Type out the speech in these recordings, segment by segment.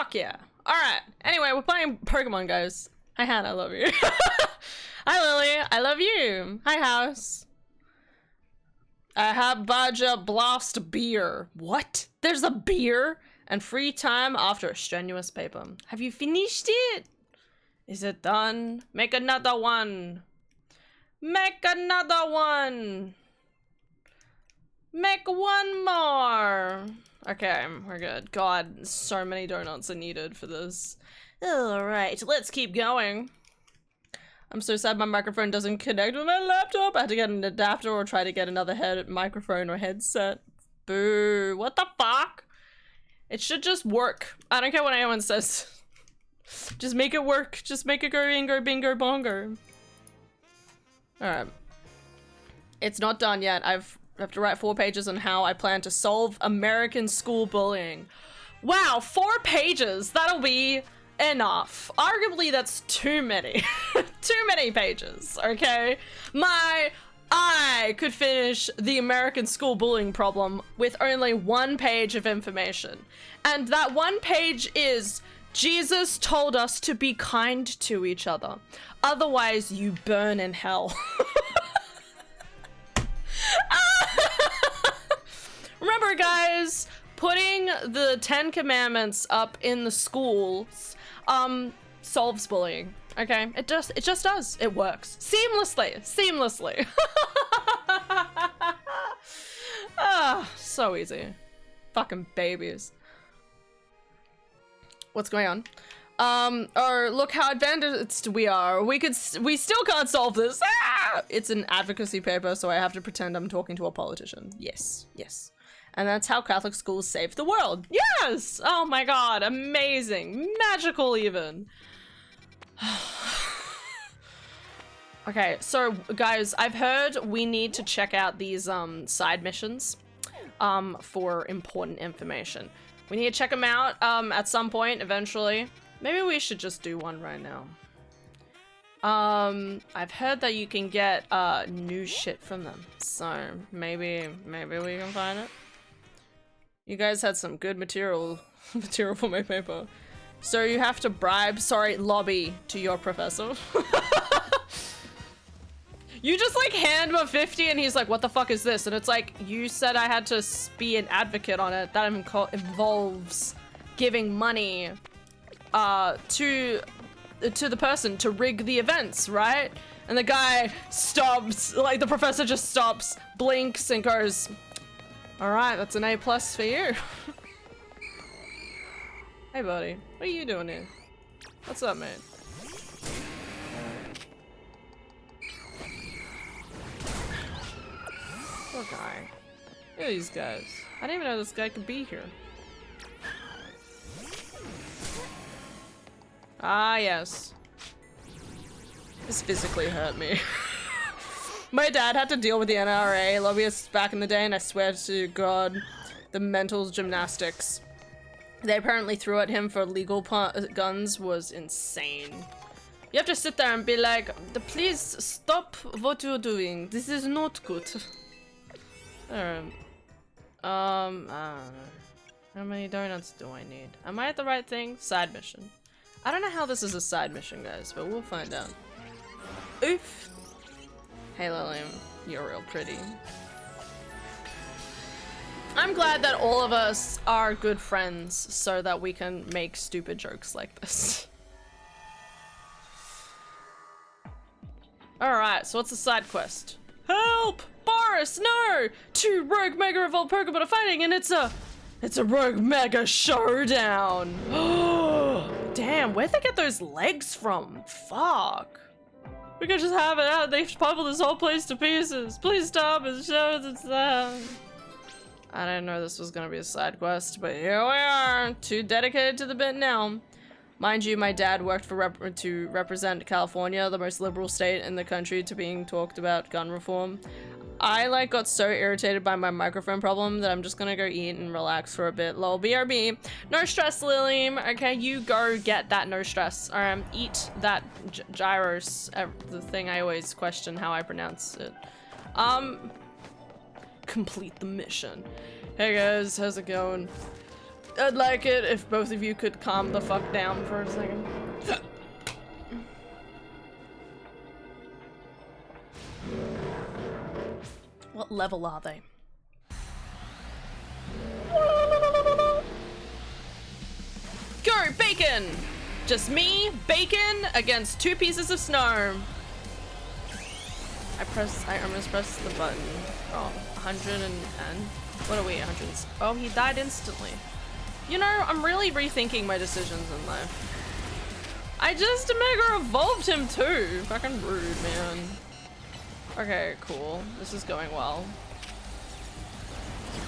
Fuck yeah. Alright. Anyway, we're playing Pokemon, guys. Hi, Hannah. I love you. Hi, Lily. I love you. Hi, House. I have Baja Blast beer. What? There's a beer? And free time after a strenuous paper. Have you finished it? Is it done? Make another one. Make another one. Make one more. Okay, we're good. God, so many donuts are needed for this. Alright, let's keep going. I'm so sad my microphone doesn't connect with my laptop. I had to get an adapter or try to get another microphone or headset. Boo. What the fuck? It should just work. I don't care what anyone says. Just make it work. Just make it go bingo, bingo, bongo. Alright. It's not done yet. I have to write 4 pages on how I plan to solve American school bullying. Wow, 4 pages. That'll be enough. Arguably, that's too many. Too many pages, okay? I could finish the American school bullying problem with only 1 page of information. And that 1 page is, Jesus told us to be kind to each other. Otherwise, you burn in hell. Remember, guys, putting the 10 commandments up in the schools solves bullying. Okay, it just does. It works seamlessly. Ah, so easy. Fucking babies. What's going on? Or look how advanced we are. We still can't solve this. Ah! It's an advocacy paper, so I have to pretend I'm talking to a politician. Yes. And that's how Catholic schools save the world. Yes! Oh my god, amazing. Magical even. Okay, so guys, I've heard we need to check out these side missions for important information. We need to check them out at some point eventually. Maybe we should just do one right now. I've heard that you can get new shit from them, so maybe we can find it. You guys had some good material for my paper. So you have to lobby to your professor. You just like hand him a 50 and he's like, what the fuck is this? And it's like, you said I had to be an advocate on it. That involves giving money to the person to rig the events, right? And the guy stops, like the professor just stops, blinks and goes, all right, that's an A+ for you. Hey buddy, what are you doing here? What's up, man? Poor guy. Look at these guys. I didn't even know this guy could be here. Ah, yes. This physically hurt me. My dad had to deal with the NRA lobbyists back in the day, and I swear to God, the mental gymnastics they apparently threw at him for legal guns was insane. You have to sit there and be like, please stop what you're doing. This is not good. I don't know. How many donuts do I need? Am I at the right thing? Side mission. I don't know how this is a side mission, guys, but we'll find out. Oof. Hey, Lillian, you're real pretty. I'm glad that all of us are good friends so that we can make stupid jokes like this. Alright, so what's the side quest? Help! Boris, no! 2 rogue mega evolved Pokemon are fighting and it's a rogue mega showdown! Damn, where'd they get those legs from? Fuck. We could just have it out. They've pummeled this whole place to pieces. Please stop and show us it's them. I didn't know this was gonna be a side quest, but here we are. Too dedicated to the bit now. Mind you, my dad worked to represent California, the most liberal state in the country, to being talked about gun reform. I got so irritated by my microphone problem that I'm just gonna go eat and relax for a bit. Lol, BRB. No stress, Lilium. Okay, you go get that no stress. Eat that gyros, the thing I always question how I pronounce it. Complete the mission. Hey guys, how's it going? I'd like it if both of you could calm the fuck down for a second. What level are they? Go, bacon! Just me, bacon, against 2 pieces of snow. I almost pressed the button. Oh, 110. What are we, 100? Oh, he died instantly. You know, I'm really rethinking my decisions in life. I just mega evolved him too. Fucking rude, man. Okay, cool. This is going well.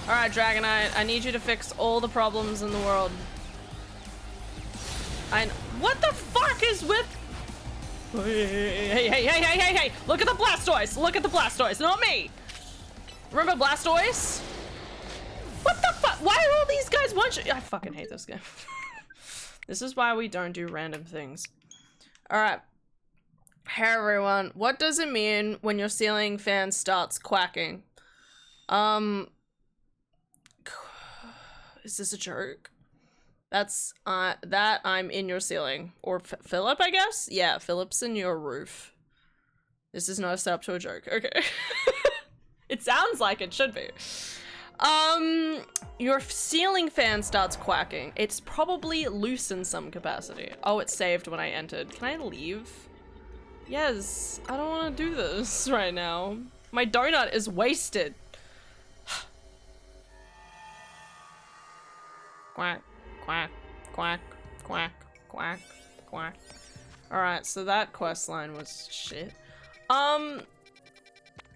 Alright, Dragonite, I need you to fix all the problems in the world. What the fuck is with... Hey! Look at the Blastoise! Look at the Blastoise, not me! Remember Blastoise? What the fuck? Why are all these guys one-shot? I fucking hate this game. This is why we don't do random things. Alright. Hey everyone, what does it mean when your ceiling fan starts quacking? Is this a joke? That's, that I'm in your ceiling. Or Philip, I guess? Yeah, Philip's in your roof. This is not a setup to a joke. Okay. It sounds like it should be. Your ceiling fan starts quacking. It's probably loose in some capacity. Oh, it saved when I entered. Can I leave? Yes, I don't want to do this right now. My donut is wasted. Quack, quack, quack, quack, quack, quack. Alright, so that quest line was shit.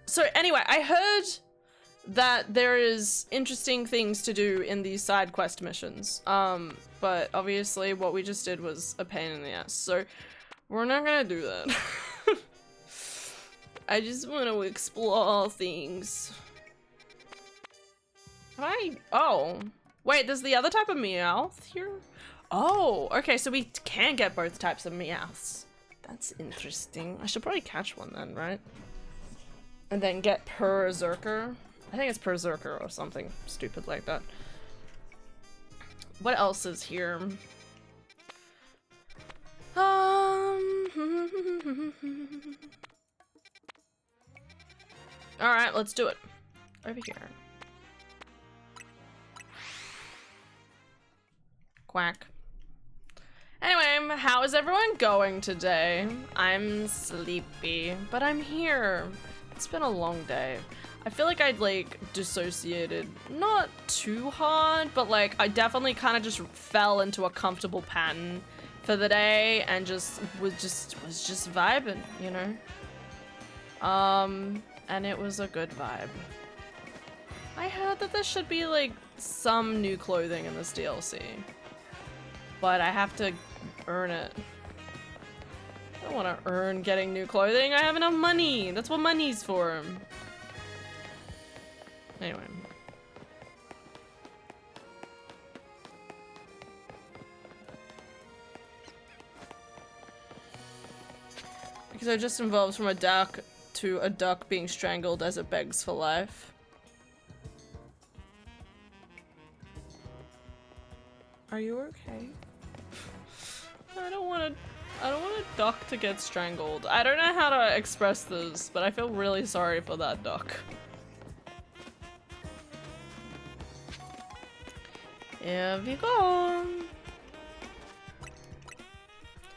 So anyway, I heard that there is interesting things to do in these side quest missions. But obviously what we just did was a pain in the ass. So we're not gonna do that. I just want to explore things. Oh. Wait, there's the other type of Meowth here? Oh, okay, so we can get both types of Meowths. That's interesting. I should probably catch one then, right? And then get Berserker. I think it's Berserker or something stupid like that. What else is here? Alright, let's do it. Over here. Quack. Anyway, how is everyone going today? I'm sleepy, but I'm here. It's been a long day. I feel like I'd like dissociated, not too hard, but like I definitely kind of just fell into a comfortable pattern for the day and was just vibing, you know? And it was a good vibe. I heard that there should be like some new clothing in this DLC. But I have to earn it. I don't want to earn getting new clothing. I have enough money. That's what money's for. Anyway. Because it just involves from a duck to a duck being strangled as it begs for life. Are you okay? I don't want a duck to get strangled. I don't know how to express this, but I feel really sorry for that duck. Here we go.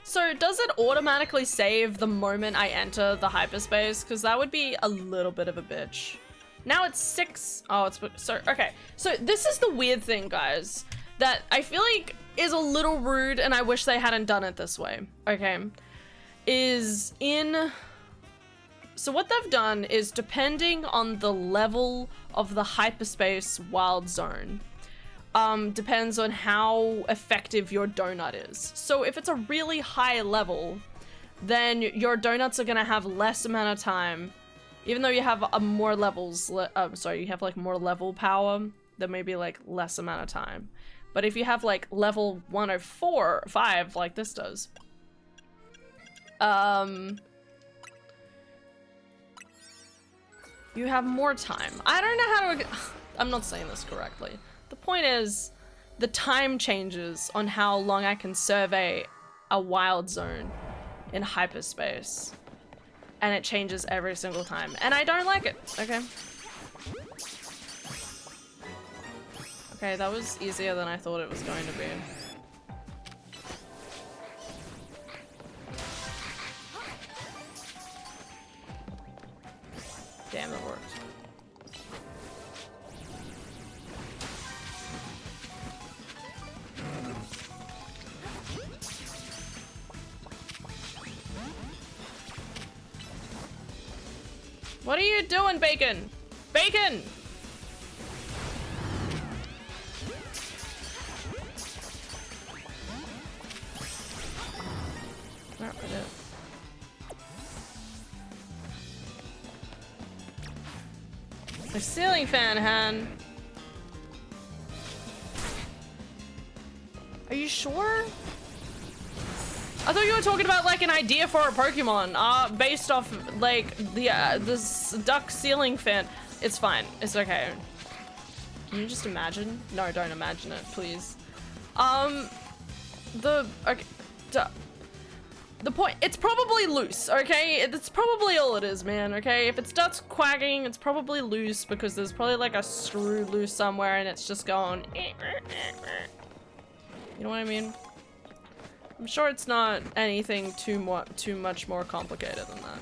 So does it automatically save the moment I enter the hyperspace? Because that would be a little bit of a bitch. Now it's 6. Oh, it's so okay. So this is the weird thing, guys, that I feel like is a little rude, and I wish they hadn't done it this way. Okay, so what they've done is, depending on the level of the hyperspace wild zone, depends on how effective your donut is. So if it's a really high level, then your donuts are gonna have less amount of time, even though you have more levels. Sorry, you have like more level power. There may be like less amount of time. But if you have like level 104, 5 like this does, you have more time. I don't know how to, I'm not saying this correctly. The point is the time changes on how long I can survey a wild zone in hyperspace. And it changes every single time. And I don't like it, okay? Okay, that was easier than I thought it was going to be. Damn, it worked. What are you doing, Bacon? Bacon! Where are they? The ceiling fan hand. Are you sure? I thought you were talking about like an idea for a Pokemon, based off like the this duck ceiling fan. It's fine. It's okay. Can you just imagine? No, don't imagine it, please. The point, it's probably loose, okay? It's probably all it is, man, okay? If it starts quagging, it's probably loose because there's probably like a screw loose somewhere and it's just going. You know what I mean? I'm sure it's not anything too much more complicated than that.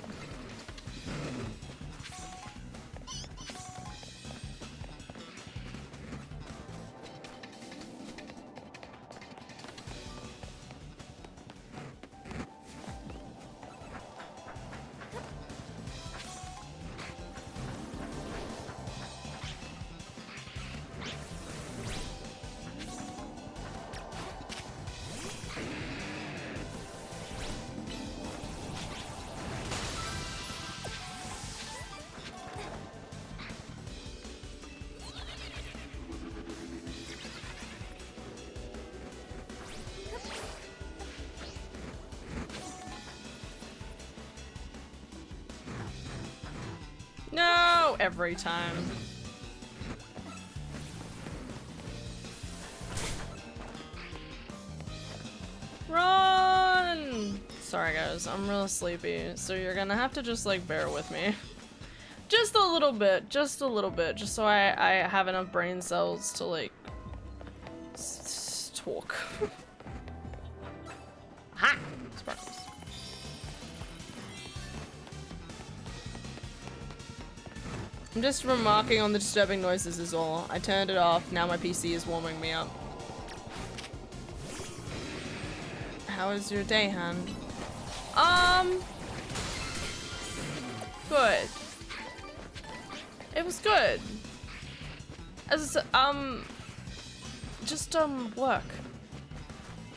No, every time. Run! Sorry guys, I'm real sleepy, so you're gonna have to just like bear with me. Just a little bit, just so I have enough brain cells to like talk. Ha! Sparkles. I'm just remarking on the disturbing noises is all. I turned it off, now my PC is warming me up. How was your day, Han? Good. It was good. As just work.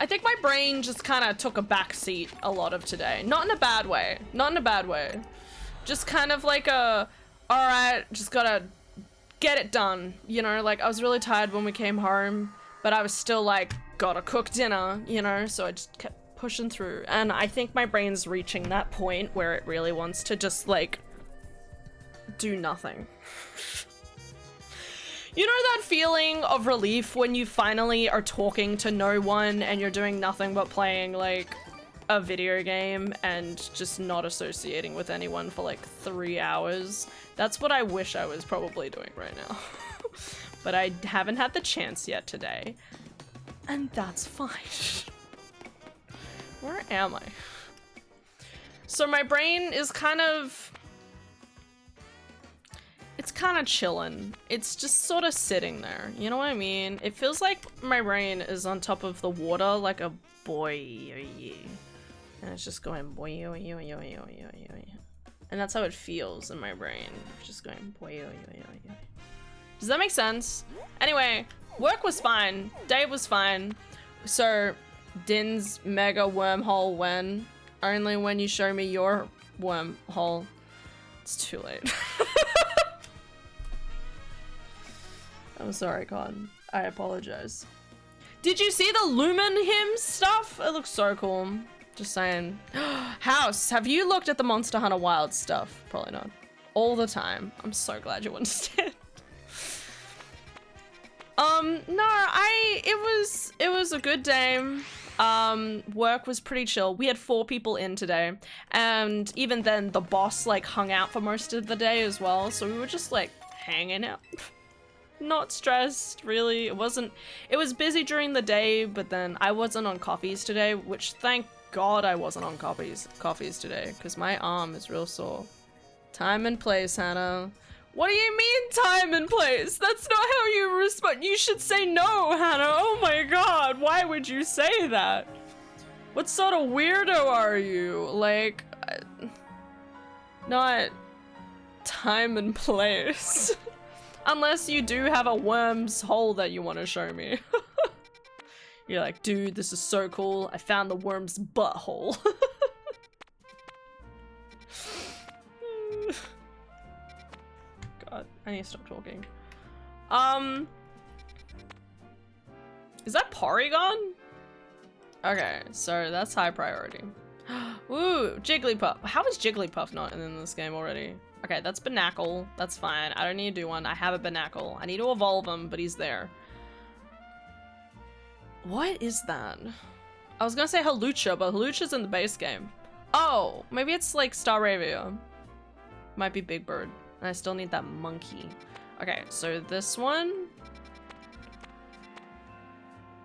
I think my brain just kind of took a back seat a lot of today. Not in a bad way. Not in a bad way. Just kind of like a, all right, just gotta get it done. You know, like I was really tired when we came home, but I was still like, gotta cook dinner, you know? So I just kept pushing through. And I think my brain's reaching that point where it really wants to just like do nothing. You know that feeling of relief when you finally are talking to no one and you're doing nothing but playing like a video game and just not associating with anyone for like 3 hours? That's what I wish I was probably doing right now. But I haven't had the chance yet today. And that's fine. Where am I? So my brain is kind of... It's kind of chilling. It's just sort of sitting there. You know what I mean? It feels like my brain is on top of the water like a buoy. And it's just going buoy. And that's how it feels in my brain. Just going buoy. Does that make sense? Anyway, work was fine. Day was fine. So, Din's mega wormhole when? Only when you show me your wormhole. It's too late. I'm sorry, Con. I apologize. Did you see the Lumen hymn stuff? It looks so cool. Just saying. House, have you looked at the Monster Hunter Wild stuff? Probably not. All the time. I'm so glad you understand. No, it was a good day. Work was pretty chill. We had 4 people in today, and even then the boss like hung out for most of the day as well, so we were just like hanging out. Not stressed, really. It was busy during the day, but then I wasn't on coffees today, which thank God I wasn't on coffees today, because my arm is real sore. Time and place, Hannah. What do you mean time and place? That's not how you respond. You should say no, Hannah. Oh my God, why would you say that? What sort of weirdo are you? Like, not time and place. Unless you do have a worm's hole that you want to show me. You're like, dude, this is so cool. I found the worm's butthole. God, I need to stop talking. Is that Porygon? Okay, so that's high priority. Ooh, Jigglypuff. How is Jigglypuff not in this game already? Okay, that's Binacle. That's fine. I don't need to do one. I have a Binacle. I need to evolve him, but he's there. What is that? I was gonna say Halucha, but Halucha's in the base game. Oh, maybe it's like Staravia. Might be Big Bird. And I still need that monkey. Okay, so this one,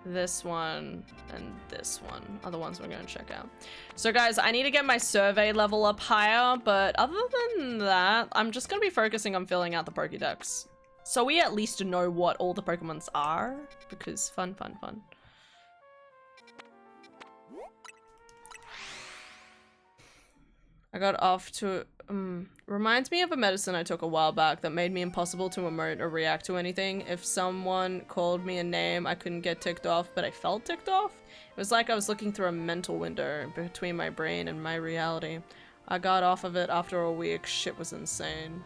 and this one are the ones we're gonna check out. So guys, I need to get my survey level up higher, but other than that, I'm just gonna be focusing on filling out the Pokédex. So we at least know what all the Pokemons are, because fun. I got off to, reminds me of a medicine I took a while back that made me impossible to emote or react to anything. If someone called me a name, I couldn't get ticked off, but I felt ticked off. It was like I was looking through a mental window between my brain and my reality. I got off of it after a week. Shit was insane.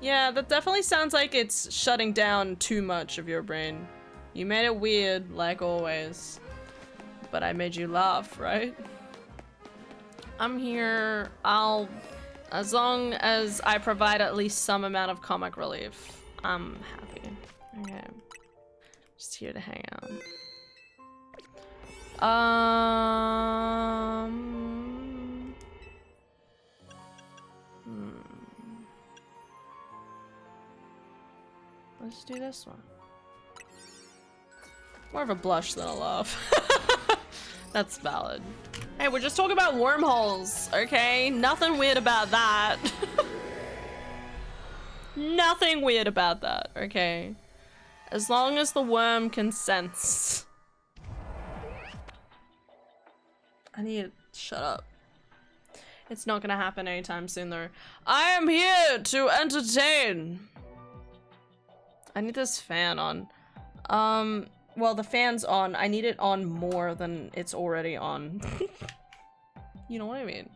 Yeah, that definitely sounds like it's shutting down too much of your brain. You made it weird, like always. But I made you laugh, right? I'm here. As long as I provide at least some amount of comic relief, I'm happy. Okay. Just here to hang out. Let's do this one. More of a blush than a laugh. That's valid. Hey, we're just talking about wormholes, okay? Nothing weird about that. Nothing weird about that, okay? As long as the worm consents. I need to shut up. It's not gonna happen anytime soon though. I am here to entertain. I need this fan on. Well, the fan's on. I need it on more than it's already on. You know what I mean?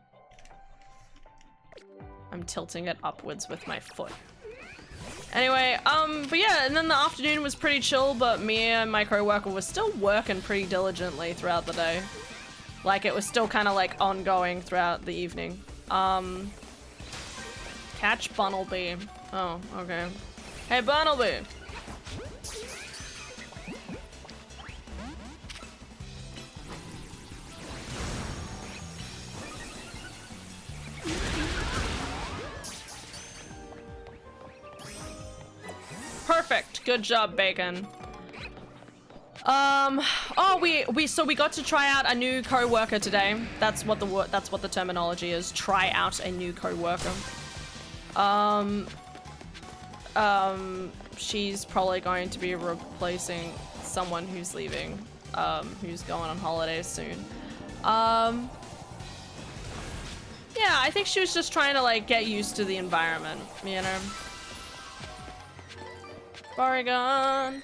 I'm tilting it upwards with my foot. Anyway, but yeah, and then the afternoon was pretty chill, but me and my co-worker were still working pretty diligently throughout the day. Like, it was still kind of like ongoing throughout the evening. Catch Bunnelby. Oh, okay. Hey, Bunnelby! Perfect. Good job, Bacon. Oh, we got to try out a new co-worker today. That's what the terminology is. Try out a new co-worker. She's probably going to be replacing someone who's leaving, who's going on holidays soon. Yeah, I think she was just trying to like get used to the environment, you know? Porygon.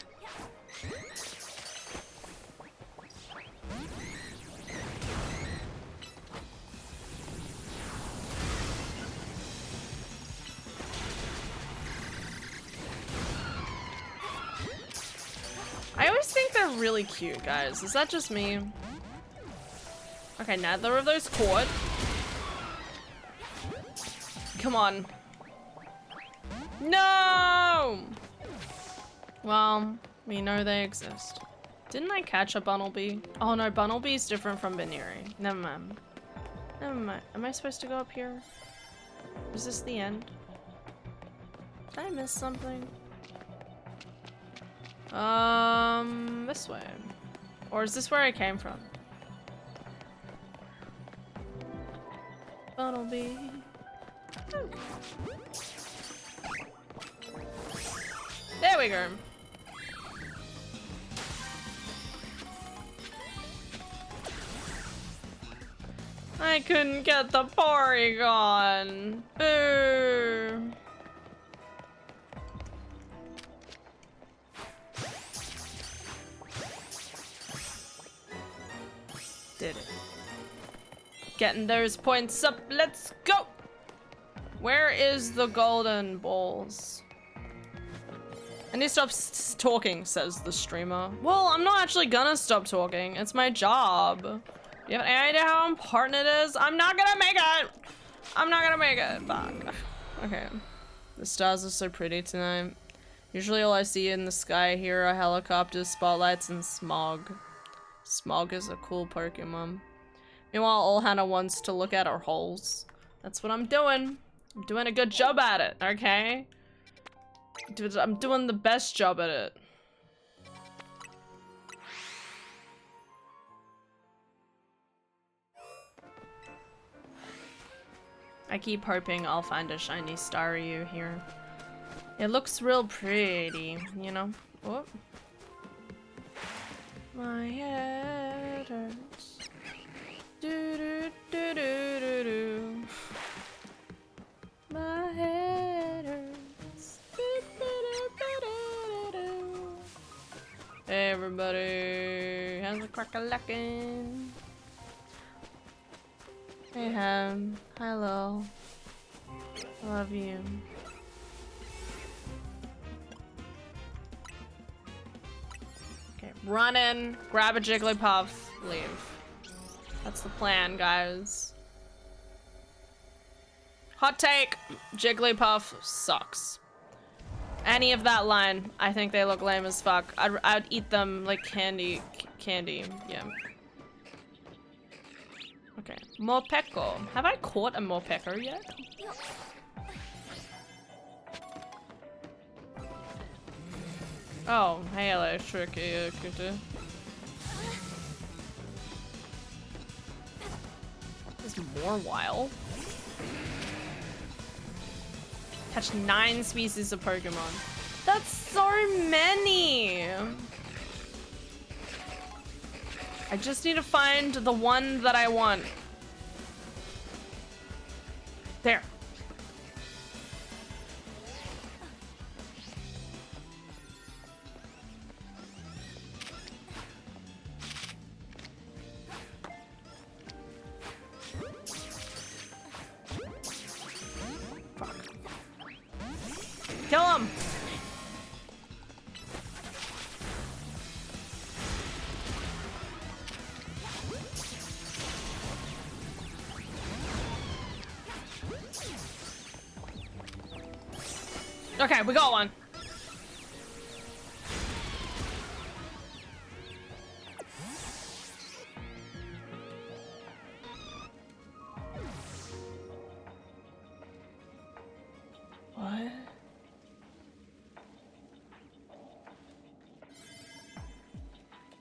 I always think they're really cute, guys. Is that just me? Okay, neither of those caught. Come on. No! Well, We know they exist. Didn't I catch a Bunnelby? Oh no, Bunnelby's different from Baneri. Never mind. Never mind. Am I supposed to go up here? Is this the end? Did I miss something? This way. Or is this where I came from? Bunnelby. There we go. I couldn't get the Porygon. Boo. Did it. Getting those points up. Let's go. Where is the golden balls? I need to stop talking, says the streamer. Well, I'm not actually gonna stop talking. It's my job. You have any idea how important it is? I'm not gonna make it! I'm not gonna make it. Fuck. Okay. The stars are so pretty tonight. Usually all I see in the sky here are helicopters, spotlights, and smog. Smog is a cool Pokemon. Meanwhile, all Hannah wants to look at are holes. That's what I'm doing. I'm doing a good job at it, okay? I'm doing the best job at it. I keep hoping I'll find a shiny Staryu here. It looks real pretty, you know? Whoop. My head hurts. Do do do do do do. My head hurts. Do, do, do, do, do, do. Hey everybody, how's the crack-a-lackin'? Hey Ham, hi Lil. Love you. Okay, run in, grab a Jigglypuff, leave. That's the plan, guys. Hot take, Jigglypuff sucks. Any of that line, I think they look lame as fuck. I'd eat them like candy, yeah. Okay, Morpeko. Have I caught a Morpeko yet? Oh, hey Electric, There's more wild. Catch 9 species of Pokemon. That's so many! I just need to find the one that I want. There. Fuck. Kill him! Okay, we got one. What?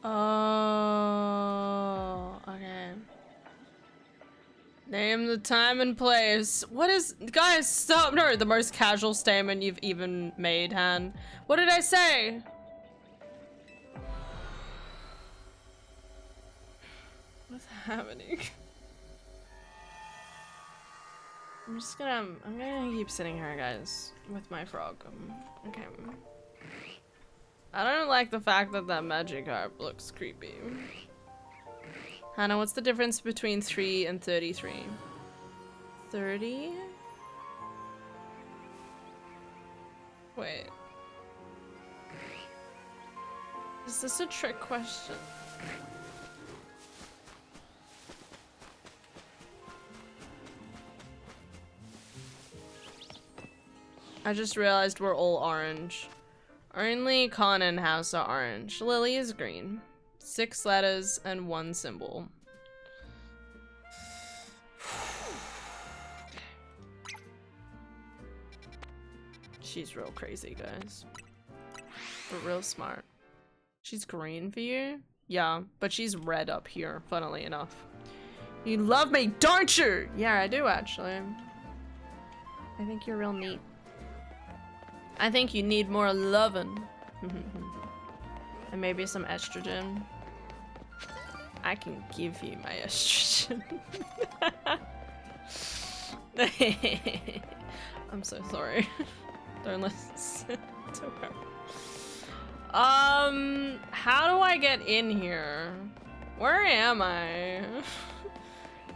Oh, okay. Name the time and place. What is, guys, stop. No, the most casual statement you've even made, Han. What did I say? What's happening? I'm gonna keep sitting here, guys, with my frog. Okay. I don't like the fact that that Magikarp looks creepy. Hannah, what's the difference between 3 and 33? 30? Wait. Is this a trick question? I just realized we're all orange. Only Con and House are orange. Lily is green. 6 letters and 1 symbol. She's real crazy, guys. But real smart. She's green for you? Yeah, but she's red up here, funnily enough. You love me, don't you? Yeah, I do, actually. I think you're real neat. I think you need more lovin'. And maybe some estrogen. I can give you my estrogen. I'm so sorry. Don't listen to her. How do I get in here? Where am I?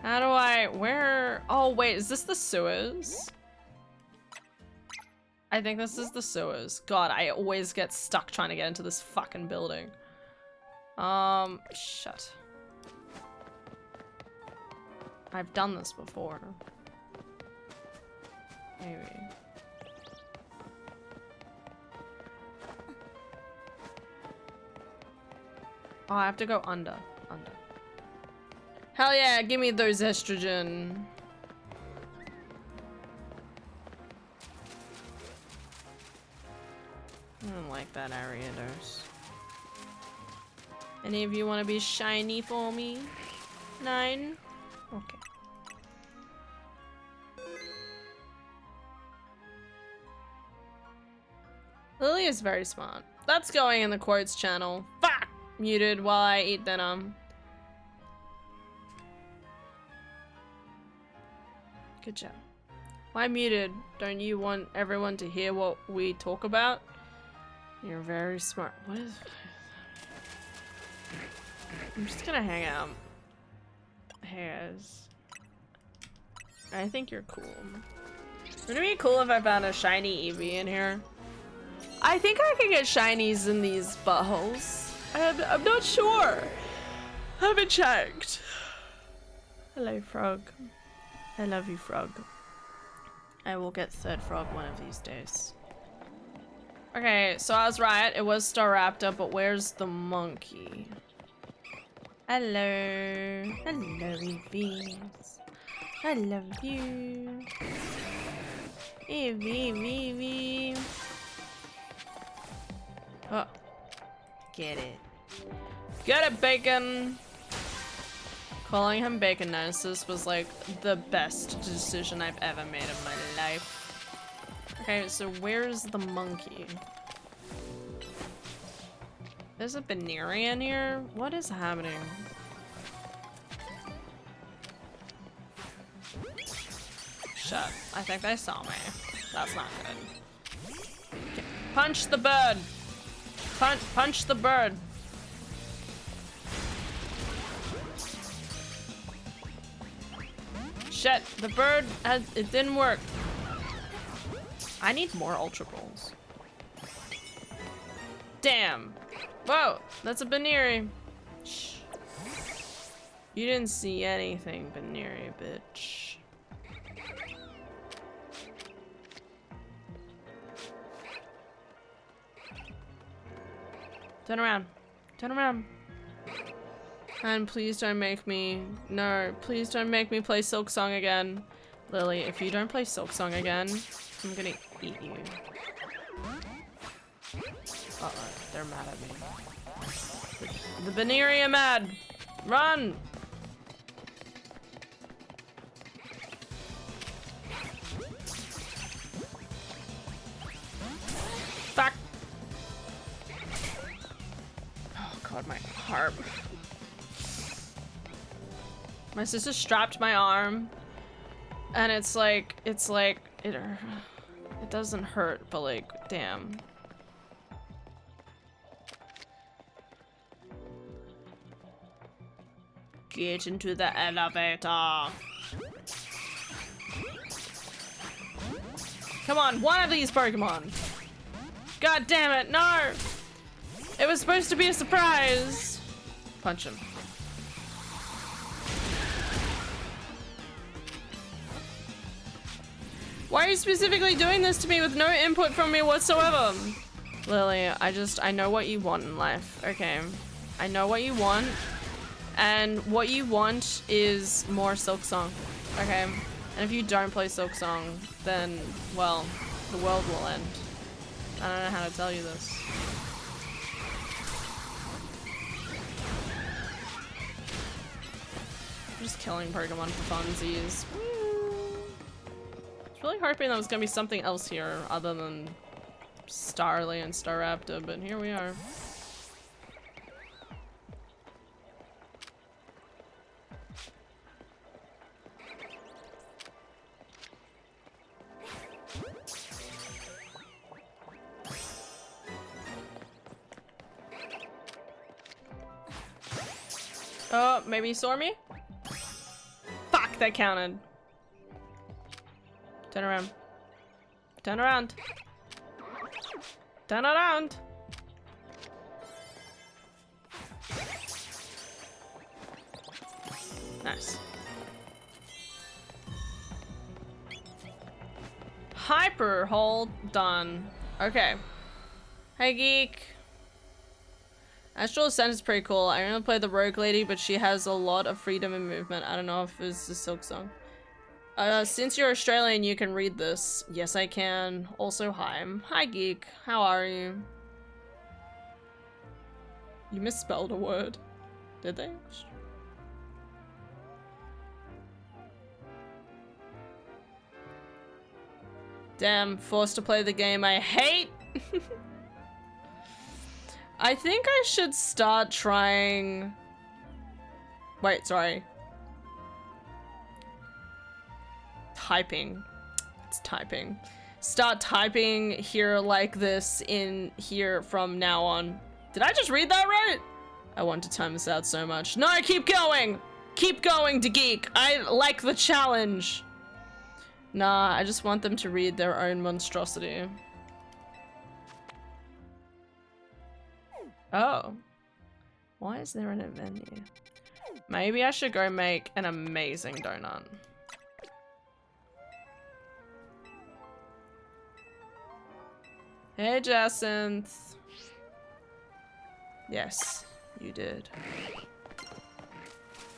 How do I, where? Oh wait, is this the sewers? I think this is the sewers. God, I always get stuck trying to get into this fucking building. Shut. I've done this before. Maybe. Oh, I have to go under. Hell yeah, give me those estrogen. I don't like that Ariados. Any of you want to be shiny for me? 9? Okay. Lily is very smart. That's going in the quotes channel. Fuck! Muted while I eat dinner. Good job. Why muted? Don't you want everyone to hear what we talk about? You're very smart. What is... I'm just gonna hang out. Hey guys. I think you're cool. Wouldn't it be cool if I found a shiny Eevee in here? I think I could get shinies in these buttholes. I'm not sure. Haven't checked. Hello, frog. I love you, frog. I will get third frog one of these days. Okay, so I was right. It was Staraptor, but where's the monkey? Hello. Hello, Eevees. I love you. Eevee. Oh. Get it. Get it, Bacon! Calling him Baconosis was like the best decision I've ever made in my life. Okay, so where's the monkey? There's a Benirian here? What is happening? Shut. I think they saw me. That's not good. Okay. Punch the bird! Punch the bird! Shit, the bird it didn't work. I need more Ultra Balls. Damn. Whoa, that's a Beniri. Shh. You didn't see anything, Beniri, bitch. Turn around. Turn around. And please don't make me... No, please don't make me play Silk Song again. Lily, if you don't play Silk Song again, I'm gonna eat you. Uh-oh, they're mad at me. The Beniri are mad! Run! Fuck! Oh god, my arm. My sister strapped my arm, and it doesn't hurt, but like, damn. Get into the elevator. Come on, one of these Pokemon. God damn it, no! It was supposed to be a surprise. Punch him. Why are you specifically doing this to me with no input from me whatsoever? Lily, I know what you want in life, okay? I know what you want, and what you want is more Silk Song, okay? And if you don't play Silk Song, then, well, the world will end. I don't know how to tell you this. I'm just killing Pokemon for funsies. Woo. I was really hoping there was gonna be something else here other than Starly and Staraptor, but here we are. Oh, maybe he saw me? Fuck, that counted. Turn around. Turn around. Turn around. Nice. Hyper hold done. Okay. Hey, geek. Astral Ascent is pretty cool. I only played the Rogue Lady, but she has a lot of freedom and movement. I don't know if it's a Silk Song. Since you're Australian, you can read this. Yes, I can. Also, hi. Hi, geek. How are you? You misspelled a word. Did they? Damn, forced to play the game I hate. I think I should start trying... Wait, sorry. Typing. It's typing. Start typing here like this in here from now on. Did I just read that right? I want to time this out so much. No, keep going! Keep going, to geek! I like the challenge! Nah, I just want them to read their own monstrosity. Oh. Why is there an menu? Maybe I should go make an amazing donut. Hey, Jacinth. Yes, you did.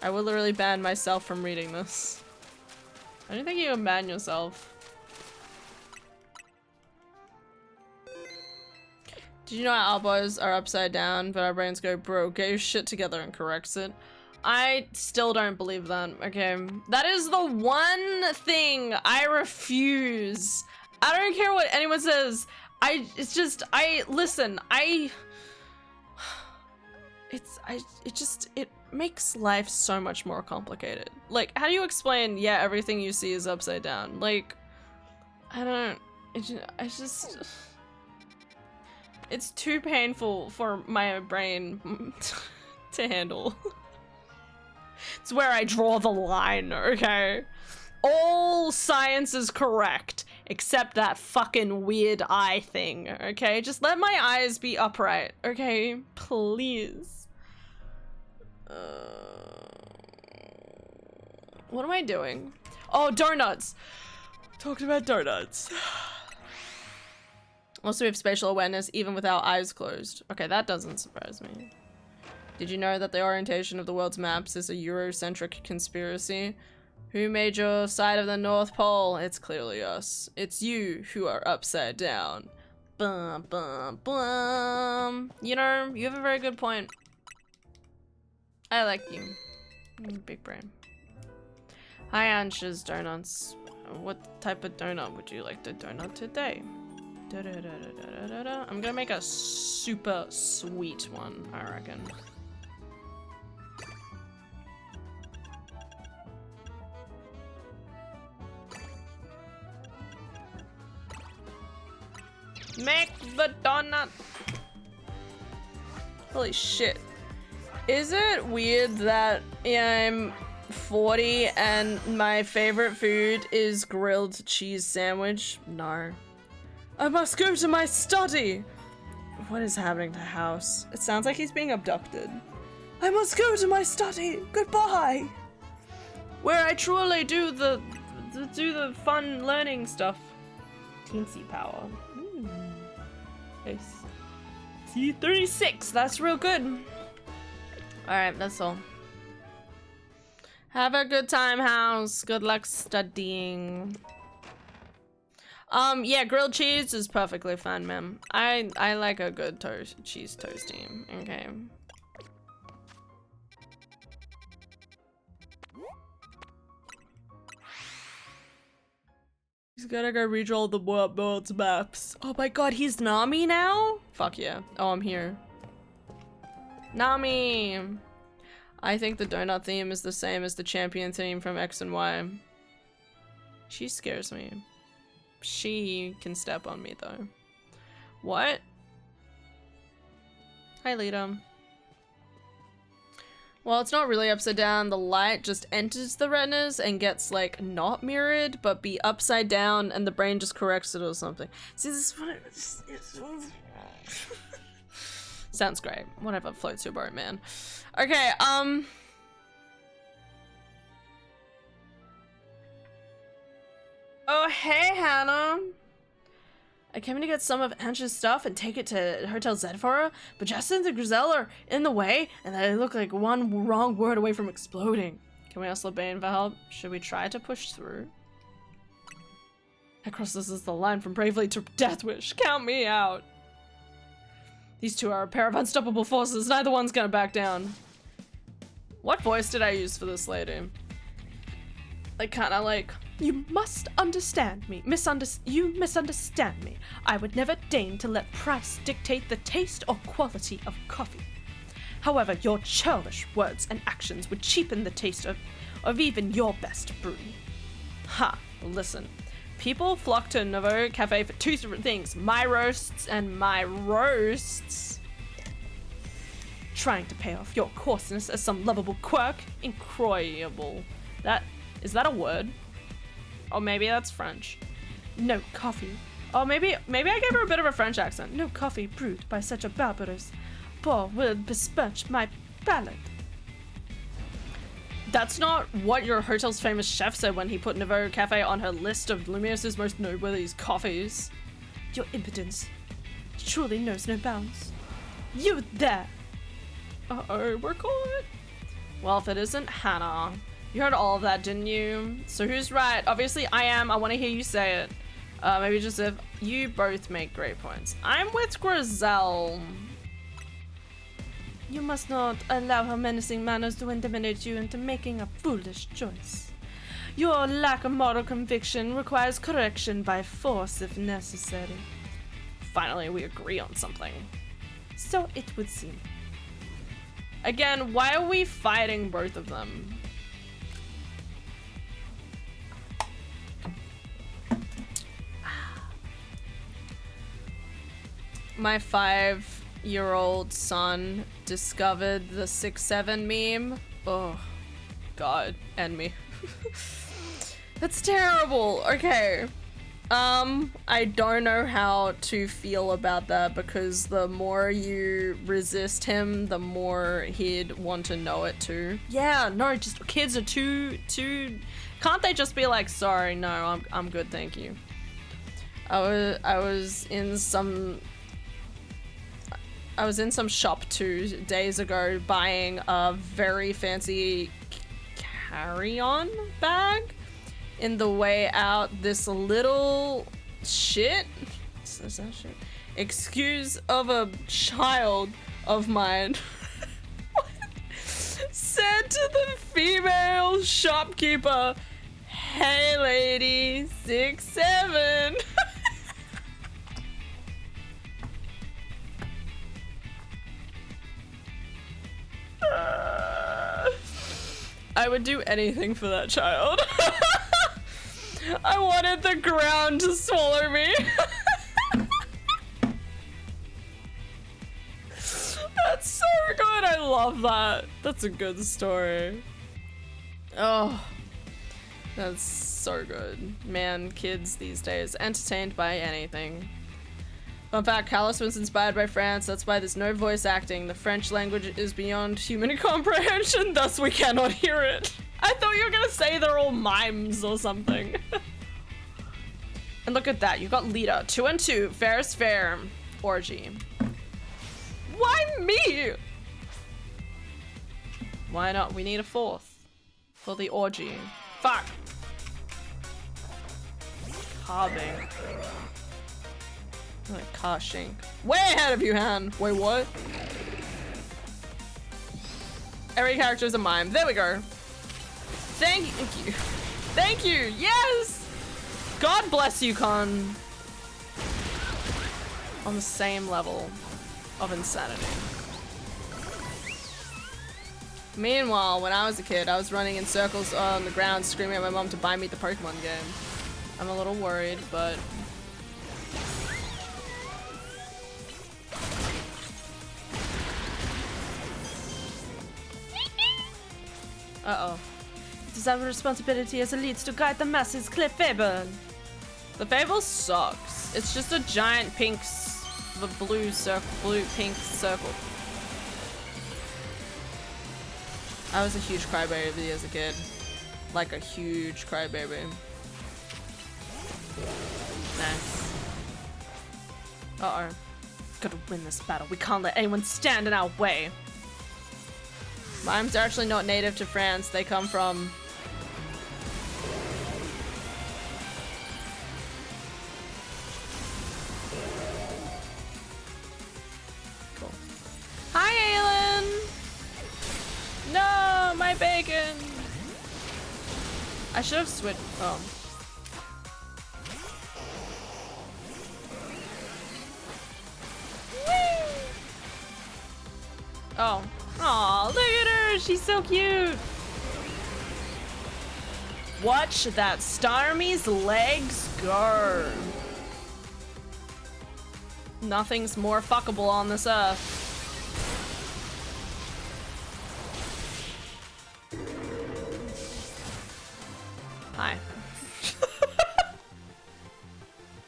I will literally ban myself from reading this. I don't think you can ban yourself. Did you know our elbows are upside down, but our brains go, bro, get your shit together and corrects it? I still don't believe that, okay? That is the one thing I refuse. I don't care what anyone says. It makes life so much more complicated. Like, how do you explain, yeah, everything you see is upside down? Like, I don't, it's too painful for my brain to handle. It's where I draw the line, okay? All science is correct, except that fucking weird eye thing, okay? Just let my eyes be upright, okay? Please. What am I doing? Oh, donuts! Talking about donuts. Also, we have spatial awareness even with our eyes closed. Okay, that doesn't surprise me. Did you know that the orientation of the world's maps is a Eurocentric conspiracy? Who made your side of the North Pole? It's clearly us. It's you who are upside down. Bum, bum, bum. You know, you have a very good point. I like you. Big brain. Hi, Ansha's Donuts. What type of donut would you like to donut today? I'm gonna make a super sweet one, I reckon. Make the donut! Holy shit. Is it weird that I'm 40 and my favorite food is grilled cheese sandwich? No. I must go to my study! What is happening to House? It sounds like he's being abducted. I must go to my study! Goodbye! Where I truly do the fun learning stuff. Teensy power. Nice. See, 36. That's real good. All right, that's all. Have a good time, house. Good luck studying. Yeah, grilled cheese is perfectly fine, ma'am. I like a good cheese toasty. Okay. He's gotta go read all the world's maps. Oh my god, he's Nami now? Fuck yeah. Oh, I'm here. Nami! I think the donut theme is the same as the champion theme from X and Y. She scares me. She can step on me though. What? Hi, Lita. Well, it's not really upside down. The light just enters the retinas and gets like not mirrored, but be upside down, and the brain just corrects it or something. See, this is what it sounds great. Whatever floats your boat, man. Okay, oh, hey, Hannah. I came to get some of Ange's stuff and take it to Hotel Zedfora, but Justin and Griselle are in the way, and they look like one wrong word away from exploding. Can we ask LeBain for help? Should we try to push through? I cross this as the line from Bravely to Deathwish. Count me out. These two are a pair of unstoppable forces. Neither one's gonna back down. What voice did I use for this lady? Like, kinda like... You must understand me. You misunderstand me. I would never deign to let price dictate the taste or quality of coffee. However, your churlish words and actions would cheapen the taste of even your best brew. Ha, listen. People flock to Nouveau Cafe for two different things. My roasts and my roasts. Trying to pay off your coarseness as some lovable quirk. Incroyable. Is that a word? Oh, maybe that's French. No coffee. Oh, maybe I gave her a bit of a French accent. No coffee brewed by such a barbarous boar will besmirch my palate. That's not what your hotel's famous chef said when he put Nouveau Cafe on her list of Lumios's most noteworthy coffees. Your impudence truly knows no bounds. You there! Uh-oh, we're caught. Well, if it isn't Hannah. You heard all of that, didn't you? So who's right? Obviously I am. I want to hear you say it. Maybe just if you both make great points. I'm with Griselle. You must not allow her menacing manners to intimidate you into making a foolish choice. Your lack of moral conviction requires correction by force if necessary. Finally, we agree on something. So it would seem. Again, why are we fighting both of them? My 5-year-old son discovered the 6'7" meme. Oh, God, and me. That's terrible. Okay. I don't know how to feel about that because the more you resist him, the more he'd want to know it too. Yeah, no, just kids are too. Can't they just be like, sorry, no, I'm good, thank you. I was in some shop 2 days ago buying a very fancy carry-on bag. In the way out, this little shit, is that shit? Excuse of a child of mine said to the female shopkeeper, "Hey lady, 6'7". I would do anything for that child. I wanted the ground to swallow me. That's so good. I love that. That's a good story. Oh, that's so good. Man, kids these days, entertained by anything. Fun fact, Callus was inspired by France. That's why there's no voice acting. The French language is beyond human comprehension, thus we cannot hear it. I thought you were gonna say they're all mimes or something. And look at that, you got Lita. 2 and 2, fair is fair. Orgy. Why me? Why not? We need a fourth for the orgy. Fuck. Carving. Like car shank. Way ahead of you, Han. Wait, what? Every character is a mime. There we go. Thank you. Thank you. Yes. God bless you, Con. On the same level of insanity. Meanwhile, when I was a kid, I was running in circles on the ground screaming at my mom to buy me the Pokemon game. I'm a little worried, but... Uh-oh. It is our responsibility as elites to guide the masses, clear Fable. The Fable sucks. It's just a giant pink, blue circle, blue-pink circle. I was a huge crybaby as a kid. Like a huge crybaby. Nice. Uh-oh. Gotta win this battle. We can't let anyone stand in our way. Mimes are actually not native to France. They come from... Cool. Hi, Aelin! No, my bacon! I should have switched... Oh. Whee! Oh. Aw, look at her! She's so cute! Watch that Starmie's legs go! Nothing's more fuckable on this earth. Hi.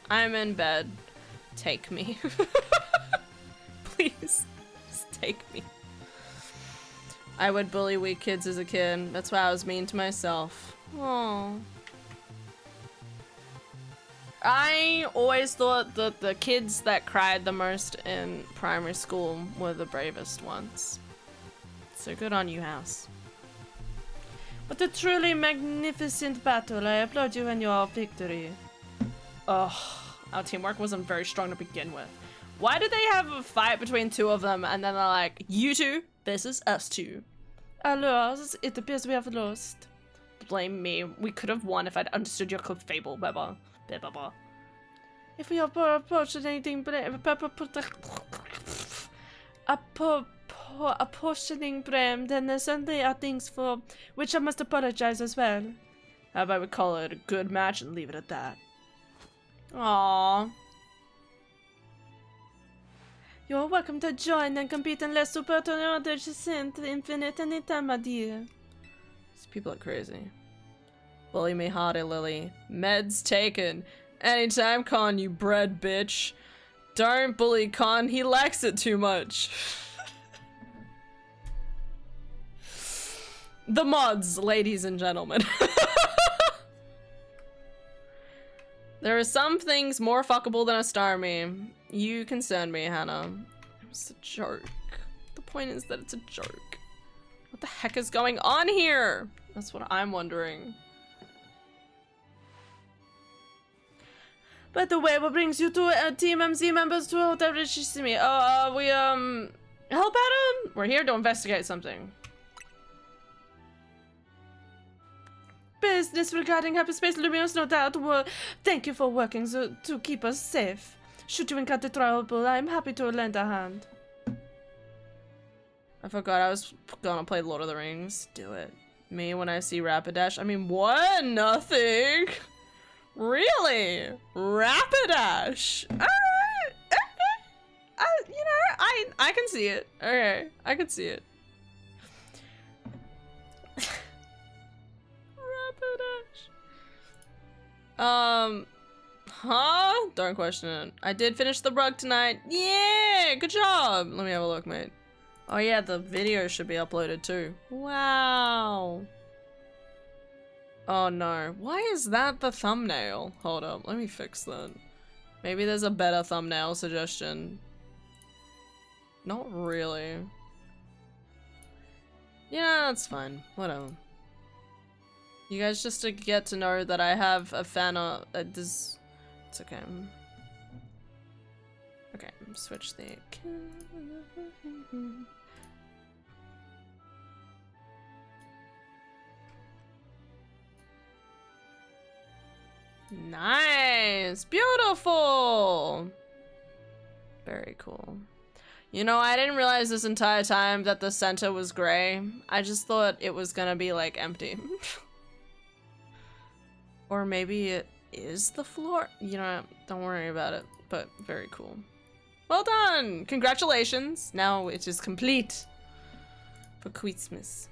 I'm in bed. Take me. Please. Just take me. I would bully weak kids as a kid. That's why I was mean to myself. Oh. I always thought that the kids that cried the most in primary school were the bravest ones. So good on you, House. What a truly magnificent battle. I applaud you and your victory. Ugh. Our teamwork wasn't very strong to begin with. Why did they have a fight between two of them and then they're like, you two versus us two? Alas, it appears we have lost. Blame me. We could have won if I'd understood your fable, Beba. Beba. If we are approached anything but apportioning blame, then there certainly are things for which I must apologize as well. How about we call it a good match and leave it at that? Aww. You're welcome to join and compete in Les Super Tournoi de Jacinthe Infinite anytime, my dear. These people are crazy. Bully me harder, Lily. Meds taken. Anytime, Con, you bread bitch. Don't bully Con, he likes it too much. The mods, ladies and gentlemen. There are some things more fuckable than a Starmie. You concern me, Hannah. It's a joke. The point is that it's a joke. What the heck is going on here? That's what I'm wondering. By the way, what brings you to Team MZ members to Hotel Richissimi? Oh, we, help Adam? We're here to investigate something. Business regarding hyperspace luminous, no doubt. Well, thank you for working to keep us safe. Should you encounter trouble, I'm happy to lend a hand. I forgot I was gonna play Lord of the Rings. Do it. Me when I see Rapidash. I mean, what? Nothing. Really? Rapidash. Alright. You know, I can see it. Okay. I can see it. Rapidash. Huh? Don't question it. I did finish the rug tonight. Yeah, good job. Let me have a look, mate. Oh yeah, the video should be uploaded too. Wow. Oh no. Why is that the thumbnail? Hold up, let me fix that. Maybe there's a better thumbnail suggestion. Not really. Yeah, that's fine. Whatever. You guys just to get to know that I have a fan of this. It's okay. Okay, switch the. Nice! Beautiful! Very cool. You know, I didn't realize this entire time that the center was gray. I just thought it was gonna be, like, empty. Or maybe it is the floor? You know, don't worry about it, but very cool. Well done! Congratulations! Now it is complete for Christmas.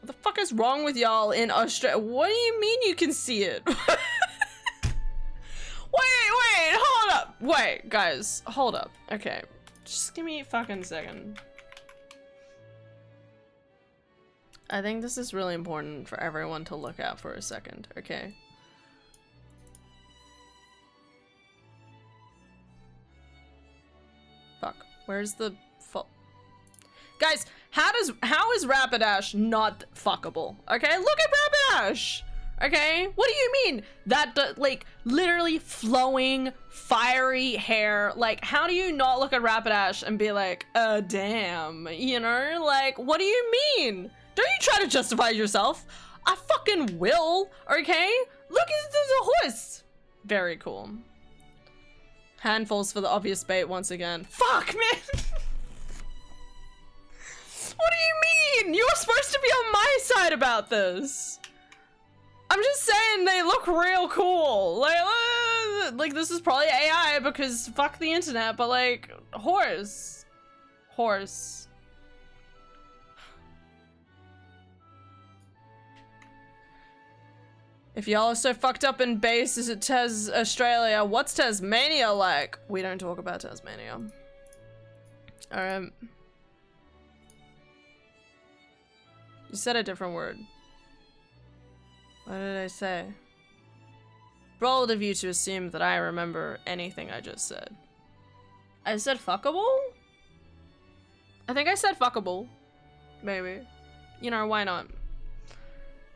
What the fuck is wrong with y'all in Australia? What do you mean you can see it? Wait, hold up. Wait, guys, hold up. Okay, just give me a fucking second. I think this is really important for everyone to look at for a second, okay? Fuck, where's the guys, how is Rapidash not fuckable? Okay, look at Rapidash! Okay, what do you mean? That, like, literally flowing, fiery hair. Like, how do you not look at Rapidash and be like, damn, you know? Like, what do you mean? Don't you try to justify yourself. I fucking will, okay? Look, there's a horse. Very cool. Handfuls for the obvious bait once again. Fuck, man! What do you mean? You're supposed to be on my side about this. I'm just saying they look real cool. Like this is probably AI because fuck the internet, but like, horse. Horse. If y'all are so fucked up in base as it Australia, what's Tasmania like? We don't talk about Tasmania. Alright. You said a different word. What did I say? Bold of you to assume that I remember anything I just said. I said fuckable? I think I said fuckable. Maybe. You know, why not?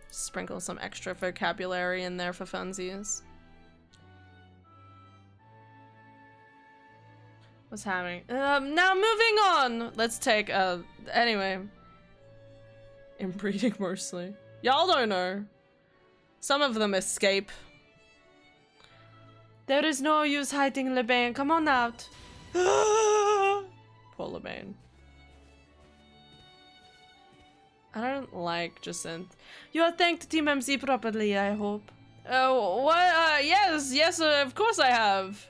Sprinkle some extra vocabulary in there for funsies. What's happening? Now moving on! Let's take, anyway. Inbreeding mostly. Y'all don't know. Some of them escape. There is no use hiding, Lebain. Come on out. Poor Lebain. I don't like Jacinth. You have thanked Team MC properly, I hope. Oh, what? Yes, of course I have.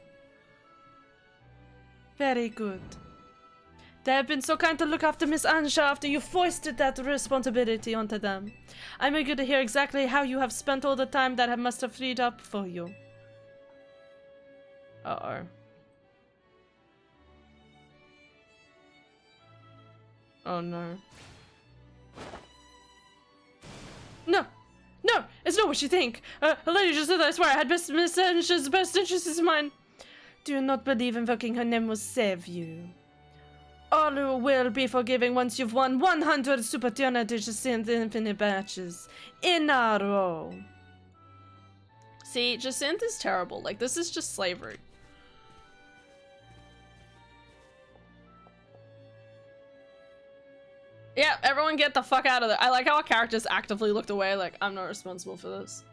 Very good. They have been so kind to look after Miss Ansha after you foisted that responsibility onto them. I'm eager to hear exactly how you have spent all the time that must have freed up for you. Uh-oh. Oh no. No, it's not what you think. Lady just said, I swear, I had Miss Ansha's best interests in mind. Do you not believe invoking her name will save you? All will be forgiving once you've won 100 Super Tuna Jacinth Infinite Matches in a row. See, Jacinth is terrible. Like, this is just slavery. Yeah, everyone get the fuck out of there. I like how our characters actively looked away, like, I'm not responsible for this.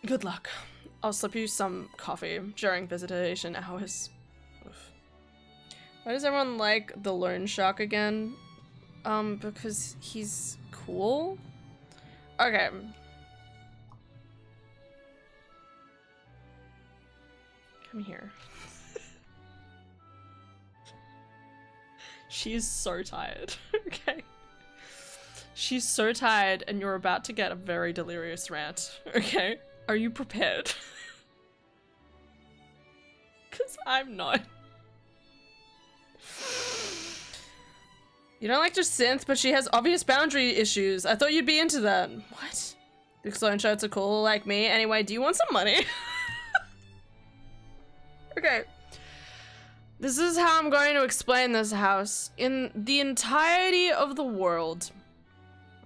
Good luck. I'll slip you some coffee during visitation hours. Oof. Why does everyone like the Loan Shark again? Because he's cool? Okay. Come here. She's so tired, okay? She's so tired and you're about to get a very delirious rant, okay? Are you prepared? Because I'm not. You don't like Jacinth, but she has obvious boundary issues. I thought you'd be into that. What? The clone shirts are cool like me. Anyway, do you want some money? Okay. This is how I'm going to explain this house. In the entirety of the world,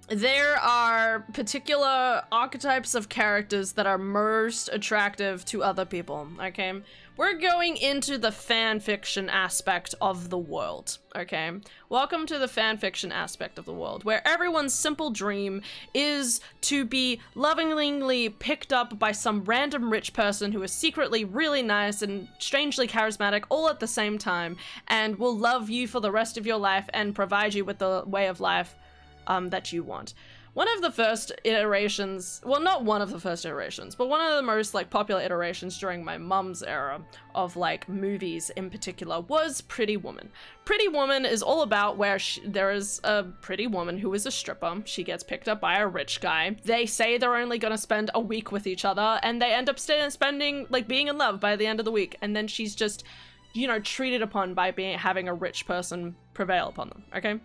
there are particular archetypes of characters that are most attractive to other people, okay? We're going into the fanfiction aspect of the world, okay? Welcome to the fanfiction aspect of the world, where everyone's simple dream is to be lovingly picked up by some random rich person who is secretly really nice and strangely charismatic all at the same time, and will love you for the rest of your life and provide you with the way of life that you want. One of the first iterations, well, not one of the first iterations, but one of the most like popular iterations during my mum's era of like movies in particular was Pretty Woman. Pretty Woman is all about where there is a pretty woman who is a stripper. She gets picked up by a rich guy. They say they're only gonna spend a week with each other, and they end up spending like being in love by the end of the week. And then she's just, you know, treated upon by having a rich person prevail upon them. Okay.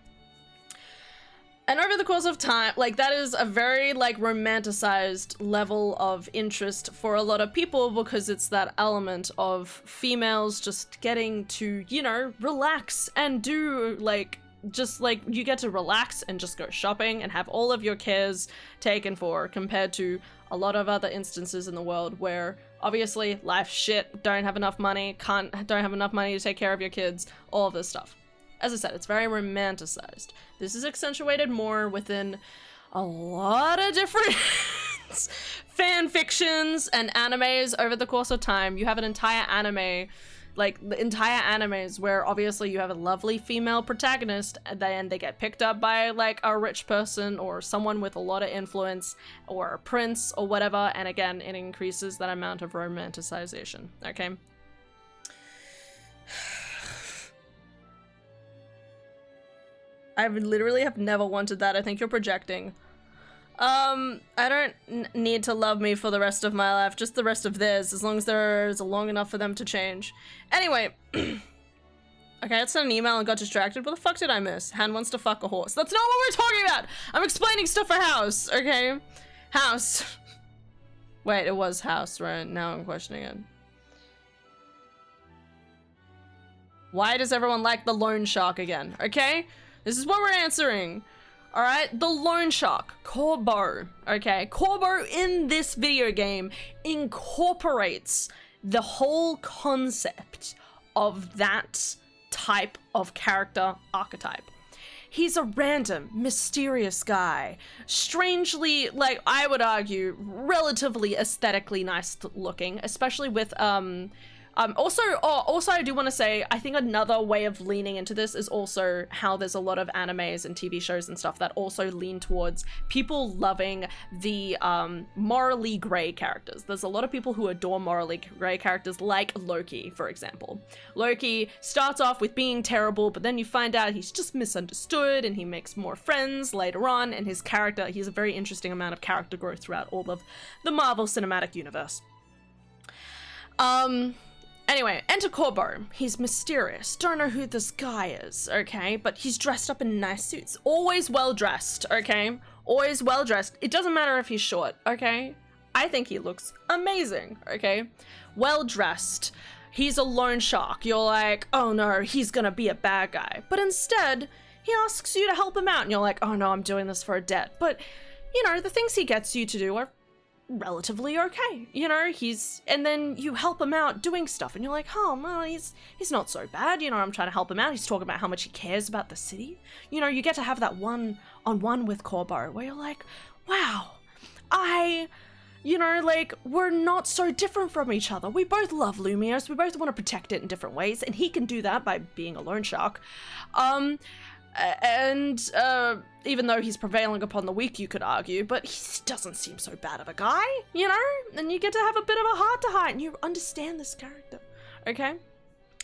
And over the course of time, like, that is a very, like, romanticized level of interest for a lot of people because it's that element of females just getting to, you know, relax and do, like, just, like, you get to relax and just go shopping and have all of your cares taken for, compared to a lot of other instances in the world where, obviously, life's shit, don't have enough money, don't have enough money to take care of your kids, all of this stuff. As I said, it's very romanticized. This is accentuated more within a lot of different fan fictions and animes over the course of time. You have an entire anime, like the entire animes where obviously you have a lovely female protagonist and then they get picked up by like a rich person or someone with a lot of influence or a prince or whatever. And again, it increases that amount of romanticization, okay? I literally have never wanted that. I think you're projecting. I don't need to love me for the rest of my life, just the rest of theirs, as long as there's long enough for them to change. Anyway. Okay, I sent an email and got distracted. What the fuck did I miss? Han wants to fuck a horse. That's not what we're talking about! I'm explaining stuff for House, okay? House. Wait, it was House, right? Now I'm questioning it. Why does everyone like the loan shark again, okay? This is what we're answering. All right, the loan shark, Corbo, okay? Corbo in this video game incorporates the whole concept of that type of character archetype. He's a random, mysterious guy, strangely, like, I would argue, relatively aesthetically nice looking, especially with, also, I do want to say, I think another way of leaning into this is also how there's a lot of animes and TV shows and stuff that also lean towards people loving the morally gray characters. There's a lot of people who adore morally gray characters, like Loki, for example. Loki starts off with being terrible, but then you find out he's just misunderstood and he makes more friends later on, and his character, he has a very interesting amount of character growth throughout all of the Marvel Cinematic Universe. Anyway, enter Corbo. He's mysterious. Don't know who this guy is, okay? But he's dressed up in nice suits. Always well-dressed, okay? Always well-dressed. It doesn't matter if he's short, okay? I think he looks amazing, okay? Well-dressed. He's a loan shark. You're like, oh no, he's gonna be a bad guy. But instead, he asks you to help him out, and you're like, oh no, I'm doing this for a debt. But, you know, the things he gets you to do are relatively okay, you know, and then you help him out doing stuff and you're like, oh well, he's not so bad, you know, I'm trying to help him out, he's talking about how much he cares about the city, you know, you get to have that one-on-one with Corbo where you're like, wow, you know, like, we're not so different from each other, we both love Lumios, we both want to protect it in different ways, and he can do that by being a loan shark, and even though he's prevailing upon the weak, you could argue, but he doesn't seem so bad of a guy, you know? And you get to have a bit of a heart-to-heart, and you understand this character, okay?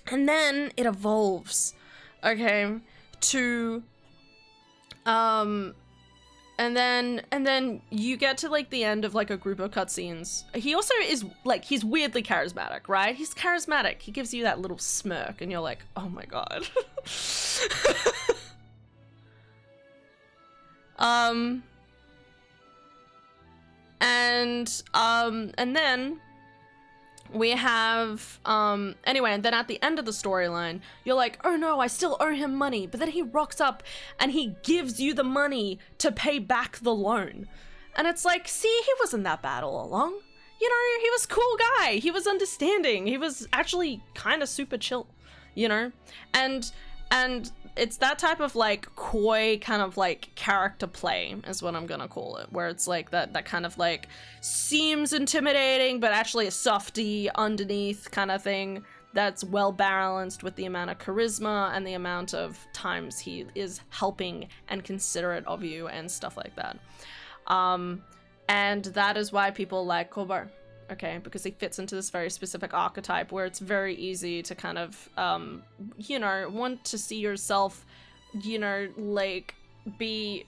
And then it evolves, okay, to, and then you get to, like, the end of, like, a group of cutscenes. He also is, like, he's weirdly charismatic, right? He's charismatic. He gives you that little smirk, and you're like, oh my god. And then we have, anyway, and then at the end of the storyline, you're like, oh no, I still owe him money. But then he rocks up and he gives you the money to pay back the loan. And it's like, see, he wasn't that bad all along. You know, he was a cool guy. He was understanding. He was actually kind of super chill, you know? And it's that type of like coy kind of like character play is what I'm gonna call it, where it's like that kind of like seems intimidating, but actually a softy underneath kind of thing that's well balanced with the amount of charisma and the amount of times he is helping and considerate of you and stuff like that. And that is why people like Kobar, okay? Because he fits into this very specific archetype where it's very easy to kind of, you know, want to see yourself, you know, like, be...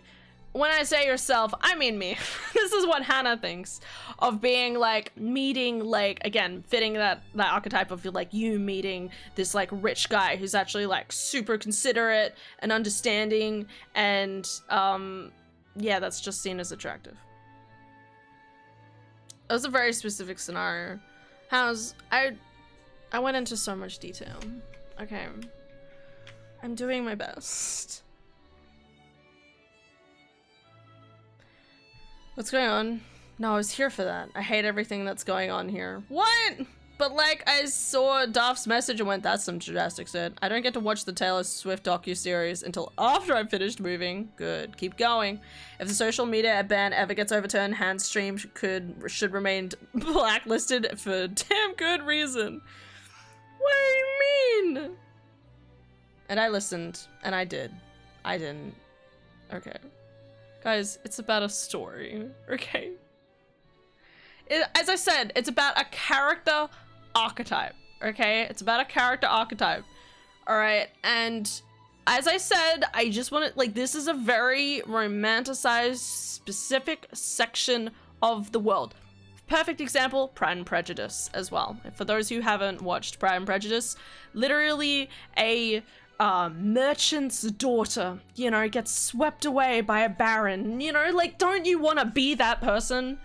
When I say yourself, I mean me. This is what Hannah thinks of being, like, meeting, like, again, fitting that archetype of, like, you meeting this, like, rich guy who's actually, like, super considerate and understanding and, yeah, that's just seen as attractive. It was a very specific scenario. I went into so much detail. Okay. I'm doing my best. What's going on? No, I was here for that. I hate everything that's going on here. What? But like, I saw Daft's message and went, that's some drastic shit. I don't get to watch the Taylor Swift docu-series until after I've finished moving. Good. Keep going. If the social media ban ever gets overturned, Hans stream should remain blacklisted for damn good reason. What do you mean? And I listened, and I did. I didn't. Okay. Guys, it's about a story, okay? As I said, it's about a character archetype, okay? It's about a character archetype, all right? And as I said, I just want to, like, this is a very romanticized, specific section of the world. Perfect example, Pride and Prejudice as well. For those who haven't watched Pride and Prejudice, literally a merchant's daughter, you know, gets swept away by a baron, you know, like, don't you want to be that person?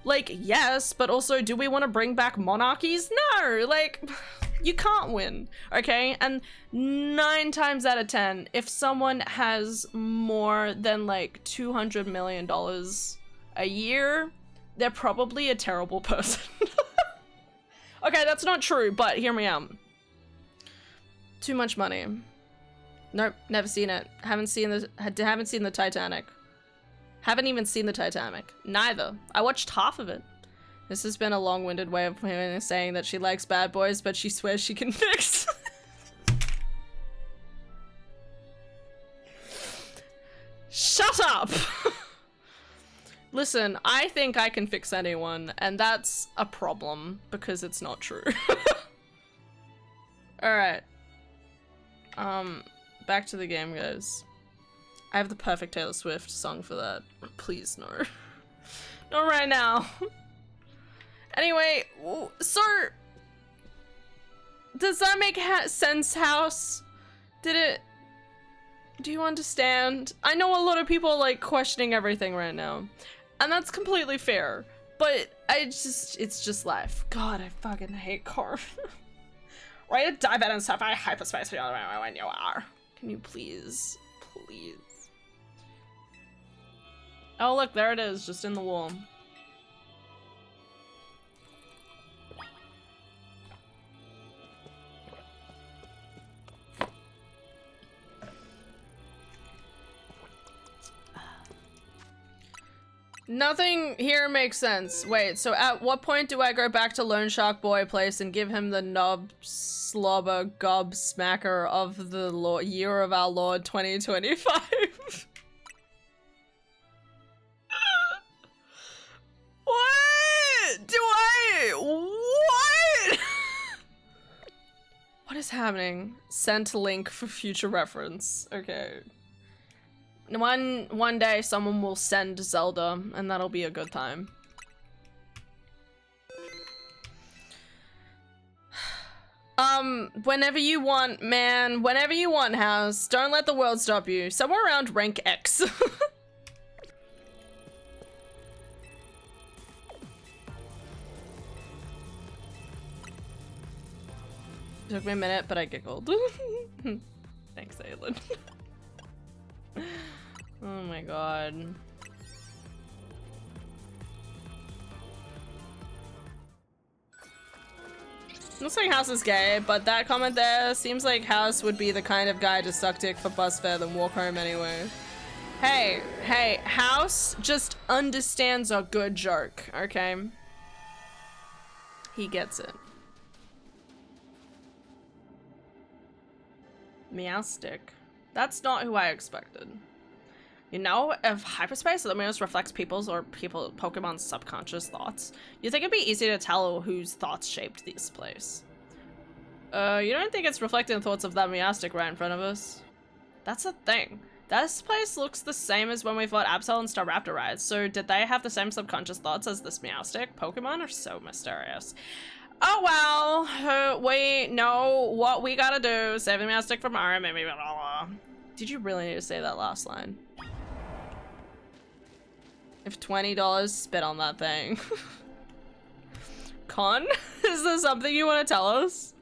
Like, yes, but also, do we want to bring back monarchies? No, like, you can't win, okay? And 9 times out of 10, if someone has more than, like, $200 million a year, they're probably a terrible person. Okay, that's not true, but hear me out. Too much money. Nope, never seen it. Haven't seen the Titanic. Haven't even seen the Titanic. Neither. I watched half of it. This has been a long-winded way of saying that she likes bad boys, but she swears she can fix. Shut up! Listen, I think I can fix anyone, and that's a problem, because it's not true. Alright. Back to the game, guys. I have the perfect Taylor Swift song for that. Please, no. Not right now. Anyway, so... Does that make sense, House? Did it... Do you understand? I know a lot of people are, like, questioning everything right now. And that's completely fair. But it's just life. God, I fucking hate Carve. Why to dive out and stuff? I hyperspace when you are. Can you please? Please. Oh, look, there it is, just in the wall. Nothing here makes sense. Wait, so at what point do I go back to Lone Shark Boy place and give him the knob slobber gob smacker of the year of our Lord 2025? What? What? What is happening? Sent link for future reference. Okay. One day someone will send Zelda, and that'll be a good time. Whenever you want, man. Whenever you want, House. Don't let the world stop you. Somewhere around rank X. took me a minute, but I giggled. Thanks, Aylin. Oh my god. Looks like House is gay, but that comment there seems like House would be the kind of guy to suck dick for bus fare then walk home anyway. Hey, House just understands a good joke, okay? He gets it. Meowstick. That's not who I expected. You know, if hyperspace Luminous reflects people's or Pokemon's subconscious thoughts, you think it'd be easy to tell whose thoughts shaped this place. You don't think it's reflecting the thoughts of that Meowstick right in front of us? That's the thing. This place looks the same as when we fought Absol and Staraptor rides, so did they have the same subconscious thoughts as this Meowstick? Pokemon are so mysterious. Oh well, we know what we gotta do. Save the Meowstick from Mario, maybe blah, blah. Did you really need to say that last line? If $20, spit on that thing. Con, is there something you want to tell us?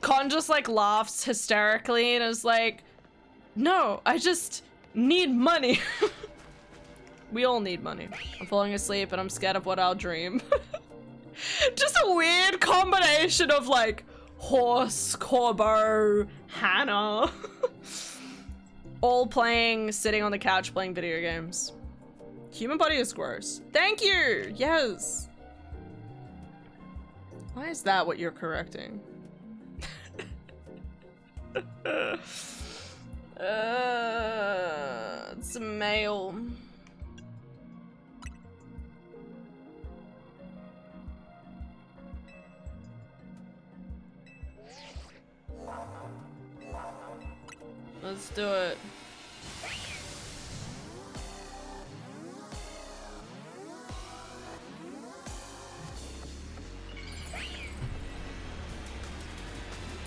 Con just like laughs hysterically and is like, no, I just need money. We all need money. I'm falling asleep and I'm scared of what I'll dream. Just a weird combination of like horse, Corbo, Hannah. All sitting on the couch playing video games. Human body is gross. Thank you! Yes! Why is that what you're correcting? It's a male. Let's do it.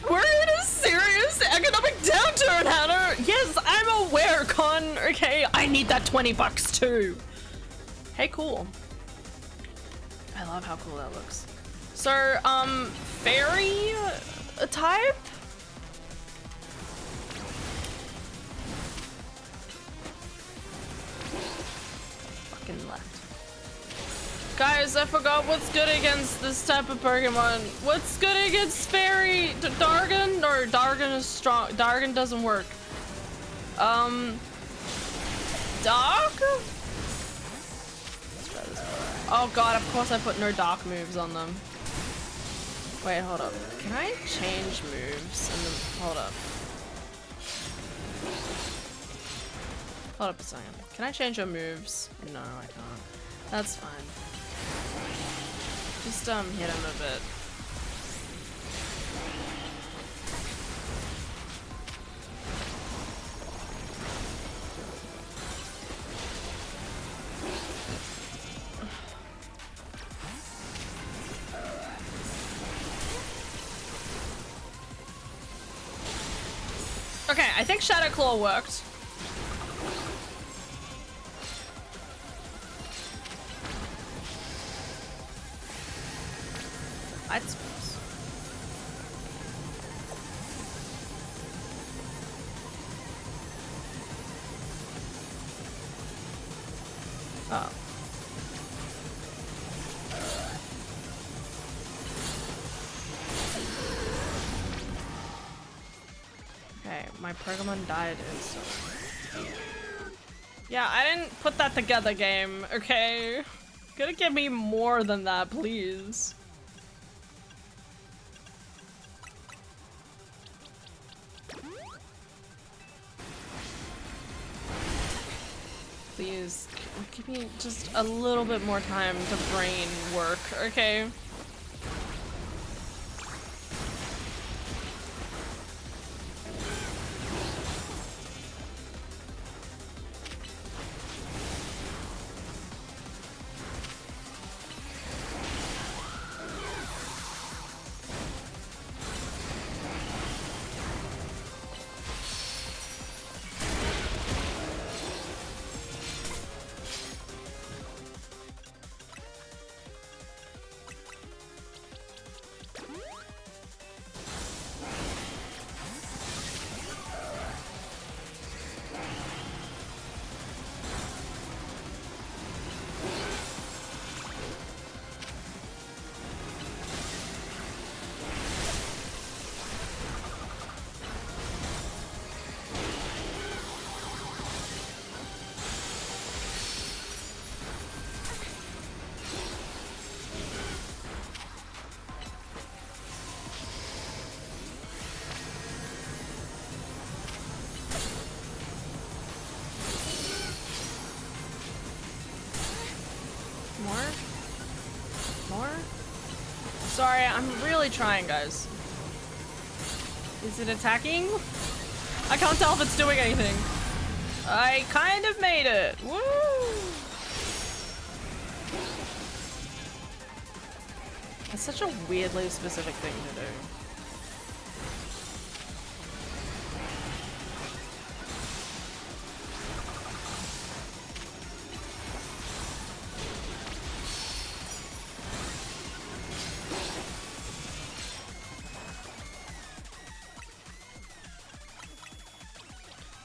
We're in a serious economic downturn, Hannah! Yes, I'm aware, Con. Okay, I need that 20 bucks too. Hey, cool. I love how cool that looks. So, fairy type? Left. Guys, I forgot what's good against this type of Pokemon. What's good against Fairy? Dargon? Or Dargon is strong. Dargon doesn't work. Dog? Oh god, of course I put no dark moves on them. Wait, hold up. Can I change moves? And then, hold up. Hold up a second. Can I change your moves? No, I can't. That's fine. Just, hit him a bit. Okay, I think Shadow Claw worked. I suppose. Oh. Okay, my Pokemon died instantly. Yeah, I didn't put that together, game, okay? Gotta give me more than that, please. Please, give me just a little bit more time to brain work, okay? More? Sorry, I'm really trying, guys. Is it attacking? I can't tell if it's doing anything. I kind of made it. Woo! That's such a weirdly specific thing to do.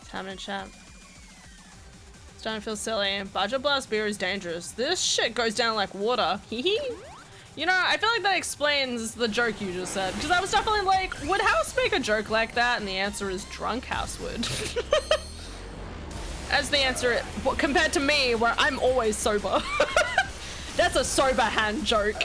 Time in chat. Starting to feel silly. Budget blast beer is dangerous. This shit goes down like water. Hee. You know, I feel like that explains the joke you just said. Because I was definitely like, would House make a joke like that? And the answer is drunk House would. As the answer, compared to me, where I'm always sober. That's a sober hand joke.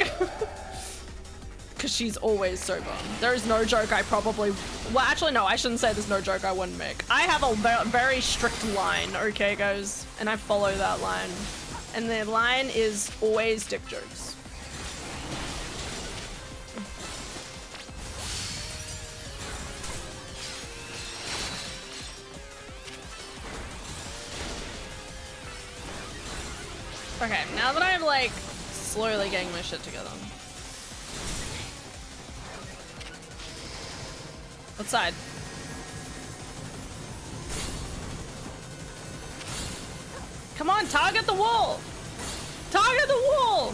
Because she's always sober. There is no joke I probably... Well, actually, no, I shouldn't say there's no joke I wouldn't make. I have a very strict line, okay, guys? And I follow that line. And the line is always dick jokes. Okay, now that I'm, like, slowly getting my shit together. What side? Come on, target the wall! Target the wall!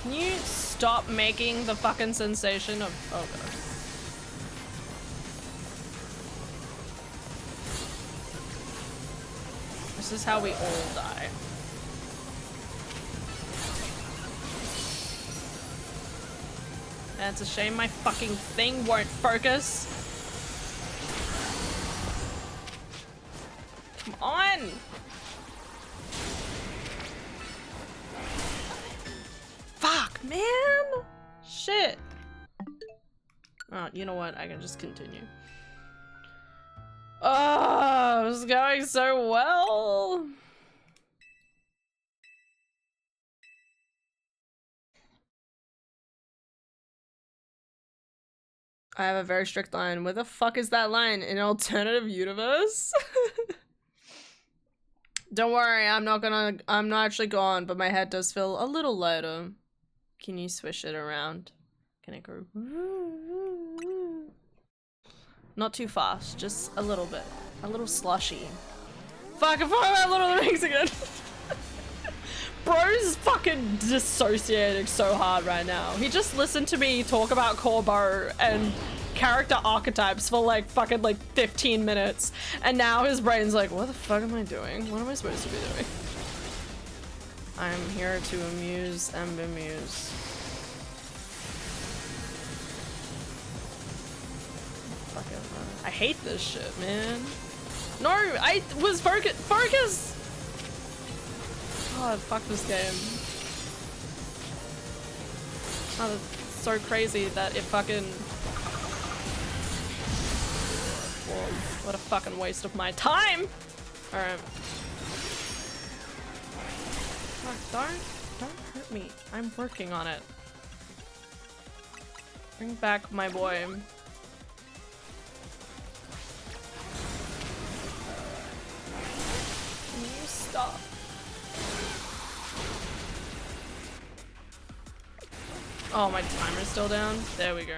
Can you stop making the fucking sensation of... Oh god. This is how we all die. And it's a shame my fucking thing won't focus. Come on! Fuck, man! Shit! Oh, you know what? I can just continue. Oh, this is going so well! I have a very strict line. Where the fuck is that line? In an alternative universe? Don't worry, I'm not actually gone, but my head does feel a little lighter. Can you swish it around? Can it go? Not too fast, just a little bit. A little slushy. Fuck, I'm talking about Lord of the Rings again. Bro's fucking dissociating so hard right now. He just listened to me talk about Corbo and character archetypes for like fucking like 15 minutes. And now his brain's like, what the fuck am I doing? What am I supposed to be doing? I'm here to amuse and bemuse. Fucking, I hate this shit, man. No, I was focus! God, fuck this game. Oh, it's so crazy that it fucking... Whoa, what a fucking waste of my time! Alright. Fuck, don't hurt me. I'm working on it. Bring back my boy. Can you stop? Oh, my timer's still down? There we go.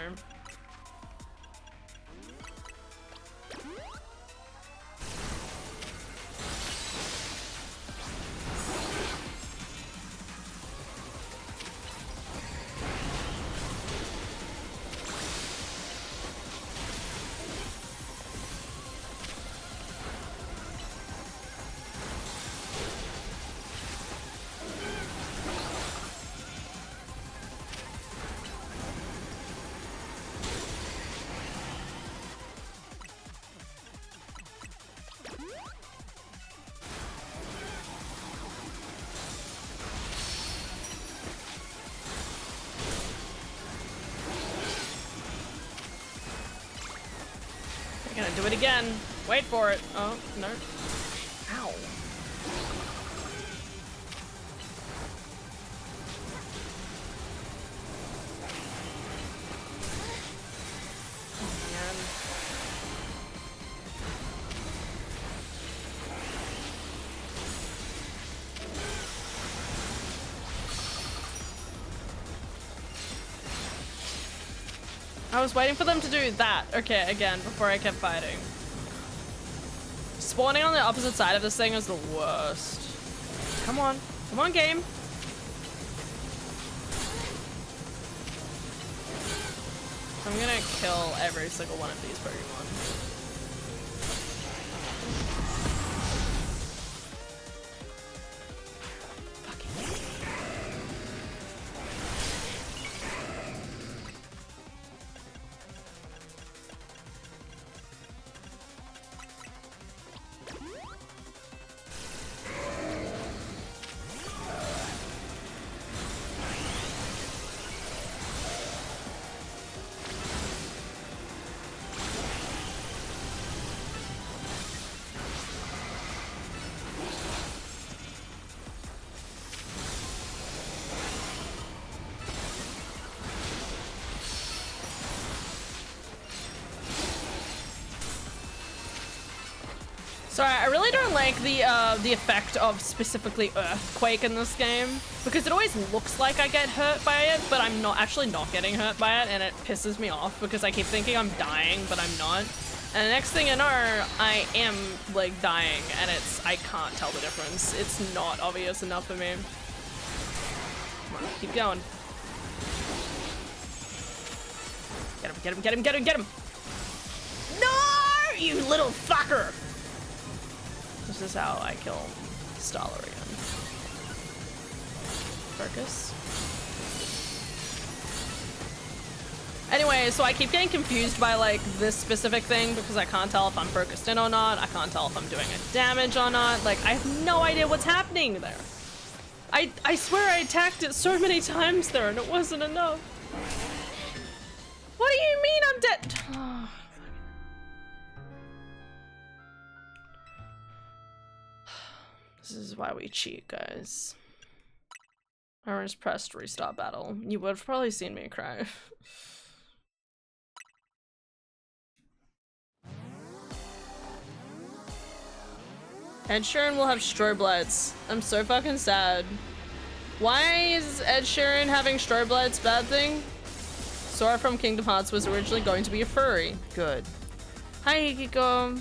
do it again. Wait for it. Oh, no. Ow. Oh, man. I was waiting for them to do that. Okay, again, before I kept fighting. Spawning on the opposite side of this thing is the worst. Come on. Come on, game. I'm gonna kill every single one of these Pokemon. Sorry, I really don't like the effect of specifically Earthquake in this game, because it always looks like I get hurt by it, but I'm not actually not getting hurt by it, and it pisses me off because I keep thinking I'm dying, but I'm not. And the next thing I know, I am like dying, and I can't tell the difference. It's not obvious enough for me. Come on, keep going. Get him, get him, get him, get him, get him! No, you little fucker! This is how I kill Stallarian. Focus. Anyway, so I keep getting confused by like this specific thing because I can't tell if I'm focused in or not. I can't tell if I'm doing a damage or not. Like, I have no idea what's happening there. I swear I attacked it so many times there and it wasn't enough. What do you mean I'm dead? Oh. This is why we cheat, guys. I just pressed restart battle. You would have probably seen me cry. Ed Sheeran will have strobe lights. I'm so fucking sad. Why is Ed Sheeran having strobe lights bad thing? Sora from Kingdom Hearts was originally going to be a furry. Good. Hi, Hikiko.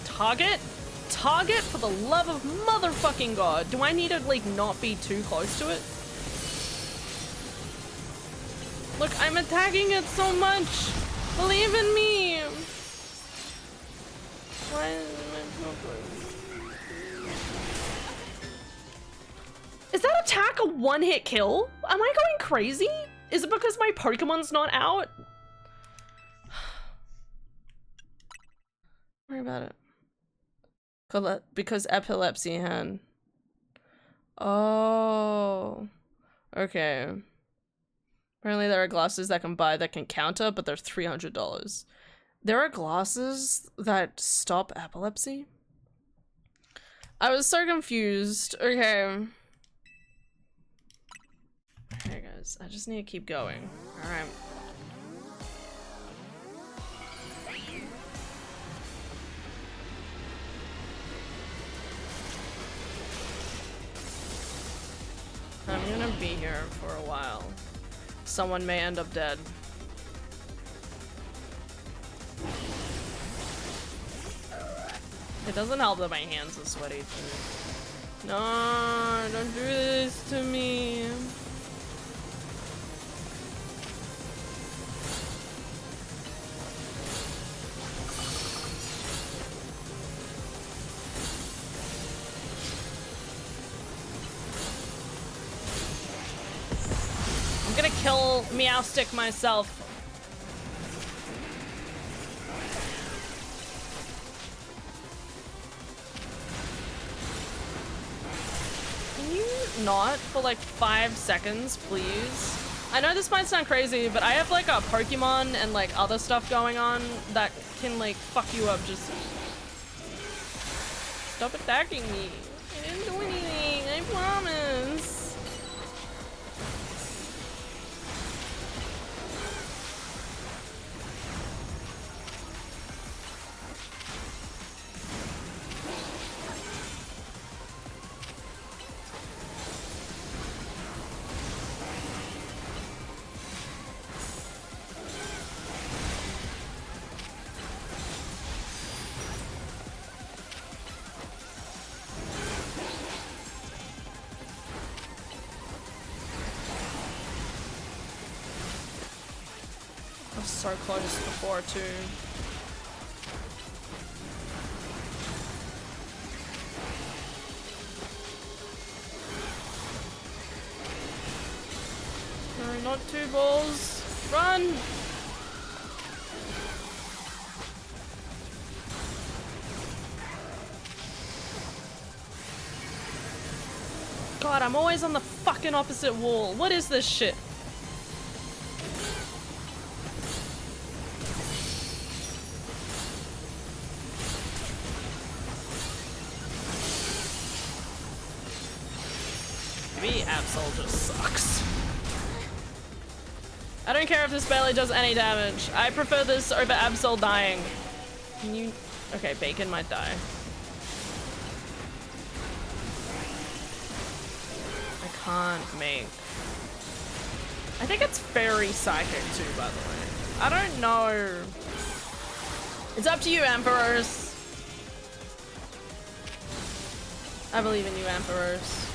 Target? Target, for the love of motherfucking God. Do I need to, like, not be too close to it? Look, I'm attacking it so much. Believe in me. Why is that attack a one-hit kill? Am I going crazy? Is it because my Pokemon's not out? Don't worry about it. Because epilepsy hand. Oh. Okay. Apparently there are glasses that can buy that can counter, but they're $300. There are glasses that stop epilepsy? I was so confused. Okay. Okay, guys. I just need to keep going. Alright. I'm gonna be here for a while. Someone may end up dead. It doesn't help that my hands are sweaty too. No, don't do this to me. I'm gonna kill Meowstick myself. not for like 5 seconds, please? I know this might sound crazy, but I have like a Pokemon and like other stuff going on that can like fuck you up. Just stop attacking me. I didn't do anything, I promise. So close before too. No, not 2 balls. Run! God, I'm always on the fucking opposite wall. What is this shit? Absol just sucks. I don't care if this barely does any damage. I prefer this over Absol dying. Can you... Okay, Bacon might die. I can't make... I think it's very psychic too, by the way. I don't know. It's up to you, Emperors. I believe in you, Emperors.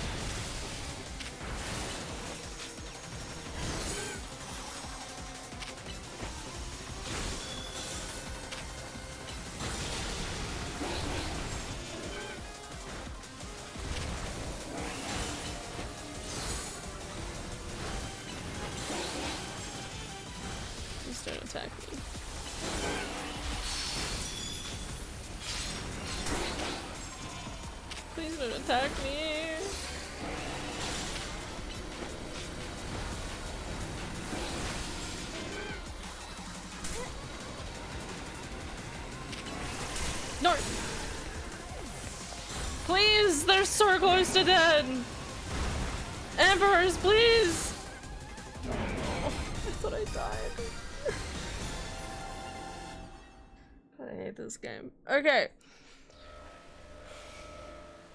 Attack me. No. Please, they're so close to dead. Emperors, please. Oh, I thought I died. I hate this game. Okay.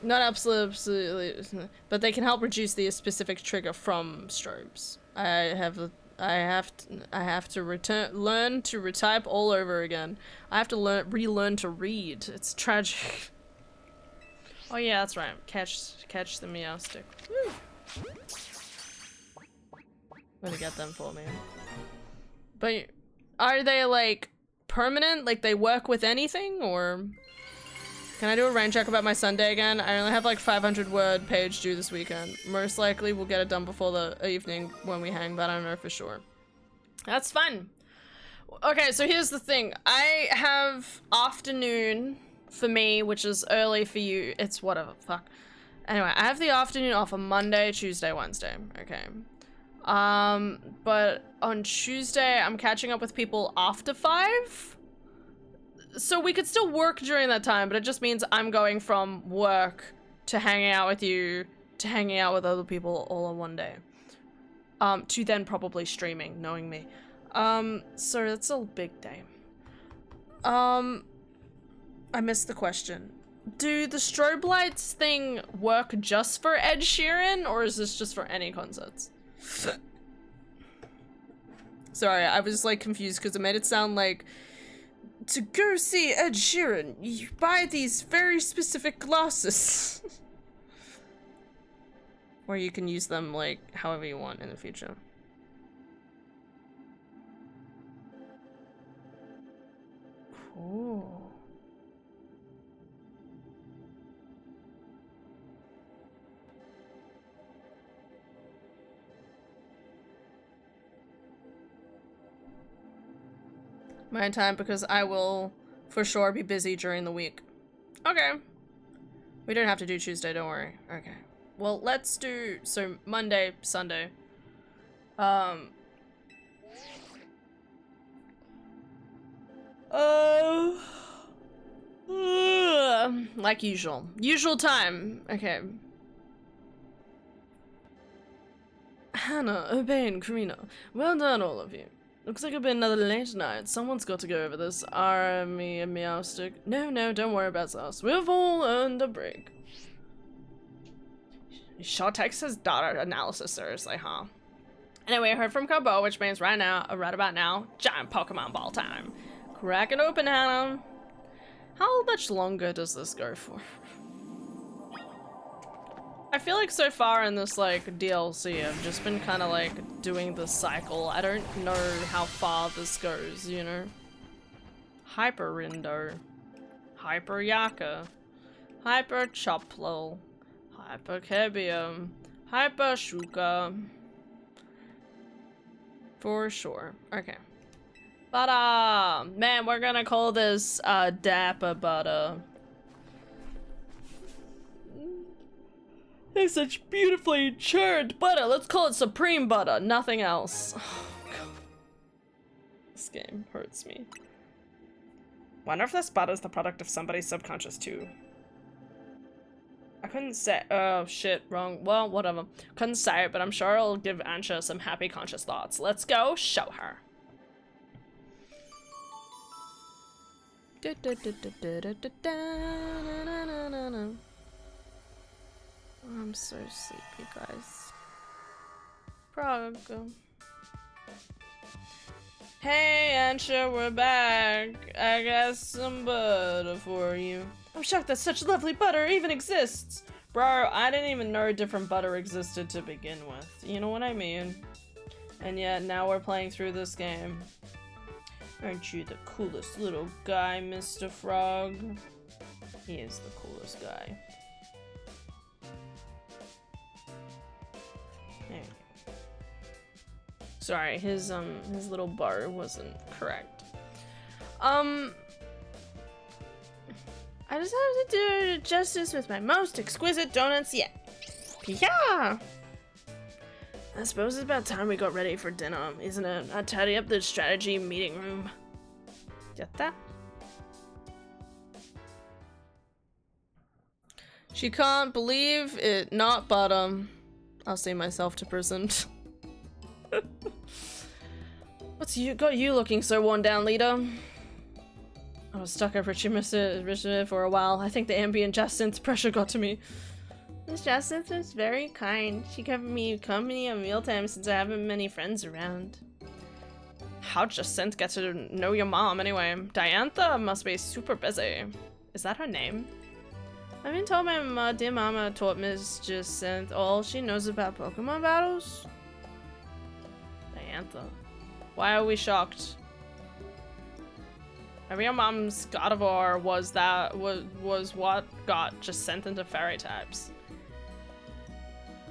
Not absolutely, but they can help reduce the specific trigger from strobes. I have to learn to retype all over again. I have to relearn to read. It's tragic. Oh yeah, that's right. Catch the meow stick. Woo. Gonna get them for me. But are they like permanent? Like they work with anything, or? Can I do a rain check about my Sunday again? I only have like 500 word page due this weekend. Most likely we'll get it done before the evening when we hang, but I don't know for sure. That's fun. Okay, so here's the thing. I have afternoon for me, which is early for you. It's whatever, fuck. Anyway, I have the afternoon off on Monday, Tuesday, Wednesday. Okay. But on Tuesday, I'm catching up with people after 5. So we could still work during that time, but it just means I'm going from work to hanging out with you to hanging out with other people all in one day. To then probably streaming, knowing me. So that's a big day. I missed the question. Do the strobe lights thing work just for Ed Sheeran, or is this just for any concerts? Sorry, I was like confused because it made it sound like to go see Ed Sheeran, you buy these very specific glasses. Or you can use them like however you want in the future. Cool. My time, because I will for sure be busy during the week. Okay. We don't have to do Tuesday, don't worry. Okay. Well, let's do, so Monday, Sunday. Uh, like usual. Usual time. Okay. Hannah, Obey, Karina. Well done, all of you. Looks like it'll be another late night. Someone's got to go over this. Army and meow stick. No, don't worry about us. We've all earned a break. Sure takes his data analysis seriously, huh? Anyway, I heard from Kobo, which means right about now, giant Pokemon ball time. Crack it open, Hannah. How much longer does this go for? I feel like so far in this, like, DLC, I've just been kind of, like, doing the cycle. I don't know how far this goes, you know? Hyper Rindo. Hyper Yaka. Hyper Choplol. Hyper Kebium. Hyper Shuka. For sure. Okay. Butter! Man, we're gonna call this, Dapper Butter. It's such beautifully churned butter. Let's call it Supreme Butter. Nothing else. Oh, God. This game hurts me. Wonder if this butter is the product of somebody's subconscious too. I couldn't say. Oh shit, wrong. Well, whatever. Couldn't say it, but I'm sure it'll give Ansha some happy conscious thoughts. Let's go show her. I'm so sleepy, guys. Prague. Hey, Ansha, we're back. I got some butter for you. I'm shocked that such lovely butter even exists. Bro, I didn't even know different butter existed to begin with. You know what I mean? And yet, now we're playing through this game. Aren't you the coolest little guy, Mr. Frog? He is the coolest guy. There you go. Sorry, his little bar wasn't correct. I just have to do justice with my most exquisite donuts yet. Yeah! I suppose it's about time we got ready for dinner, isn't it? I'd tidy up the strategy meeting room. Get that? She can't believe it, not bottom. I'll say myself to prison. What's got you looking so worn down, leader? I was stuck up Richard for a while. I think the ambient Jacinth's pressure got to me. Miss Jacinth was very kind. She kept me company at mealtime since I haven't many friends around. How'd Jacinth get to know your mom anyway? Diantha must be super busy. Is that her name? I've been told my dear mama taught Miss Jacinth all she knows about Pokemon battles. Diantha. Why are we shocked? Maybe your mom's Gardevoir was what got Jacinth into fairy types.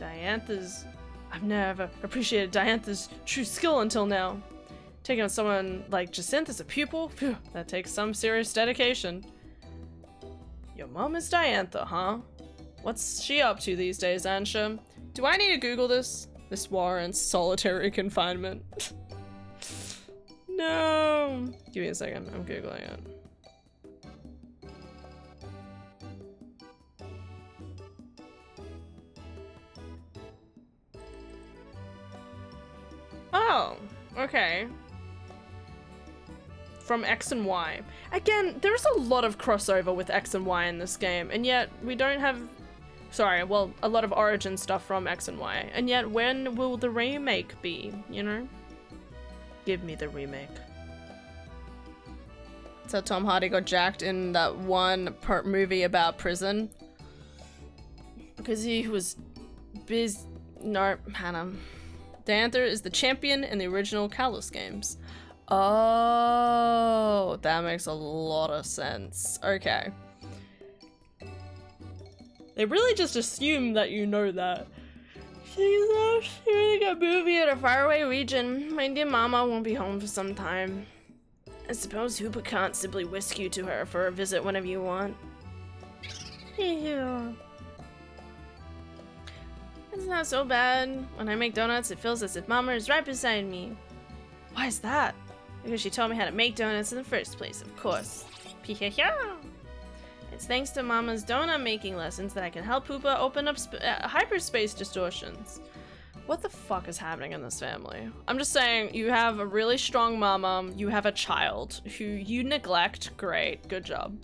I've never appreciated Diantha's true skill until now. Taking on someone like Jacinth as a pupil, phew, that takes some serious dedication. Your mom is Diantha, huh? What's she up to these days, Ansha? Do I need to Google this? This war and solitary confinement. No! Give me a second, I'm Googling it. Oh, okay. From X and Y. Again, there's a lot of crossover with X and Y in this game, and yet we don't have... Sorry, well, a lot of origin stuff from X and Y, and yet when will the remake be, you know? Give me the remake. So Tom Hardy got jacked in that one movie about prison. Because he was no, Hannah. Diantha is the champion in the original Kalos games. Oh, that makes a lot of sense. Okay. They really just assume that you know that. She's a really good movie in a faraway region. My dear mama won't be home for some time. I suppose Hoopa can't simply whisk you to her for a visit whenever you want. Yeah. not so bad. When I make donuts, it feels as if Mama is right beside me. Why is that? Because she taught me how to make donuts in the first place, of course. It's thanks to Mama's donut making lessons that I can help Poopa open up hyperspace distortions. What the fuck is happening in this family? I'm just saying, you have a really strong mama, you have a child who you neglect. Great, good job.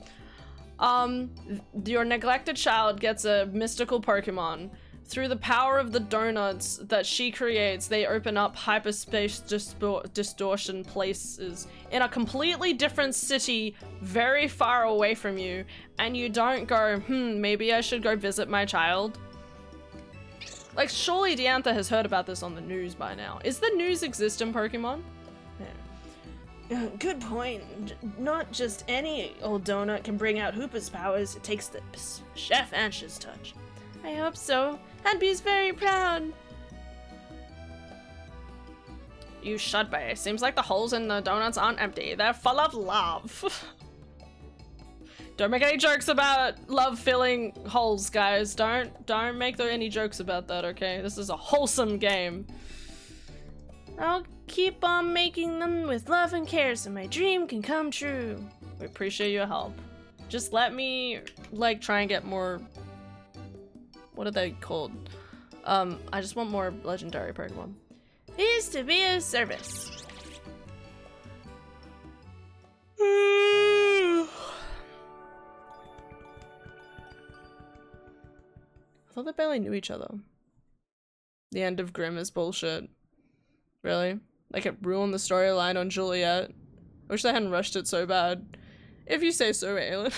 Your neglected child gets a mystical Pokemon. Through the power of the donuts that she creates, they open up hyperspace distortion places in a completely different city very far away from you, and you don't go, maybe I should go visit my child? Like, surely Diantha has heard about this on the news by now. Is the news exist in Pokemon? Yeah. Good point. Not just any old donut can bring out Hoopa's powers. It takes the Chef Ash's touch. I hope so. I'd be very proud. You should be. Seems like the holes in the donuts aren't empty. They're full of love. Don't make any jokes about love-filling holes, guys. Don't make any jokes about that, okay? This is a wholesome game. I'll keep on making them with love and care so my dream can come true. We appreciate your help. Just let me, like, try and get more... What are they called? I just want more legendary Pokemon. Is to be of service. I thought they barely knew each other. The end of Grimm is bullshit. Really? Like, it ruined the storyline on Juliet. I wish they hadn't rushed it so bad. If you say so, Aelin.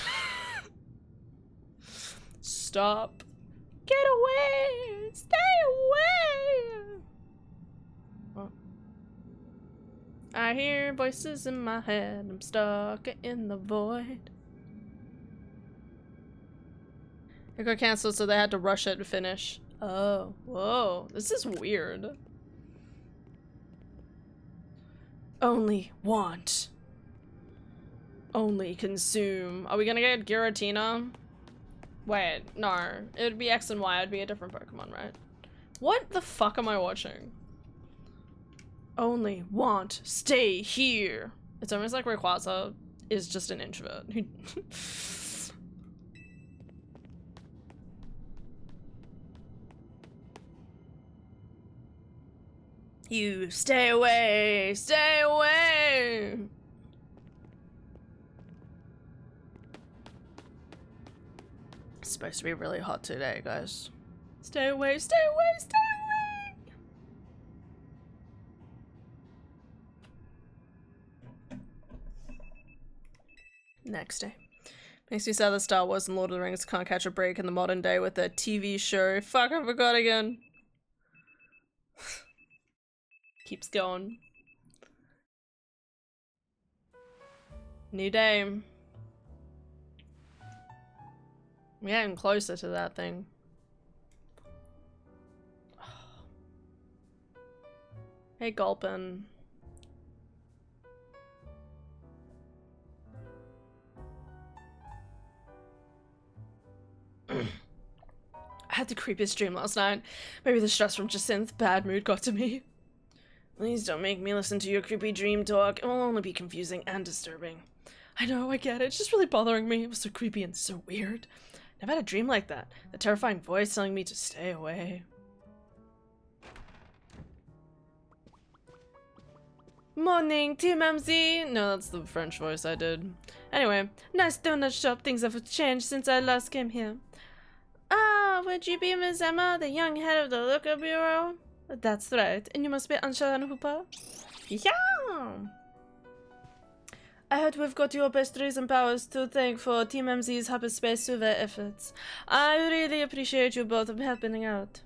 Stop. Get away! Stay away! What? I hear voices in my head. I'm stuck in the void. It got cancelled, so they had to rush it to finish. Oh, whoa. This is weird. Only want. Only consume. Are we gonna get Giratina? Wait, no. It would be X and Y. It'd be a different Pokemon, right? What the fuck am I watching? Only want. Stay here. It's almost like Rayquaza is just an introvert. You stay away. Stay away. It's supposed to be really hot today, guys. Stay away, stay away, stay away! Next day. Makes me sad that Star Wars and Lord of the Rings can't catch a break in the modern day with their TV show. Fuck, I forgot again. Keeps going. New day. We're getting closer to that thing. Hey, Gulpin. I had the creepiest dream last night. Maybe the stress from Jacint's bad mood got to me. Please don't make me listen to your creepy dream talk. It will only be confusing and disturbing. I know, I get it. It's just really bothering me. It was so creepy and so weird. Never had a dream like that. The terrifying voice telling me to stay away. Morning, Team MZ. No, that's the French voice I did. Anyway, nice donut shop. Things have changed since I last came here. Ah, would you be Miss Emma, the young head of the Liquor Bureau? That's right. And you must be Ansha and Hoopa? Yeah! I heard we've got your best reason powers to thank for Team MZ's hyperspace survey efforts. I really appreciate you both helping out.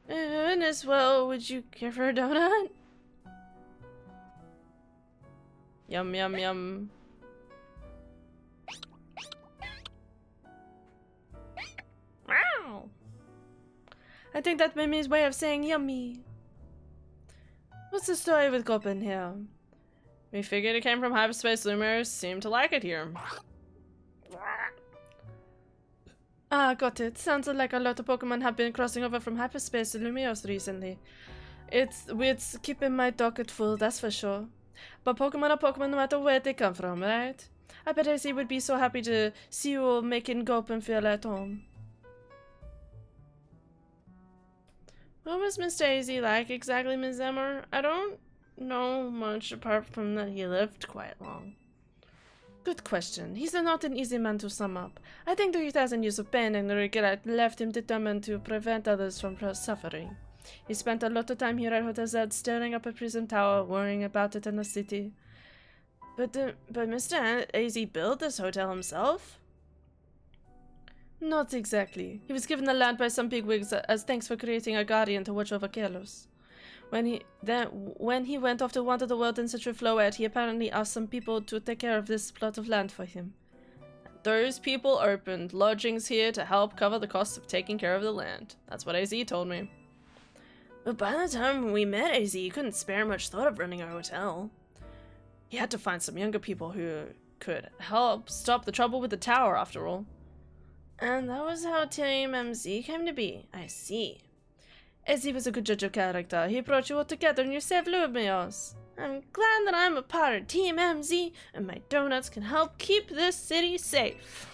And as well, would you care for a donut? Yum, yum, yum. Wow! I think that's Mimi's way of saying yummy. What's the story with Gopin here? We figured it came from hyperspace. Lumos seemed to like it here. Ah, got it. Sounds like a lot of Pokemon have been crossing over from hyperspace to Lumiose recently. It's keeping my docket full, that's for sure. But Pokemon are Pokemon no matter where they come from, right? I bet Izzy would be so happy to see you all making Gulpin feel at home. What was Mr. Izzy like exactly, Ms. Emmer? I don't know much apart from that he lived quite long. Good question. He's not an easy man to sum up. I think 3,000 years of pain and regret left him determined to prevent others from suffering. He spent a lot of time here at Hotel Z staring up at Prism Tower, worrying about it in the city. But Mr. AZ built this hotel himself? Not exactly. He was given the land by some bigwigs as thanks for creating a guardian to watch over Kalos. When he went off to wander the world in search of Floette, he apparently asked some people to take care of this plot of land for him. Those people opened lodgings here to help cover the costs of taking care of the land. That's what AZ told me. But by the time we met AZ, he couldn't spare much thought of running a hotel. He had to find some younger people who could help stop the trouble with the tower, after all. And that was how Team MZ came to be. I see. Izzy was a good judge of character. He brought you all together and you saved Lumiose. I'm glad that I'm a part of Team MZ and my donuts can help keep this city safe.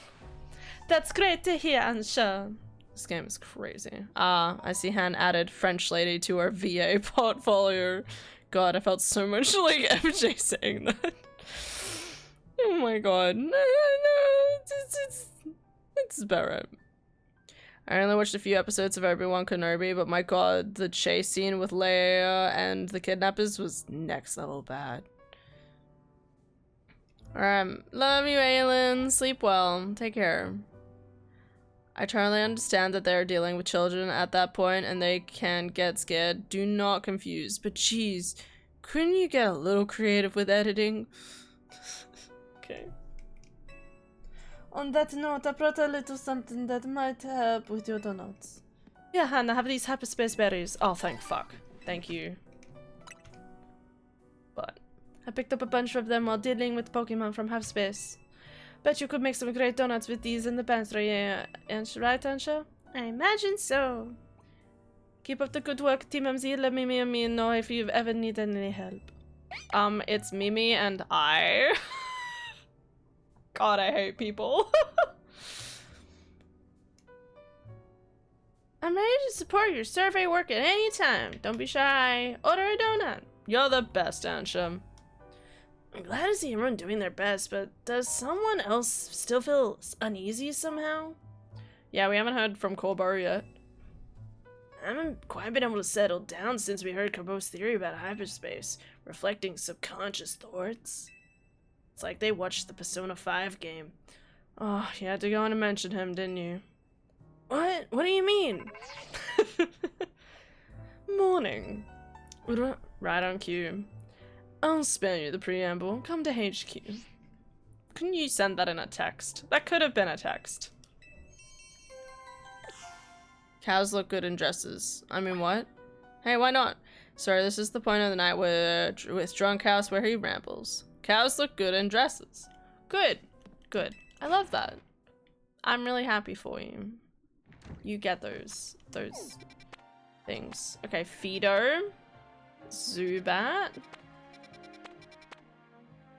That's great to hear, Ansha. This game is crazy. I see Han added French lady to our VA portfolio. God, I felt so much like FJ saying that. Oh my god. No, it's better. I only watched a few episodes of Obi-Wan Kenobi, but my god, the chase scene with Leia and the kidnappers was next level bad. Alright, love you, Aelin. Sleep well. Take care. I totally understand that they're dealing with children at that point and they can get scared. Do not confuse. But geez, couldn't you get a little creative with editing? Okay. On that note, I brought a little something that might help with your donuts. Yeah, Hannah, have these hyperspace berries. Oh, thank fuck. Thank you. But I picked up a bunch of them while dealing with Pokemon from hyperspace. Bet you could make some great donuts with these in the pantry, right, Ansha? I imagine so. Keep up the good work, Team MZ. Let Mimi and me know if you've ever needed any help. It's Mimi and I. God, I hate people. I'm ready to support your survey work at any time. Don't be shy. Order a donut. You're the best, Ansha. I'm glad to see everyone doing their best, but does someone else still feel uneasy somehow? Yeah, we haven't heard from Corbo yet. I haven't quite been able to settle down since we heard Corbo's theory about hyperspace, reflecting subconscious thoughts. It's like they watched the Persona 5 game. Oh, you had to go in and mention him, didn't you? What? What do you mean? Morning. Right on cue. I'll spare you the preamble. Come to HQ. Couldn't you send that in a text? That could have been a text. Cows look good in dresses. I mean, what? Hey, why not? Sorry, this is the point of the night with drunk house where he rambles. Cows look good in dresses. Good. Good. I love that. I'm really happy for you. You get those things. Okay, Fido. Zubat.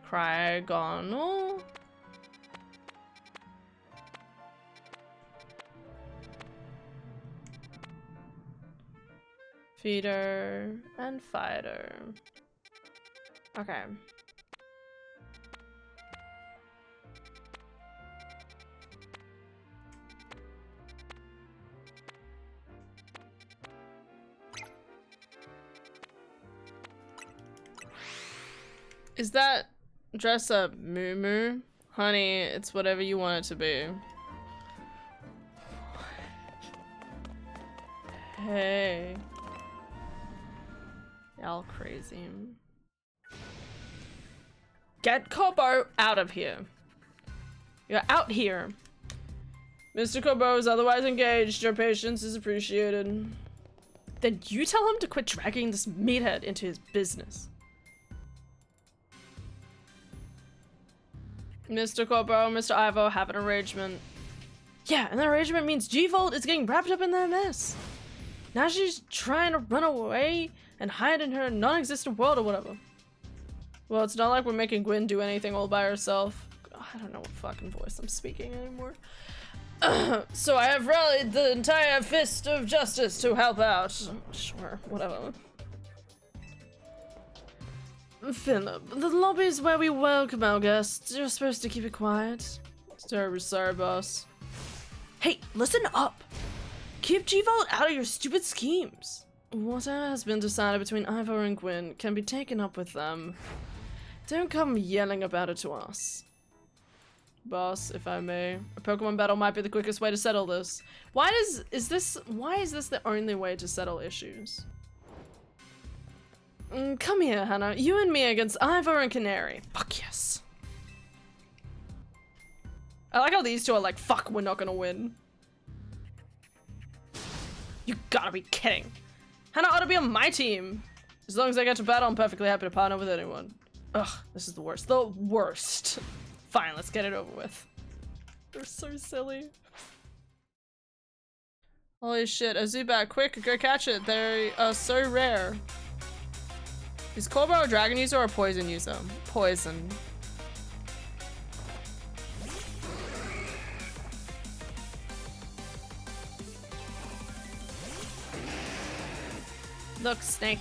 Cryogonal. Fido and Fido. Okay. Is that dress up Moo Moo? Honey, it's whatever you want it to be. Hey. Y'all crazy. Get Corbo out of here. You're out here. Mr. Corbo is otherwise engaged. Your patience is appreciated. Then you tell him to quit dragging this meathead into his business. Mr. Corbo, Mr. Ivo have an arrangement. Yeah, and that arrangement means G-Volt is getting wrapped up in that mess. Now she's trying to run away and hide in her non-existent world or whatever. Well, it's not like we're making Gwen do anything all by herself. I don't know what fucking voice I'm speaking anymore. So I have rallied the entire Fist of Justice to help out. Sure, whatever. Philip, the lobby's where we welcome our guests. You're supposed to keep it quiet. Sorry, boss. Hey, listen up! Keep G-Volt out of your stupid schemes! Whatever has been decided between Ivor and Gwen can be taken up with them. Don't come yelling about it to us. Boss, if I may, a Pokemon battle might be the quickest way to settle this. Why is this the only way to settle issues? Come here, Hannah. You and me against Ivor and Canary. Fuck yes. I like how these two are like, fuck, we're not gonna win. You gotta be kidding. Hannah ought to be on my team. As long as I get to battle, I'm perfectly happy to partner with anyone. Ugh, this is the worst. The worst. Fine, let's get it over with. They're so silly. Holy shit, a Zubat, quick, go catch it. They are so rare. Is Cobra a dragon user or a poison user? Poison. Look, Snake.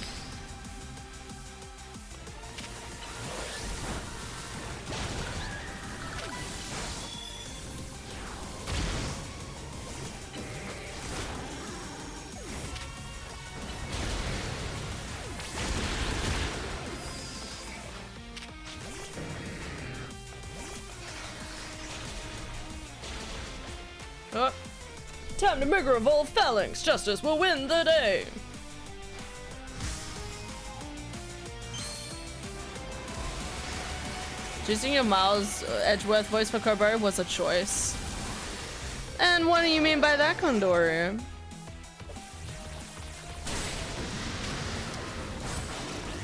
Oh. Time to Mega Evolve Phalanx. Justice will win the day. Choosing your Miles Edgeworth voice for Cobra was a choice. And what do you mean by that, Condori?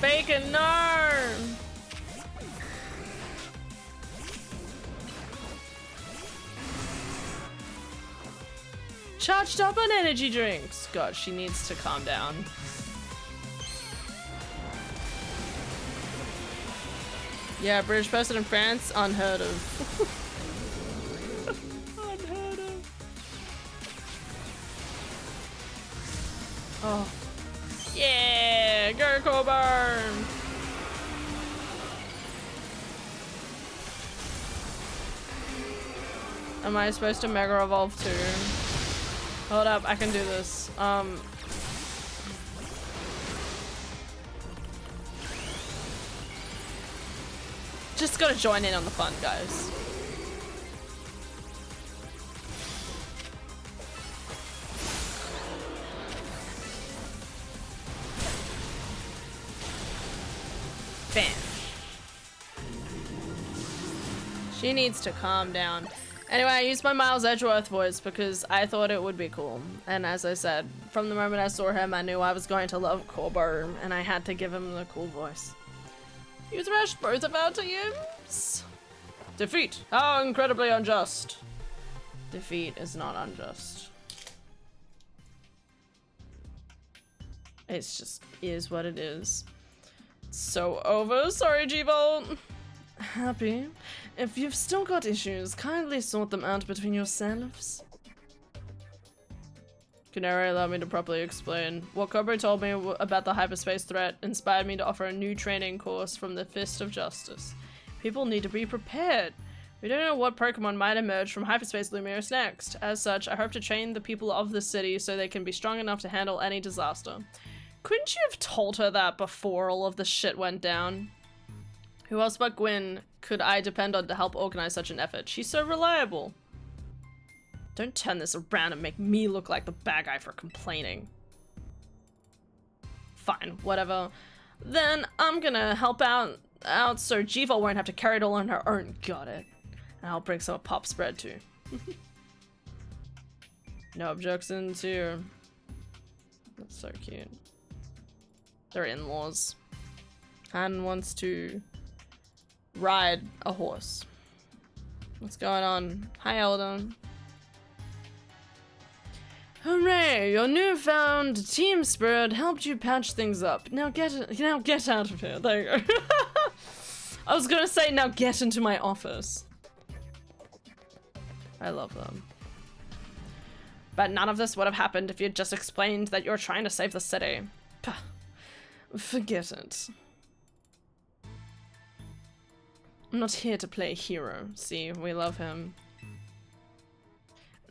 Bacon, no! Charged up on energy drinks. God, she needs to calm down. Yeah, British person in France, unheard of. Unheard of. Oh. Yeah, go Coburn! Am I supposed to Mega Evolve too? Hold up, I can do this. Just gotta join in on the fun, guys. Bam. She needs to calm down. Anyway, I used my Miles Edgeworth voice because I thought it would be cool. And as I said, from the moment I saw him, I knew I was going to love Corburn, and I had to give him the cool voice. You thrashed both of our teams? Defeat! How incredibly unjust. Defeat is not unjust. It's just is what it is. It's so over. Sorry, G-Volt. Happy. If you've still got issues, kindly sort them out between yourselves. Canary allowed me to properly explain. What Cobra told me about the hyperspace threat inspired me to offer a new training course from the Fist of Justice. People need to be prepared. We don't know what Pokemon might emerge from hyperspace Lumiose next. As such, I hope to train the people of the city so they can be strong enough to handle any disaster. Couldn't you have told her that before all of the shit went down? Who else but Gwen could I depend on to help organize such an effort? She's so reliable. Don't turn this around and make me look like the bad guy for complaining. Fine, whatever. Then I'm gonna help out so Jiva won't have to carry it all on her own. Got it. And I'll bring some pop spread too. No objections here. That's so cute. They're in-laws. Han wants to ride a horse. What's going on? Hi, Eldon. Hooray! Your newfound team spirit helped you patch things up. Now get out of here. There you go. I was gonna say now get into my office. I love them. But none of this would have happened if you'd just explained that you're trying to save the city. Pah. Forget it. I'm not here to play a hero. See, we love him.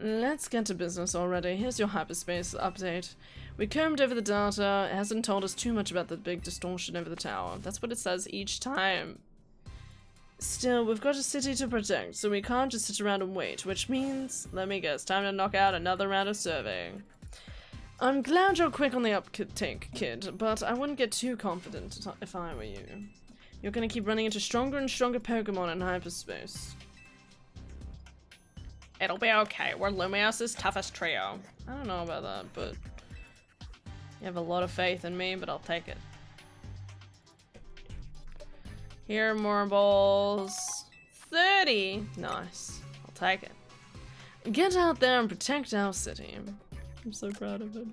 Let's get to business already. Here's your hyperspace update. We combed over the data. It hasn't told us too much about the big distortion over the tower. That's what it says each time. Still, we've got a city to protect, so we can't just sit around and wait, which means, let me guess, time to knock out another round of surveying. I'm glad you're quick on the uptake, kid, but I wouldn't get too confident if I were you. You're gonna keep running into stronger and stronger Pokemon in hyperspace. It'll be okay. We're Lumios's toughest trio. I don't know about that, but you have a lot of faith in me, but I'll take it. Here, more balls. 30. Nice. I'll take it. Get out there and protect our city. I'm so proud of it.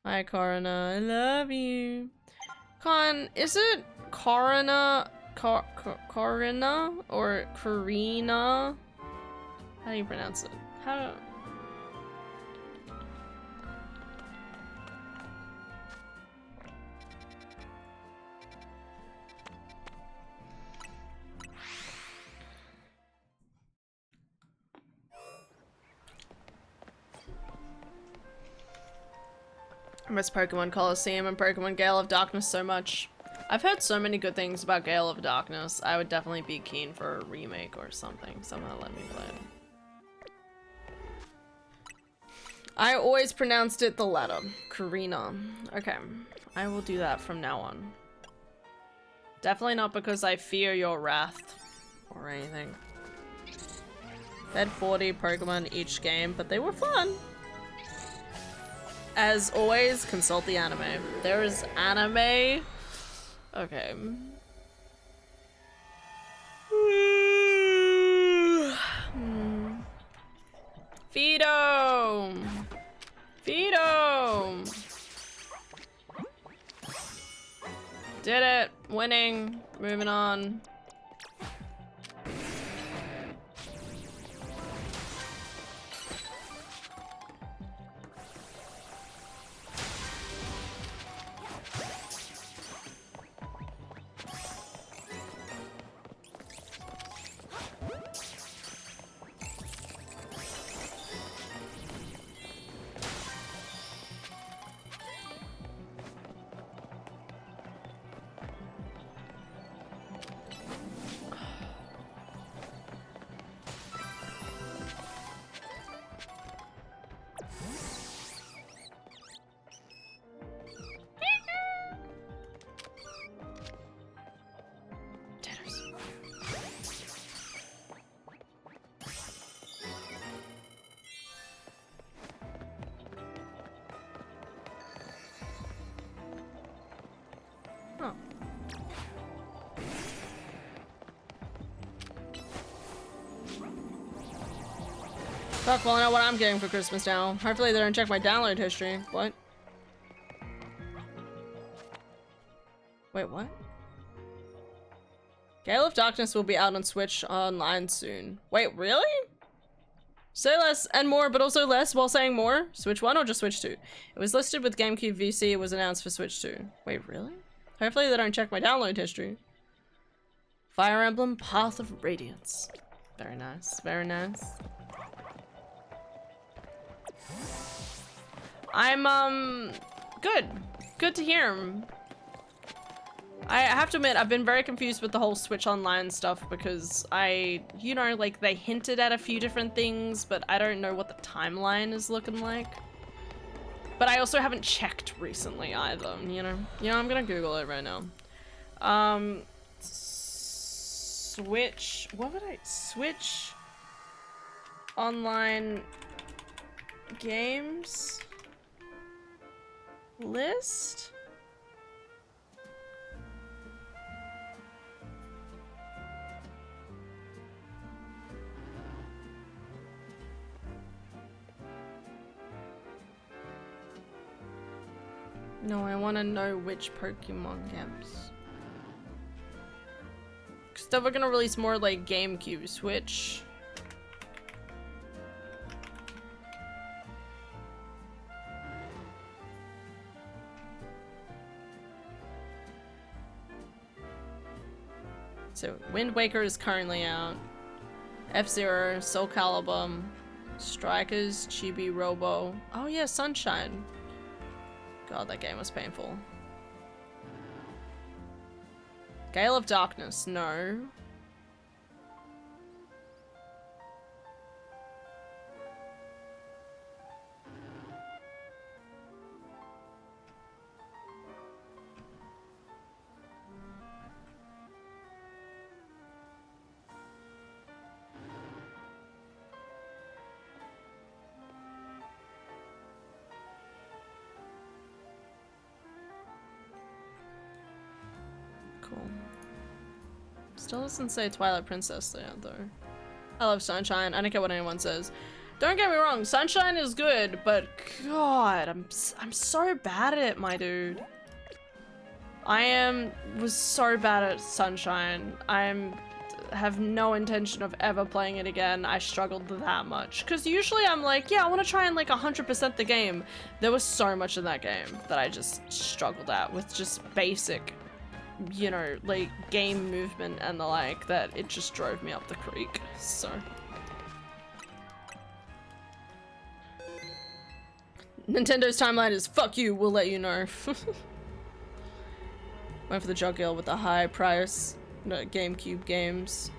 Hi, Corina. I love you. Con, is it Corina? Corina? Or Karina? How do you pronounce it? How? I miss Pokemon Coliseum and Pokemon Gale of Darkness so much. I've heard so many good things about Gale of Darkness. I would definitely be keen for a remake or something. Somehow let me play it. I always pronounced it the letter. Karina. Okay. I will do that from now on. Definitely not because I fear your wrath or anything. Fed 40 Pokemon each game, but they were fun. As always, consult the anime. There is anime. Okay. Fido! Fido! Did it! Winning. Moving on. Fuck, well I know what I'm getting for Christmas now. Hopefully they don't check my download history. What? Wait, what? Gale of Darkness will be out on Switch Online soon. Wait, really? Say less and more, but also less while saying more? Switch 1 or just Switch 2? It was listed with GameCube VC, it was announced for Switch 2. Wait, really? Hopefully they don't check my download history. Fire Emblem Path of Radiance. Very nice, very nice. I'm, good. Good to hear. I have to admit, I've been very confused with the whole Switch Online stuff because you know, like, they hinted at a few different things, but I don't know what the timeline is looking like. But I also haven't checked recently either, you know? I'm gonna Google it right now. Switch Online games list? No, I want to know which Pokemon games. Because then we're gonna release more like GameCube, Switch. So, Wind Waker is currently out. F-Zero, Soul Calibur, Strikers, Chibi Robo. Oh yeah, Sunshine. God, that game was painful. Gale of Darkness, no. Cool. Still doesn't say Twilight Princess there, though. I love Sunshine. I don't care what anyone says. Don't get me wrong, Sunshine is good, but God, I'm so bad at it, my dude. Was so bad at Sunshine. Have no intention of ever playing it again. I struggled that much. Because usually I'm like, yeah, I want to try and like 100% the game. There was so much in that game that I just struggled at with just basic, you know, like game movement and the like, that it just drove me up the creek. So Nintendo's timeline is fuck you, we'll let you know. Went for the jugular with the high price GameCube games.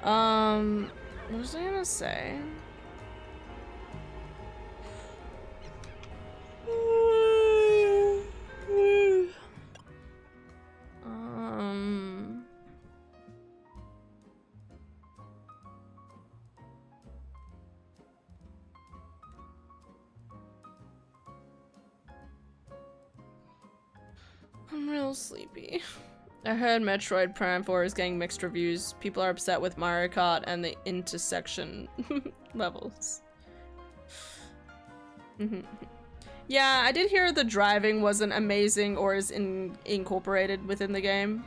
What was I gonna say? I'm real sleepy. I heard Metroid Prime 4 is getting mixed reviews. People are upset with Mario Kart and the intersection levels. Yeah, I did hear the driving wasn't amazing or is incorporated within the game.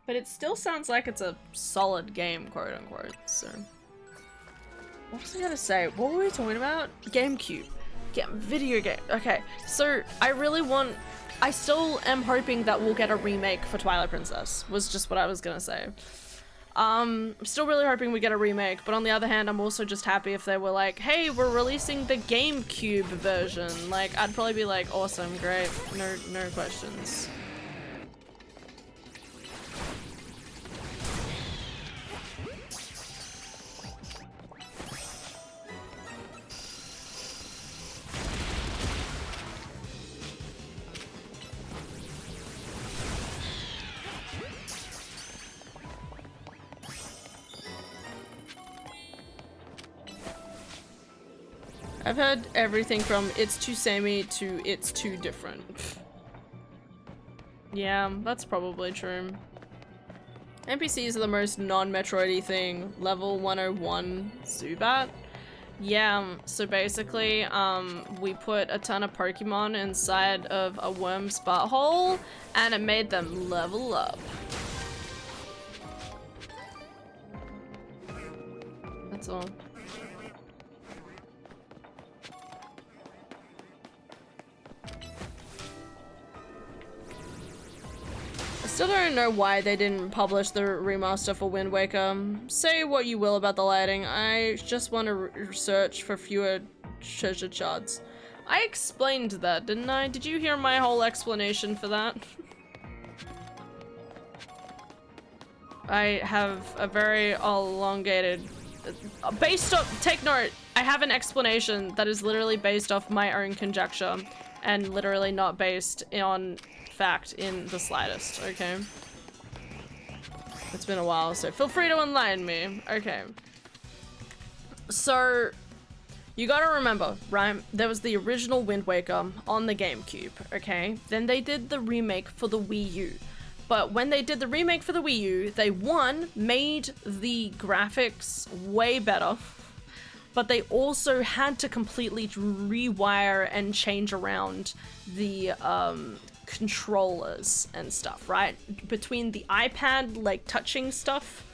But it still sounds like it's a solid game, quote unquote, so. What was I gonna say? What were we talking about? GameCube. Video game. Okay, so I still am hoping that we'll get a remake for Twilight Princess, was just what I was gonna say. I'm still really hoping we get a remake, but on the other hand, I'm also just happy if they were like, hey, we're releasing the GameCube version. Like, I'd probably be like, awesome, great, no questions. I've heard everything from it's too samey to it's too different. Yeah, that's probably true. NPCs are the most non-Metroid-y thing. Level 101 Zubat. Yeah, so basically, we put a ton of Pokemon inside of a worm's butthole, and it made them level up. That's all. Still don't know why they didn't publish the remaster for Wind Waker. Say what you will about the lighting, I just want to research for fewer treasure shards. I explained that, didn't I? Did you hear my whole explanation for that? I have a very elongated... take note, I have an explanation that is literally based off my own conjecture and literally not based on fact in the slightest, okay? It's been a while, so feel free to enlighten me. Okay. So, you gotta remember, right? There was the original Wind Waker on the GameCube, okay? Then they did the remake for the Wii U. But when they did the remake for the Wii U, they, one, made the graphics way better. but they also had to completely rewire and change around the controllers and stuff, right? Between the iPad, like, touching stuff,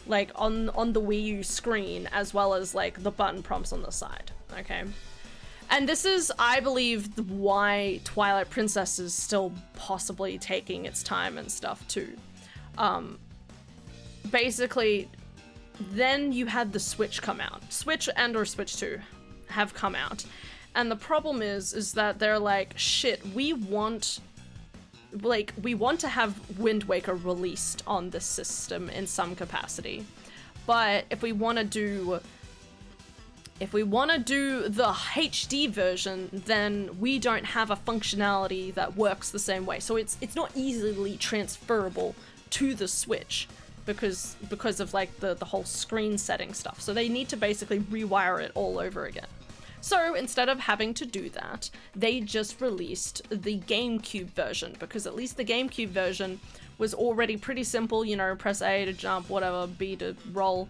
like, on the Wii U screen, as well as, like, the button prompts on the side, okay? And this is, I believe, why Twilight Princess is still possibly taking its time and stuff, too. Basically, then you had the Switch come out. Switch and or Switch 2 have come out. And the problem is that they're like, shit, we want to have Wind Waker released on this system in some capacity. But if we want to do the HD version, then we don't have a functionality that works the same way. So it's not easily transferable to the Switch because of like the whole screen setting stuff. So they need to basically rewire it all over again. So instead of having to do that, they just released the GameCube version, because at least the GameCube version was already pretty simple, you know, press A to jump, whatever, B to roll,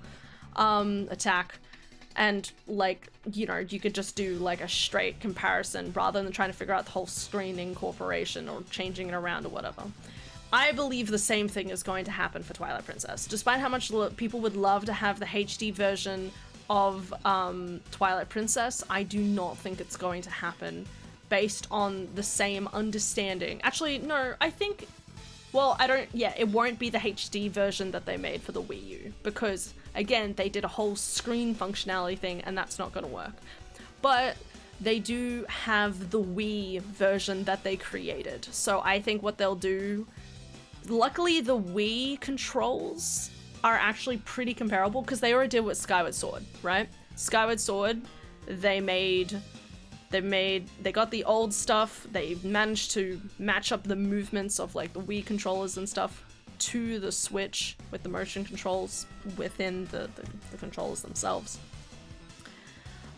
attack, and like, you know, you could just do like a straight comparison rather than trying to figure out the whole screen incorporation or changing it around or whatever. I believe the same thing is going to happen for Twilight Princess. Despite how much people would love to have the HD version of Twilight Princess, I do not think it's going to happen based on the same understanding. Actually, no, I think, well, it won't be the HD version that they made for the Wii U, because, again, they did a whole screen functionality thing, and that's not gonna work. But they do have the Wii version that they created, so I think what they'll do, luckily the Wii controls are actually pretty comparable, because they already did with Skyward Sword, right? Skyward Sword, they got the old stuff, they managed to match up the movements of like the Wii controllers and stuff to the Switch with the motion controls within the controllers themselves.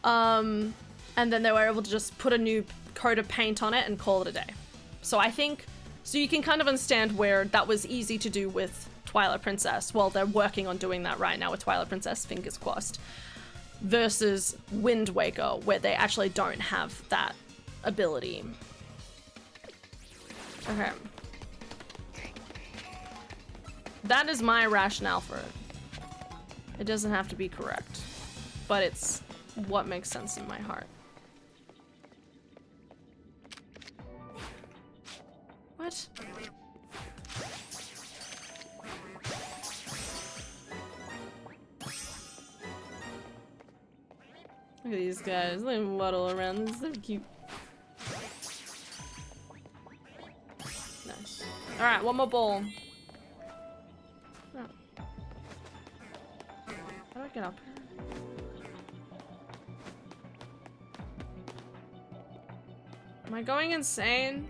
And then they were able to just put a new coat of paint on it and call it a day. So I think, so you can kind of understand where that was easy to do with Twilight Princess. Well, they're working on doing that right now with Twilight Princess, fingers crossed. Versus Wind Waker, where they actually don't have that ability. Okay. That is my rationale for it. It doesn't have to be correct, but it's what makes sense in my heart. What? Look at these guys, they muddle around, they're so cute. Nice. Alright, one more bowl. Oh. How do I get up here? Am I going insane?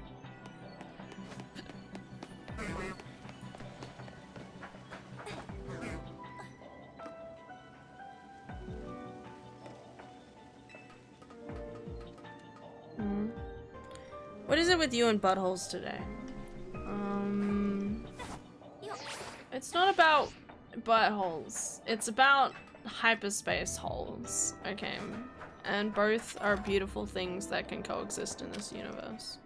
What is it with you and buttholes today? It's not about buttholes. It's about hyperspace holes, okay? And both are beautiful things that can coexist in this universe.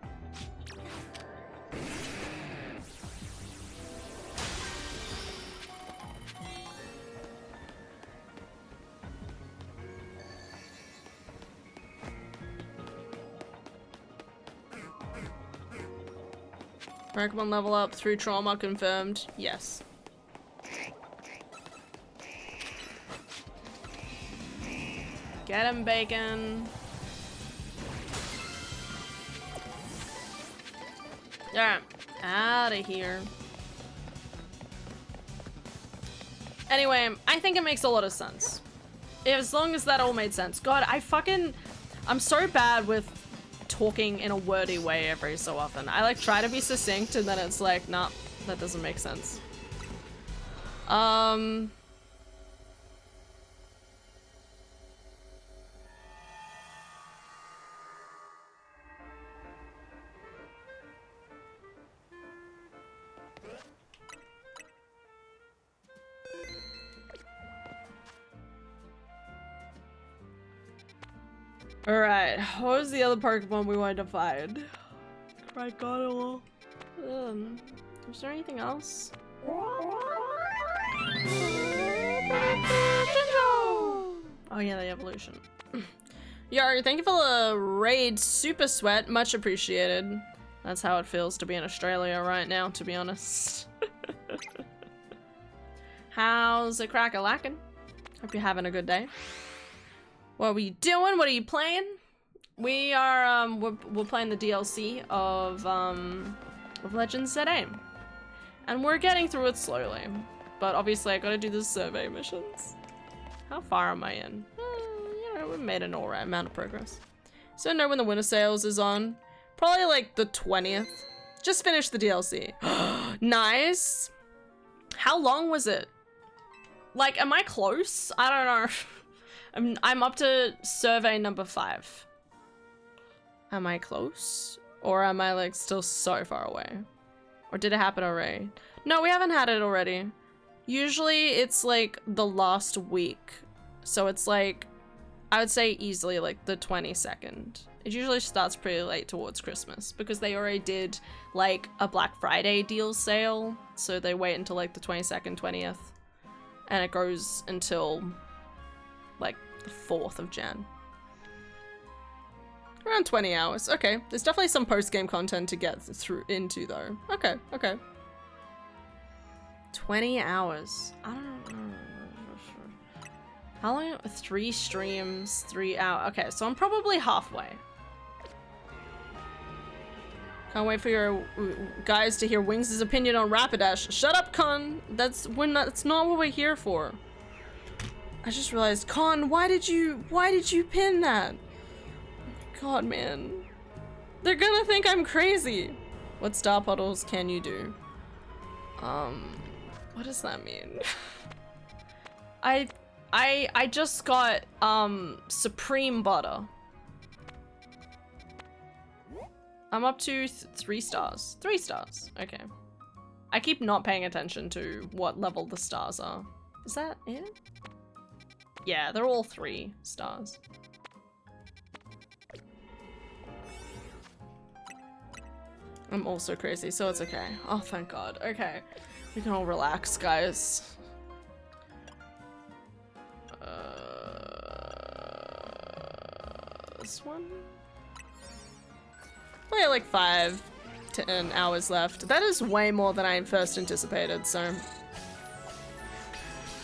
Pokemon level up through trauma confirmed. Yes. Get him, Bacon. Alright, out of here. Anyway, I think it makes a lot of sense. As long as that all made sense. God, I'm so bad with talking in a wordy way every so often. I like try to be succinct and then it's like, nah, that doesn't make sense. Alright, what was the other Pokemon we wanted to find? Crygottle. Was there anything else? Oh yeah, the evolution. Yo, thank you for the raid, Super Sweat, much appreciated. That's how it feels to be in Australia right now, to be honest. How's it crack-a-lackin'? Hope you're having a good day. What are we doing? What are you playing? We are, we're playing the DLC of Legends ZA. And we're getting through it slowly. But obviously I gotta do the survey missions. How far am I in? You know, we made an alright amount of progress. So I know when the winter sales is on. Probably like the 20th. Just finished the DLC. Nice. How long was it? Like, am I close? I don't know. I'm up to survey number 5. Am I close? Or am I like still so far away? Or did it happen already? No, we haven't had it already. Usually it's like the last week. So it's like, I would say easily like the 22nd. It usually starts pretty late towards Christmas because they already did like a Black Friday deal sale. So they wait until like the 22nd, 20th. And it goes until like the 4th of Jan. Around 20 hours. Okay, there's definitely some post-game content to get through into though. Okay, okay. 20 hours. I don't know. How long? 3 streams, 3 hours. Okay, so I'm probably halfway. Can't wait for your guys to hear Wings' opinion on Rapidash. Shut up, Con. That's not what we're here for. I just realized, Con, why did you pin that? God, man. They're gonna think I'm crazy. What star puddles can you do? What does that mean? I just got, Supreme Butter. I'm up to 3 stars. 3 stars, okay. I keep not paying attention to what level the stars are. Is that it? Yeah, they're all 3 stars. I'm also crazy, so it's okay. Oh, thank God. Okay. We can all relax, guys. This one? We have like 5 to 10 hours left. That is way more than I first anticipated, so.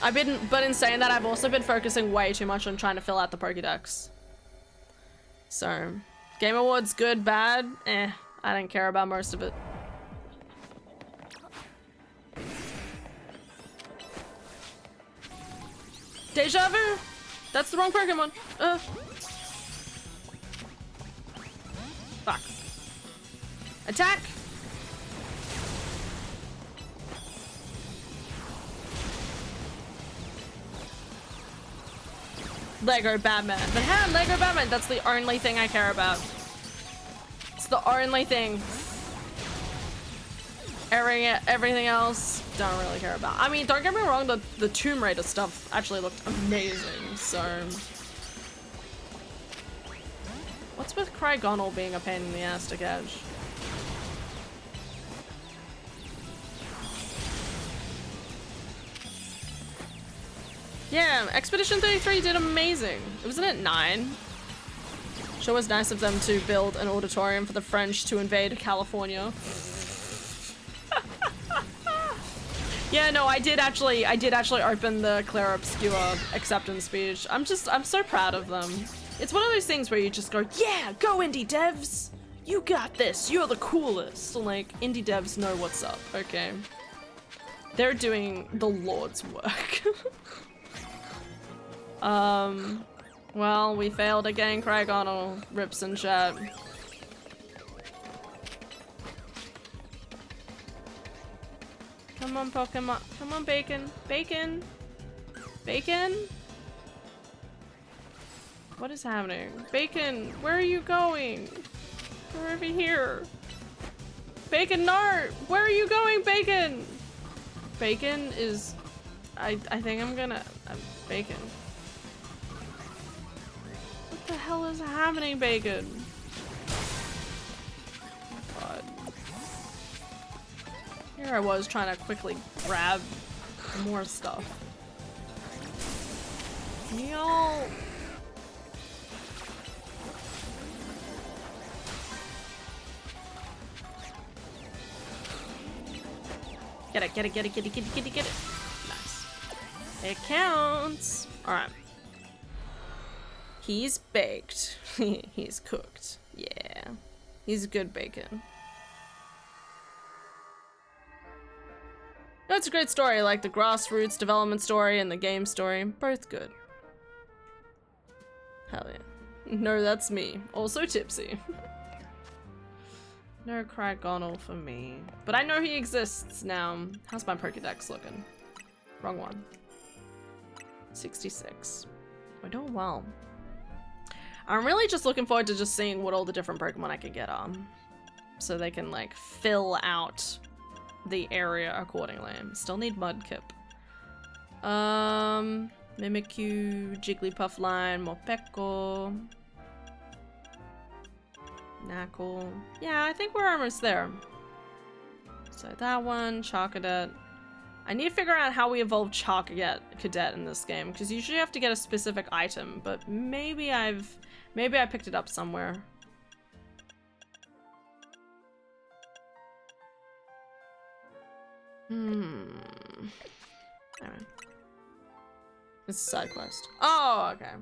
But in saying that, I've also been focusing way too much on trying to fill out the Pokédex. So, Game Awards, good, bad, eh. I didn't care about most of it. Deja vu! That's the wrong Pokemon. Fuck. Attack! Lego Batman. But hey, Lego Batman, that's the only thing I care about. It's the only thing. Everything else, don't really care about. I mean, don't get me wrong, the Tomb Raider stuff actually looked amazing, so. What's with Crygottle being a pain in the ass to catch? Yeah, Expedition 33 did amazing. It wasn't at 9. Sure was nice of them to build an auditorium for the French to invade California. Yeah, no, I did actually open the Claire Obscure acceptance speech. I'm so proud of them. It's one of those things where you just go, yeah, go indie devs! You got this, you're the coolest. Like, indie devs know what's up, okay? They're doing the Lord's work. Well, we failed again, Crygottle. Rips and chat. Come on, Pokemon. Come on, Bacon. Bacon! Bacon? What is happening? Bacon, where are you going? We're over here. Bacon, no! Where are you going, Bacon? Bacon is... I think I'm gonna... Bacon. What the hell is happening, Bacon? God. Here I was trying to quickly grab more stuff. Y'all. Get it, get it, get it, get it, get it, get it, get it. Nice. It counts. Alright. He's baked. He's cooked. Yeah. He's good bacon. No, it's a great story, like the grassroots development story and the game story. Both good. Hell yeah. No, that's me. Also tipsy. No Cragonal for me. But I know he exists now. How's my Pokédex looking? Wrong one. 66. We're doing well. I'm really just looking forward to just seeing what all the different Pokemon I can get on. So they can like fill out the area accordingly. Still need Mudkip. Mimikyu, Jigglypuff line, Morpeko. Knackle. Yeah, I think we're almost there. So that one, Charcadet. I need to figure out how we evolve Charcadet in this game, because usually you have to get a specific item, but maybe I picked it up somewhere. Anyway. It's a side quest. Oh, okay.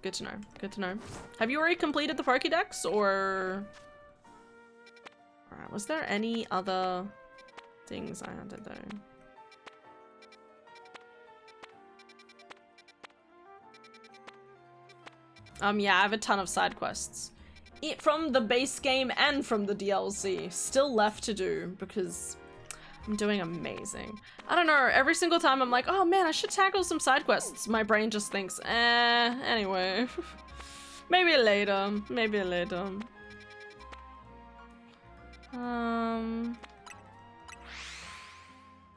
Good to know. Good to know. Have you already completed the Pokédex, or... Alright, was there any other things I had to do? Yeah, I have a ton of side quests. From the base game and from the DLC. Still left to do, because I'm doing amazing. I don't know, every single time I'm like, oh man, I should tackle some side quests. My brain just thinks, anyway. Maybe later. Maybe later.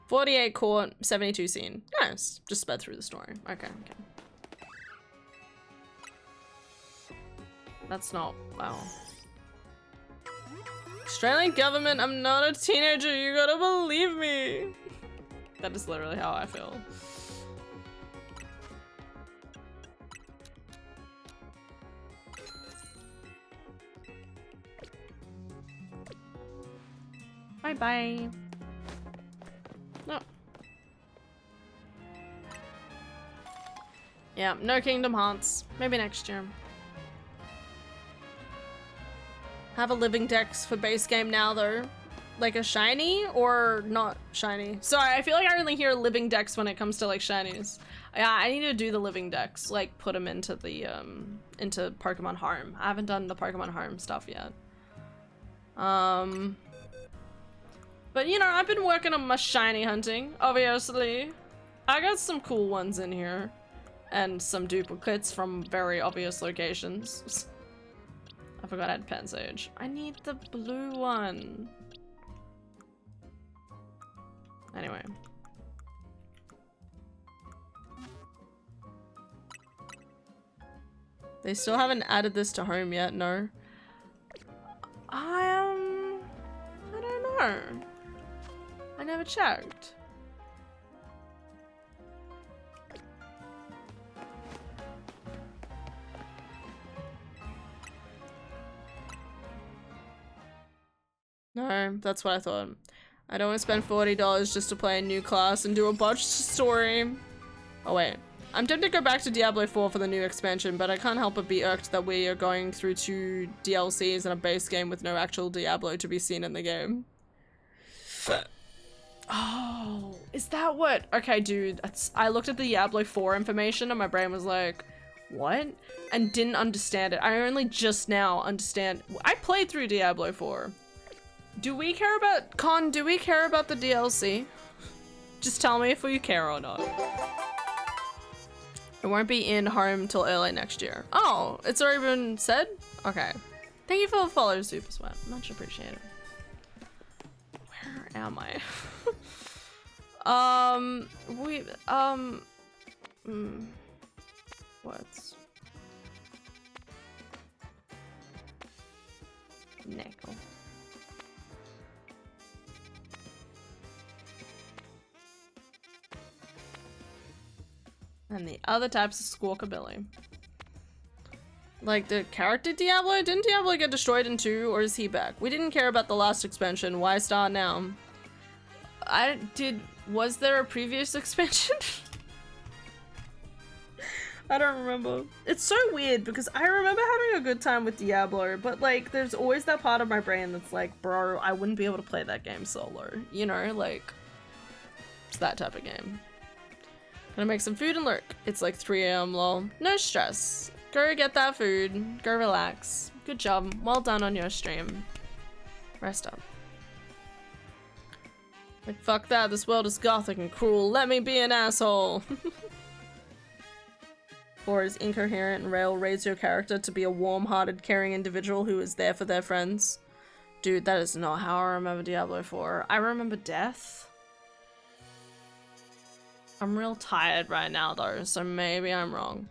48 court, 72 scene. Nice. Just sped through the story. Okay, okay. That's not, wow. Australian government, I'm not a teenager, you gotta believe me. That is literally how I feel. Bye bye. No. Yeah, no Kingdom Hearts. Maybe next year. Have a living dex for base game now though. Like a shiny or not shiny? Sorry, I feel like I only hear living dex when it comes to like shinies. Yeah, I need to do the living dex, like put them into the into Pokemon Home. I haven't done the Pokemon Home stuff yet. But you know, I've been working on my shiny hunting, obviously. I got some cool ones in here. And some duplicates from very obvious locations. I forgot I had Pensage. I need the blue one. Anyway. They still haven't added this to home yet, no. I don't know. I never checked. No, that's what I thought. I don't want to spend $40 just to play a new class and do a botched story. Oh wait. I'm tempted to go back to Diablo 4 for the new expansion, but I can't help but be irked that we are going through 2 DLCs and a base game with no actual Diablo to be seen in the game. Oh, is that what? Okay, dude, I looked at the Diablo 4 information and my brain was like, what? And didn't understand it. I only just now understand. I played through Diablo 4. Do we care about, do we care about the DLC? Just tell me if we care or not. It won't be in home till early next year. Oh, it's already been said? Okay. Thank you for the follow, Super Sweat. Much appreciated. Where am I? What? Nickel. And the other types of Squawkabilly. Like the character Diablo? Didn't Diablo get destroyed in 2, or is he back? We didn't care about the last expansion. Why start now? Was there a previous expansion? I don't remember. It's so weird because I remember having a good time with Diablo, but like there's always that part of my brain that's like, bro, I wouldn't be able to play that game solo. You know, like it's that type of game. Gonna make some food and lurk. It's like 3 AM lol. No stress. Go get that food. Go relax. Good job. Well done on your stream. Rest up. Like fuck that, this world is gothic and cruel. Let me be an asshole. 4 is incoherent and rail raise your character to be a warm-hearted, caring individual who is there for their friends. Dude, that is not how I remember Diablo 4. I remember death. I'm real tired right now though, so maybe I'm wrong.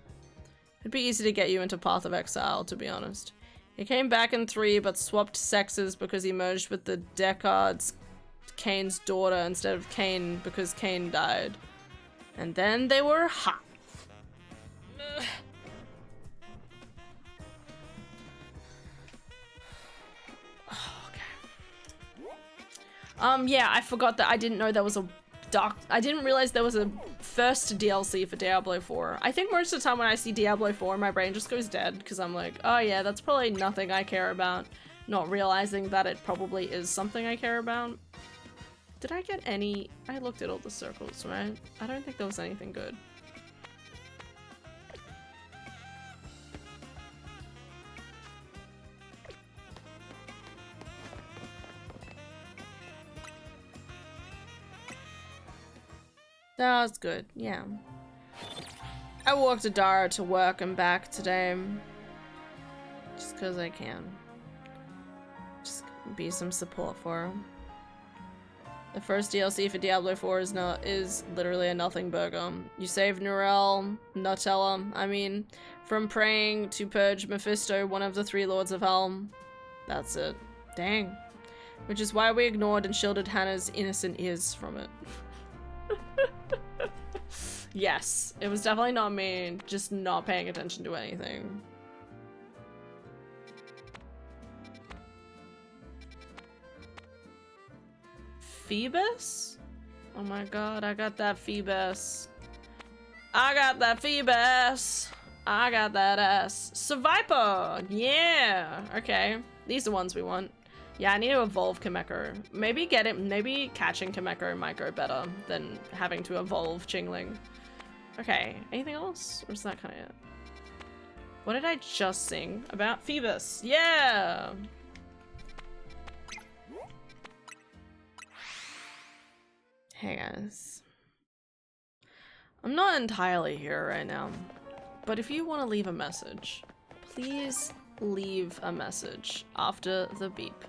It'd be easy to get you into Path of Exile, to be honest. He came back in 3, but swapped sexes because he merged with the Deckard's Kane's daughter instead of Kane because Kane died. And then they were hot. Yeah, I forgot that I didn't know there was a I didn't realize there was a first DLC for Diablo 4. I think most of the time when I see Diablo 4, my brain just goes dead because I'm like, oh yeah, that's probably nothing I care about, not realizing that it probably is something I care about. Did I get any? I looked at all the circles, right? I don't think there was anything good. That was good, yeah. I walked Adara to work and back today. Just cause I can. Just be some support for her. The first DLC for Diablo 4 is literally a nothing burger. You save Nurel, Nutella, I mean, from praying to purge Mephisto, one of the 3 Lords of Hell. That's it. Dang. Which is why we ignored and shielded Hannah's innocent ears from it. Yes, it was definitely not me, just not paying attention to anything. Phoebus? Oh my god, I got that Phoebus. I got that Phoebus. I got that ass. Survivor! Yeah! Okay, these are the ones we want. Yeah, I need to evolve Kameko. Maybe catching Kameko might go better than having to evolve Chingling. Okay, anything else? Or is that kind of it? What did I just sing about? Phoebus! Yeah! Hey guys. I'm not entirely here right now, but if you want to leave a message, please leave a message after the beep.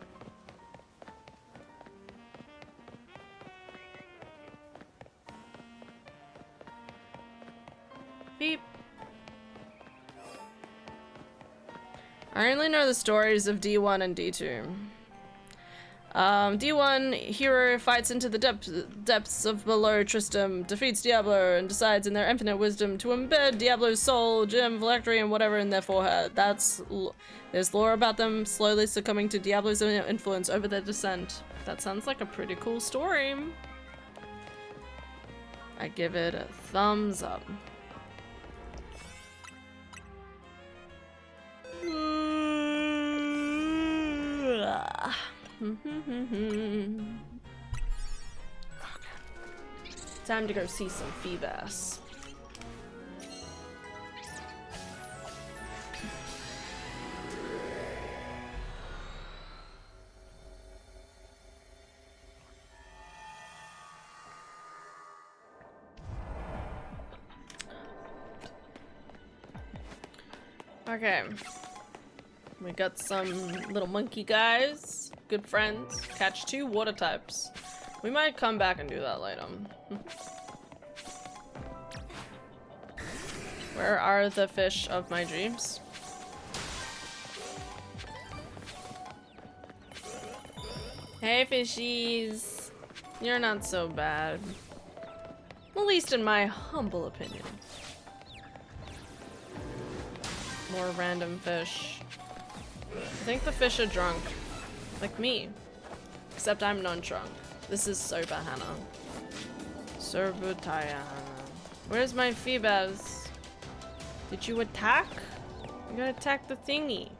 Beep. I only know the stories of D1 and D2. D1 hero fights into the depths of below Tristram, defeats Diablo, and decides in their infinite wisdom to embed Diablo's soul, gem, phylactery, and whatever in their forehead. There's lore about them slowly succumbing to Diablo's influence over their descent. That sounds like a pretty cool story. I give it a thumbs up. Okay. Time to go see some Phoebus. Okay. We got some little monkey guys. Good friends. Catch 2 water types. We might come back and do that later. Where are the fish of my dreams? Hey, fishies. You're not so bad. At least in my humble opinion. More random fish. I think the fish are drunk. Like me. Except I'm non-drunk. This is Soba Hannah. Sorbutaya Hannah. Where's my Phoebus? Did you attack? You gotta attack the thingy.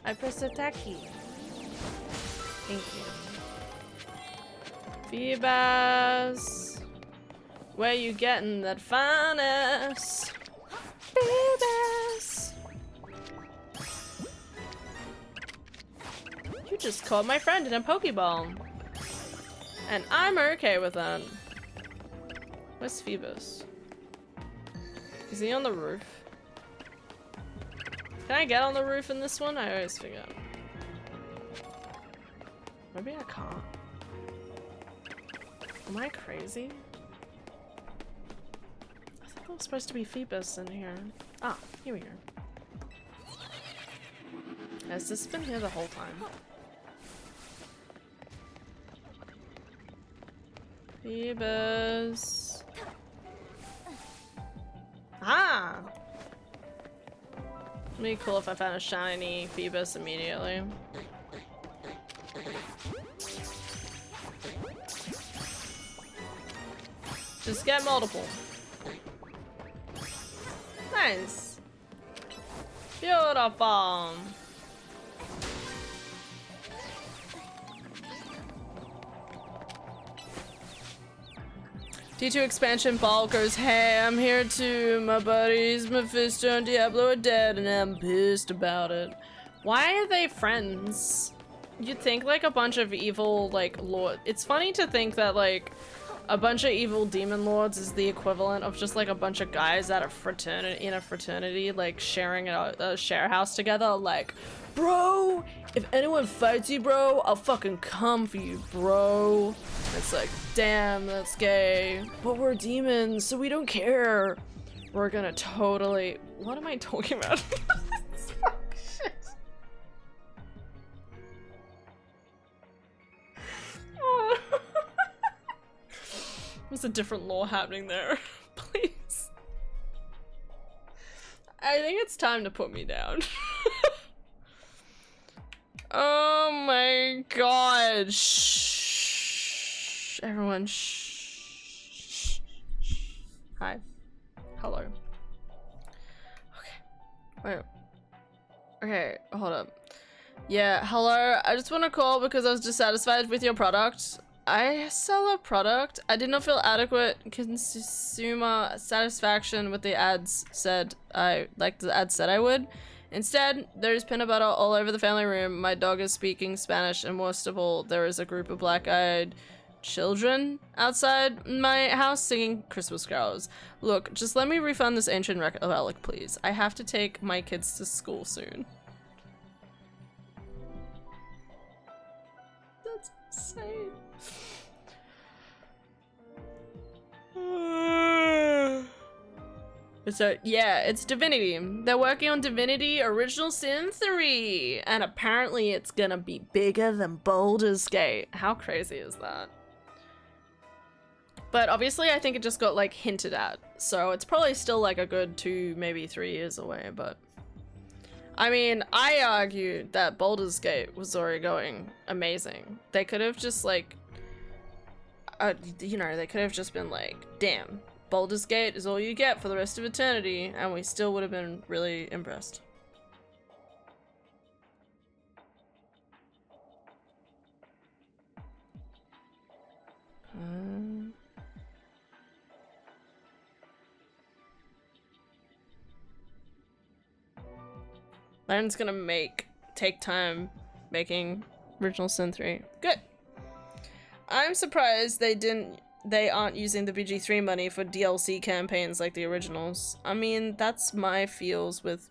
I pressed attack key. Thank you. Phoebus. Where you getting that finest? Phoebus. You just caught my friend in a Pokeball. And I'm okay with that. Where's Phoebus? Is he on the roof? Can I get on the roof in this one? I always forget. Maybe I can't. Am I crazy? I thought there was supposed to be Phoebus in here. Ah, here we go. Has this been here the whole time? Phoebus. Ah! It'd be cool if I found a shiny Phoebus immediately. Just get multiple. Nice. Beautiful. D2 expansion ball goes, hey, I'm here too. My buddies Mephisto and Diablo are dead and I'm pissed about it. Why are they friends? You'd think like a bunch of evil like lord. It's funny to think that like a bunch of evil demon lords is the equivalent of just like a bunch of guys at a fraternity in a fraternity like sharing a share house together. Like, bro, if anyone fights you, bro, I'll fucking come for you, bro. It's like, damn, that's gay. But we're demons, so we don't care. We're gonna totally. What am I talking about? Shit. Oh. There's a different lore happening there. Please. I think it's time to put me down. Oh my god. Shh. Everyone, shh. Hi. Hello. Okay. Wait. Okay, hold up. Yeah, hello. I just want to call because I was dissatisfied with your product. I sell a product. I did not feel adequate consumer satisfaction with the ads said the ads said I would. Instead, there's peanut butter all over the family room. My dog is speaking Spanish, and worst of all, there is a group of black-eyed children outside my house singing Christmas carols. Look, just let me refund this ancient relic, please. I have to take my kids to school soon. That's insane. So, yeah, it's Divinity. They're working on Divinity Original Sin 3, and apparently it's gonna be bigger than Baldur's Gate. How crazy is that? But obviously I think it just got, like, hinted at, so it's probably still, like, a good 2, maybe 3 years away, but... I mean, I argue that Baldur's Gate was already going amazing. They could have just, like... you know, they could have just been like, damn, Baldur's Gate is all you get for the rest of eternity, and we still would have been really impressed. Len's gonna take time making Original Sin 3. Good. I'm surprised they aren't using the BG3 money for DLC campaigns like the originals. I mean, that's my feels with...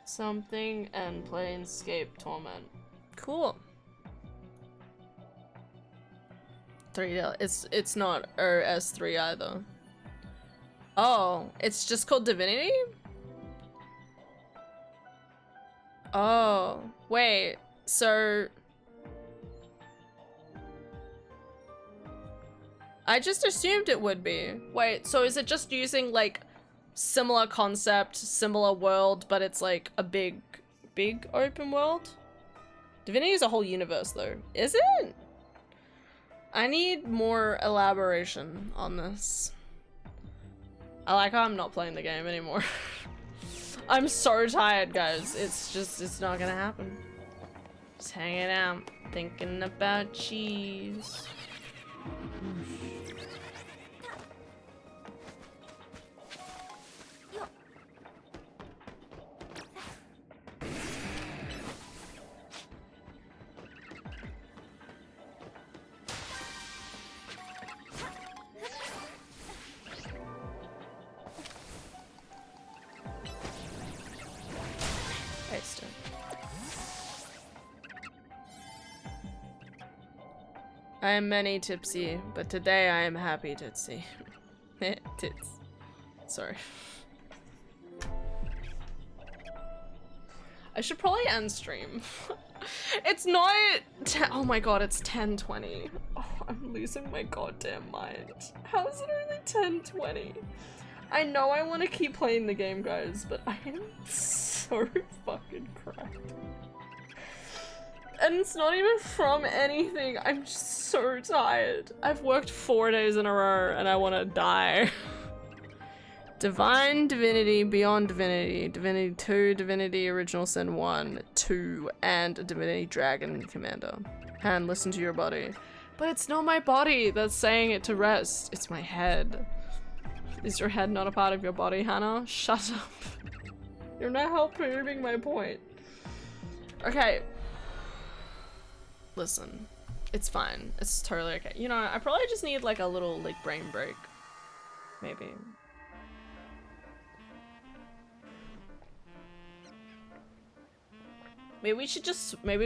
Something and Planescape Torment. Cool. 3 it's not S3 either. Oh, it's just called Divinity? Oh, wait, so... I just assumed it would be. Wait, so is it just using, like, similar concept, similar world, but it's, like, a big open world? Divinity is a whole universe, though. Is it? I need more elaboration on this. I like how I'm not playing the game anymore. I'm so tired, guys. It's not gonna happen. Just hanging out, thinking about cheese. AEST. I am many tipsy, but today I am happy tipsy. Tits. Sorry. I should probably end stream. It's not oh my god, it's 10:20. Oh, I'm losing my goddamn mind. How is it only 10:20? I know I want to keep playing the game, guys, but I am so fucking cracked. And it's not even from anything. I'm just so tired. I've worked 4 days in a row and I want to die. Divine Divinity, Beyond Divinity, Divinity 2, Divinity Original Sin 1, 2, and Divinity Dragon Commander. And listen to your body. But it's not my body that's saying it to rest. It's my head. Is your head not a part of your body, Hannah? Shut up. You're not helping proving my point. Okay. Listen. It's fine. It's totally okay. You know, I probably just need like a little like brain break. Maybe. Maybe we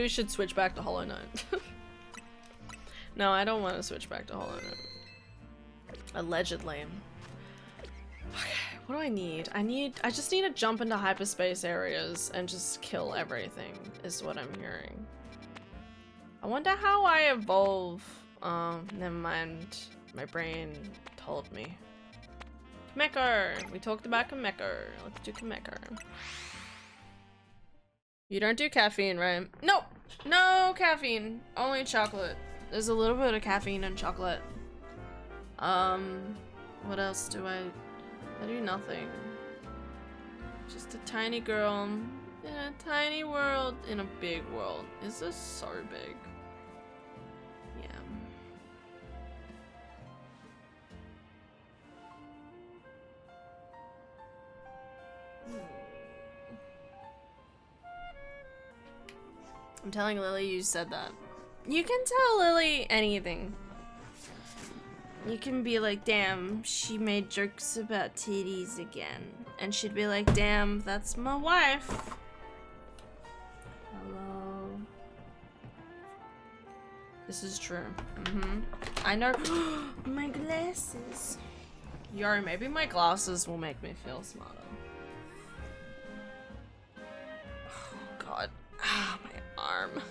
should switch back to Hollow Knight. No, I don't want to switch back to Hollow Knight. Allegedly. Okay, what do I need? I just need to jump into hyperspace areas and just kill everything, is what I'm hearing. I wonder how I evolve. Never mind. My brain told me. Kameker! We talked about Kameker. Let's do Kameker. You don't do caffeine, right? No! No caffeine! Only chocolate. There's a little bit of caffeine in chocolate. What else do I do nothing. Just a tiny girl in a tiny world in a big world. Is this so big? Yeah. I'm telling Lily you said that. You can tell Lily anything. You can be like, damn, she made jokes about titties again. And she'd be like, damn, that's my wife. Hello. This is true. I know. My glasses. Yo, maybe my glasses will make me feel smarter. Oh, God. Ah, my arm.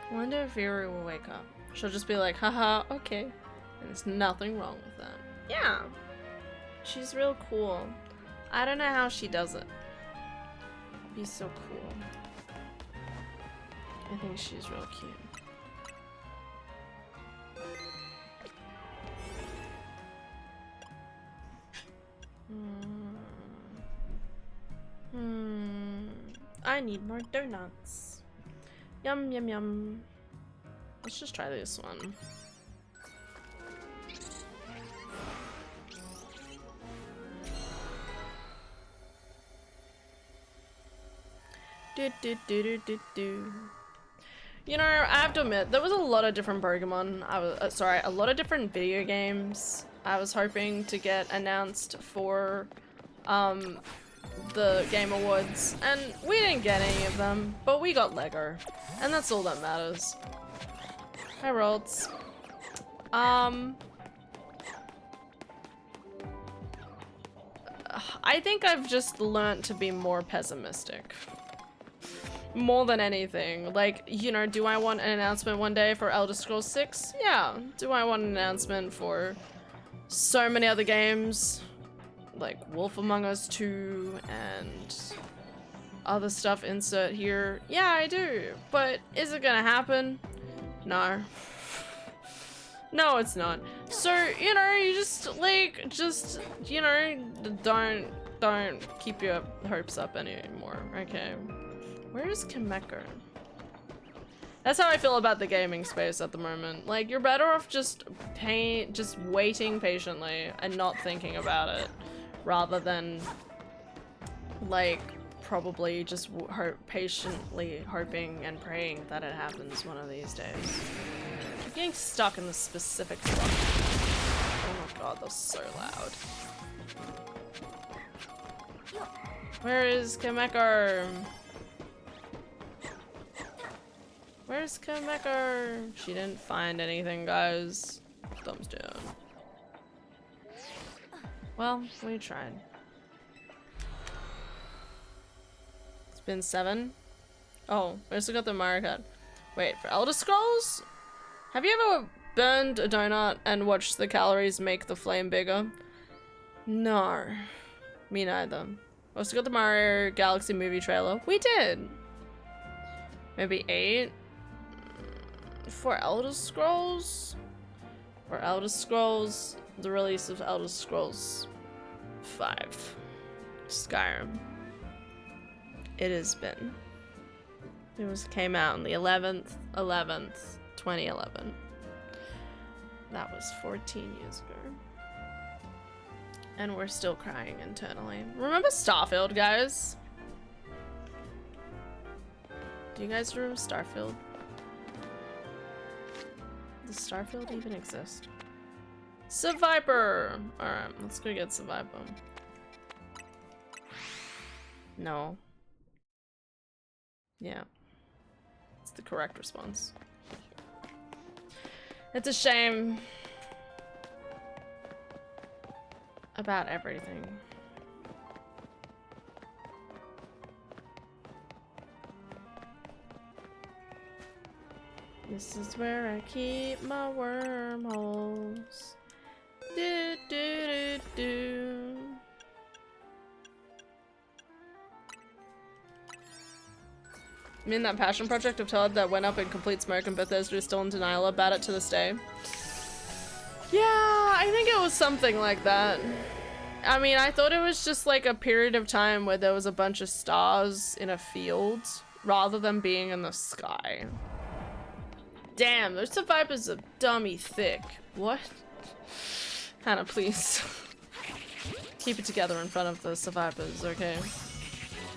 I wonder if Vera will wake up. She'll just be like, haha, okay. And there's nothing wrong with that. Yeah. She's real cool. I don't know how she does it. Be so cool. I think she's real cute. I need more donuts. Yum, yum, yum. Let's just try this one. You know, I have to admit, there was a lot of different Pokemon. A lot of different video games I was hoping to get announced for the Game Awards, and we didn't get any of them, but we got Lego, and that's all that matters. Hi, Rolts. I think I've just learned to be more pessimistic. More than anything. Like, you know, do I want an announcement one day for Elder Scrolls 6? Yeah. Do I want an announcement for so many other games? Like Wolf Among Us 2 and other stuff insert here. Yeah, I do. But is it gonna happen? No. No, it's not. So, you know, you just, like, you know, don't keep your hopes up anymore, okay? Where is Kameko? That's how I feel about the gaming space at the moment. Like, you're better off just waiting patiently and not thinking about it, rather than, like, probably just patiently hoping and praying that it happens one of these days. I'm getting stuck in the specific spot. Oh my god, that's so loud. Where is Kameko? Where's Kameko? She didn't find anything, guys. Thumbs down. Well, we tried. It's been 7. Oh, I still got the Mario Kart. Wait, for Elder Scrolls? Have you ever burned a donut and watched the calories make the flame bigger? No. Me neither. I also got the Mario Galaxy movie trailer. We did. Maybe 8. For Elder Scrolls? For Elder Scrolls, the release of Elder Scrolls 5. Skyrim. It has been. Came out on the 11th, 2011. That was 14 years ago. And we're still crying internally. Remember Starfield, guys? Do you guys remember Starfield? Does Starfield even exist? Survivor! Alright, let's go get Survivor. No. Yeah. It's the correct response. It's a shame about everything. This is where I keep my wormholes. Do do do do. You mean that passion project of Todd that went up in complete smoke and Bethesda is still in denial about it to this day? Yeah, I think it was something like that. I mean, I thought it was just like a period of time where there was a bunch of stars in a field rather than being in the sky. Damn, those survivors are dummy thick. What? Hannah, please. Keep it together in front of the survivors, okay?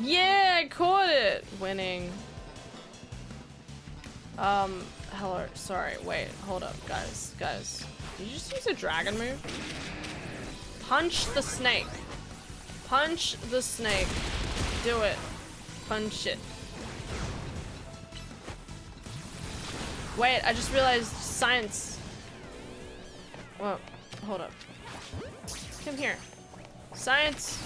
Yeah, I caught it! Winning. Hello, sorry, wait, hold up, guys. Did you just use a dragon move? Punch the snake. Punch the snake. Do it. Punch it. Wait, I just realized science. Whoa, hold up. Come here. Science.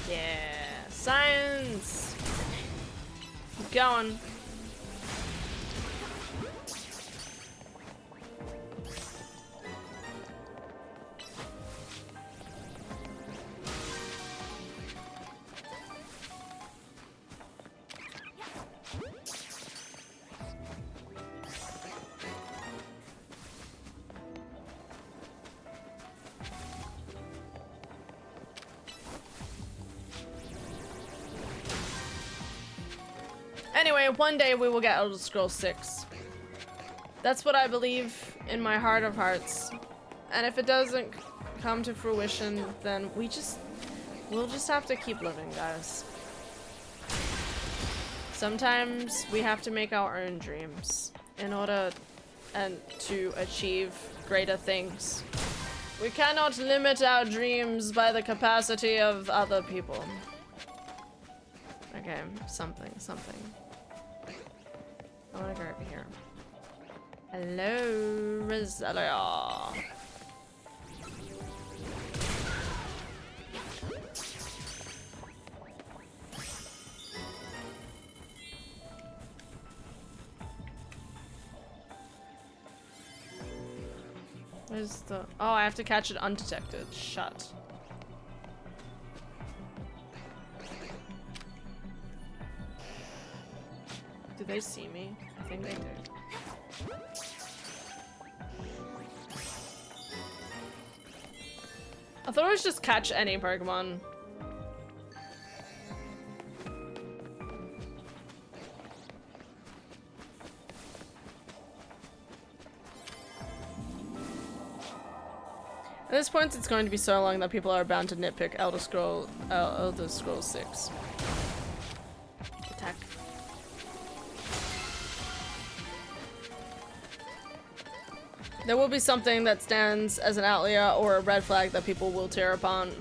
Yeah, science. Keep going. Anyway, one day we will get Elder Scrolls 6. That's what I believe in my heart of hearts. And if it doesn't come to fruition, then we'll just have to keep living, guys. Sometimes we have to make our own dreams in order to achieve greater things. We cannot limit our dreams by the capacity of other people. Okay, something. I wanna go over here. Hello, Rosalia. Where's the... Oh, I have to catch it undetected. Shut. Do they see me? I think they do. I thought it was just catch any Pokemon. At this point, it's going to be so long that people are bound to nitpick Elder Scrolls 6. Attack. There will be something that stands as an outlier or a red flag that people will tear upon.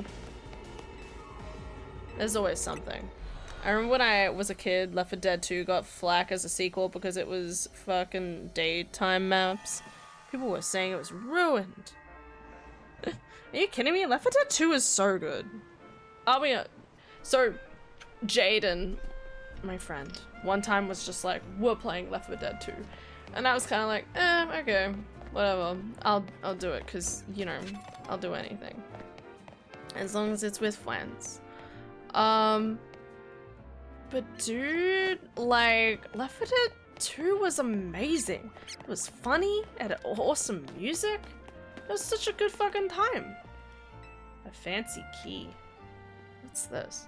There's always something. I remember when I was a kid, Left 4 Dead 2 got flack as a sequel because it was fucking daytime maps. People were saying it was ruined. Are you kidding me? Left 4 Dead 2 is so good. So, Jaden, my friend, one time was just like, we're playing Left 4 Dead 2. And I was kind of like, okay, whatever. I'll do it, because, you know, I'll do anything. As long as it's with friends. But dude, like, Left 4 Dead 2 was amazing. It was funny, it had awesome music. It was such a good fucking time. A fancy key. What's this?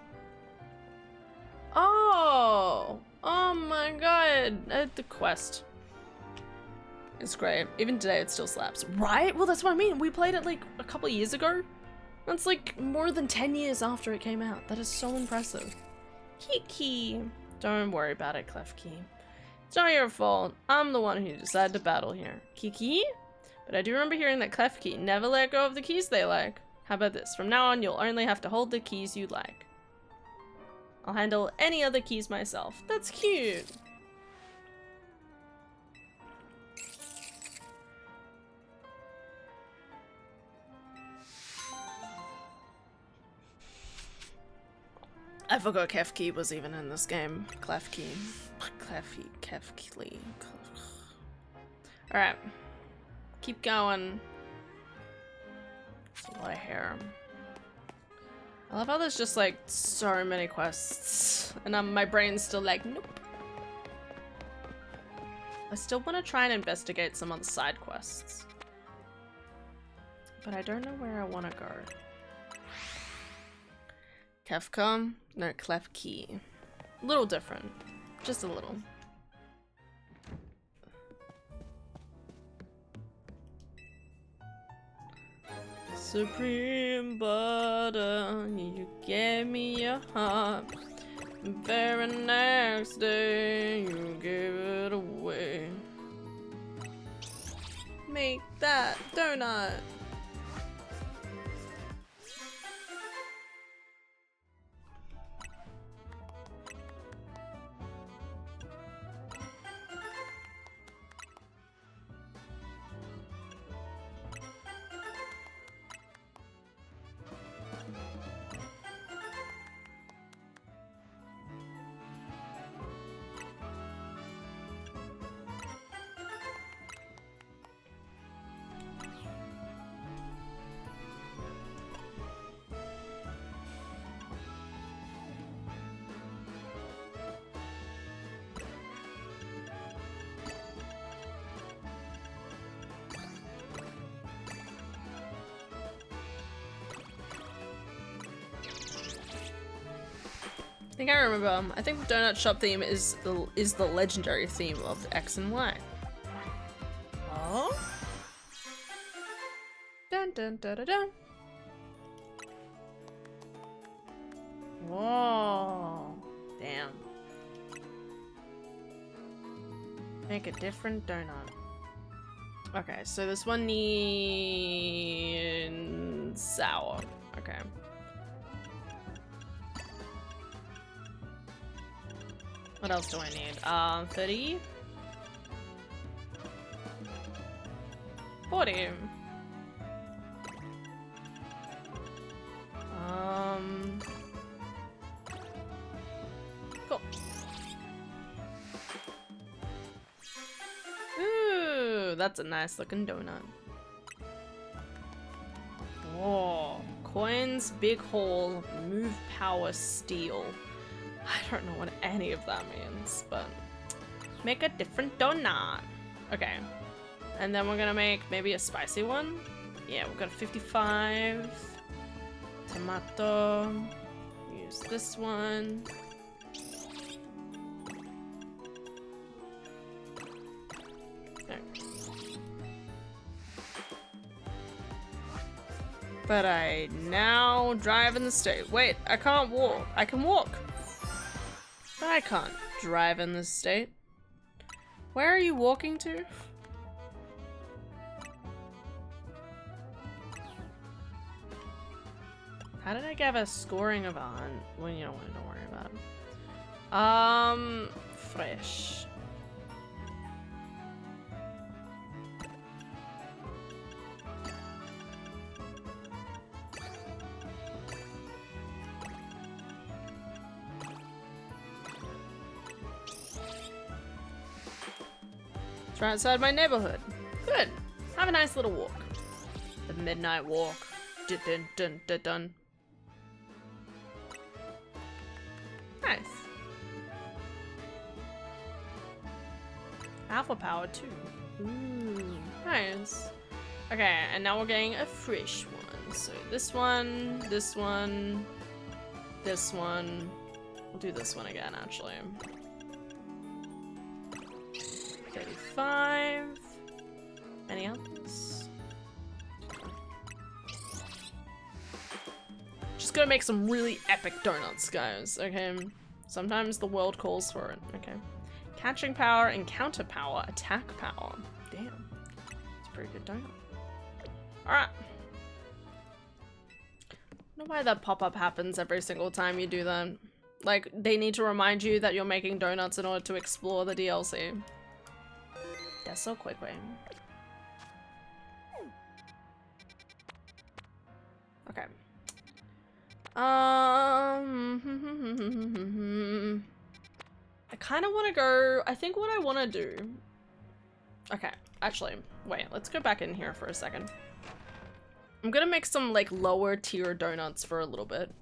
Oh! Oh my god! The quest. It's great. Even today it still slaps. Right? Well, that's what I mean. We played it like a couple years ago. That's like more than 10 years after it came out. That is so impressive. Kiki. Don't worry about it, Klefki. It's not your fault. I'm the one who decided to battle here. Kiki? But I do remember hearing that Klefki never let go of the keys they like. How about this? From now on, you'll only have to hold the keys you like. I'll handle any other keys myself. That's cute. I forgot Kefki was even in this game. Klefki. Kefki. Alright. Keep going. There's a lot of hair. I love how there's just like so many quests. And my brain's still like, nope. I still want to try and investigate some of the side quests. But I don't know where I want to go. Kefka? No, Klefki. A little different. Just a little. Supreme butter, you gave me your heart. The very next day, you gave it away. Make that donut. I think I remember. I think the donut shop theme is the legendary theme of X and Y. Oh. Dun dun dun dun dun. Whoa. Damn. Make a different donut. Okay, so this one needs sour. Okay. What else do I need? 30? 40. Cool. Ooh, that's a nice looking donut. Oh, coins, big hole, move power, steal. I don't know what any of that means, but make a different donut. Okay, and then we're gonna make maybe a spicy one. Yeah, we've got 55. Tomato. Use this one. There. But I now drive in the state. Wait, I can't walk. I can walk. But I can't drive in this state. Where are you walking to? How did I get a scoring of 100? Well, you don't want to worry about it. Fresh. It's right outside my neighborhood. Good. Have a nice little walk. The midnight walk. Dun dun dun dun dun. Nice. Alpha power too. Ooh, nice. Okay, and now we're getting a fresh one. So this one, this one, this one. We'll do this one again, actually. 35. Any others? Just gonna make some really epic donuts, guys, okay? Sometimes the world calls for it, okay? Catching power, encounter power, attack power. Damn. It's a pretty good donut. Alright. I don't know why that pop-up happens every single time you do that. Like, they need to remind you that you're making donuts in order to explore the DLC. That's so quick, right? Okay. I kind of want to go. I think what I want to do. Okay, actually, wait. Let's go back in here for a second. I'm gonna make some like lower tier donuts for a little bit.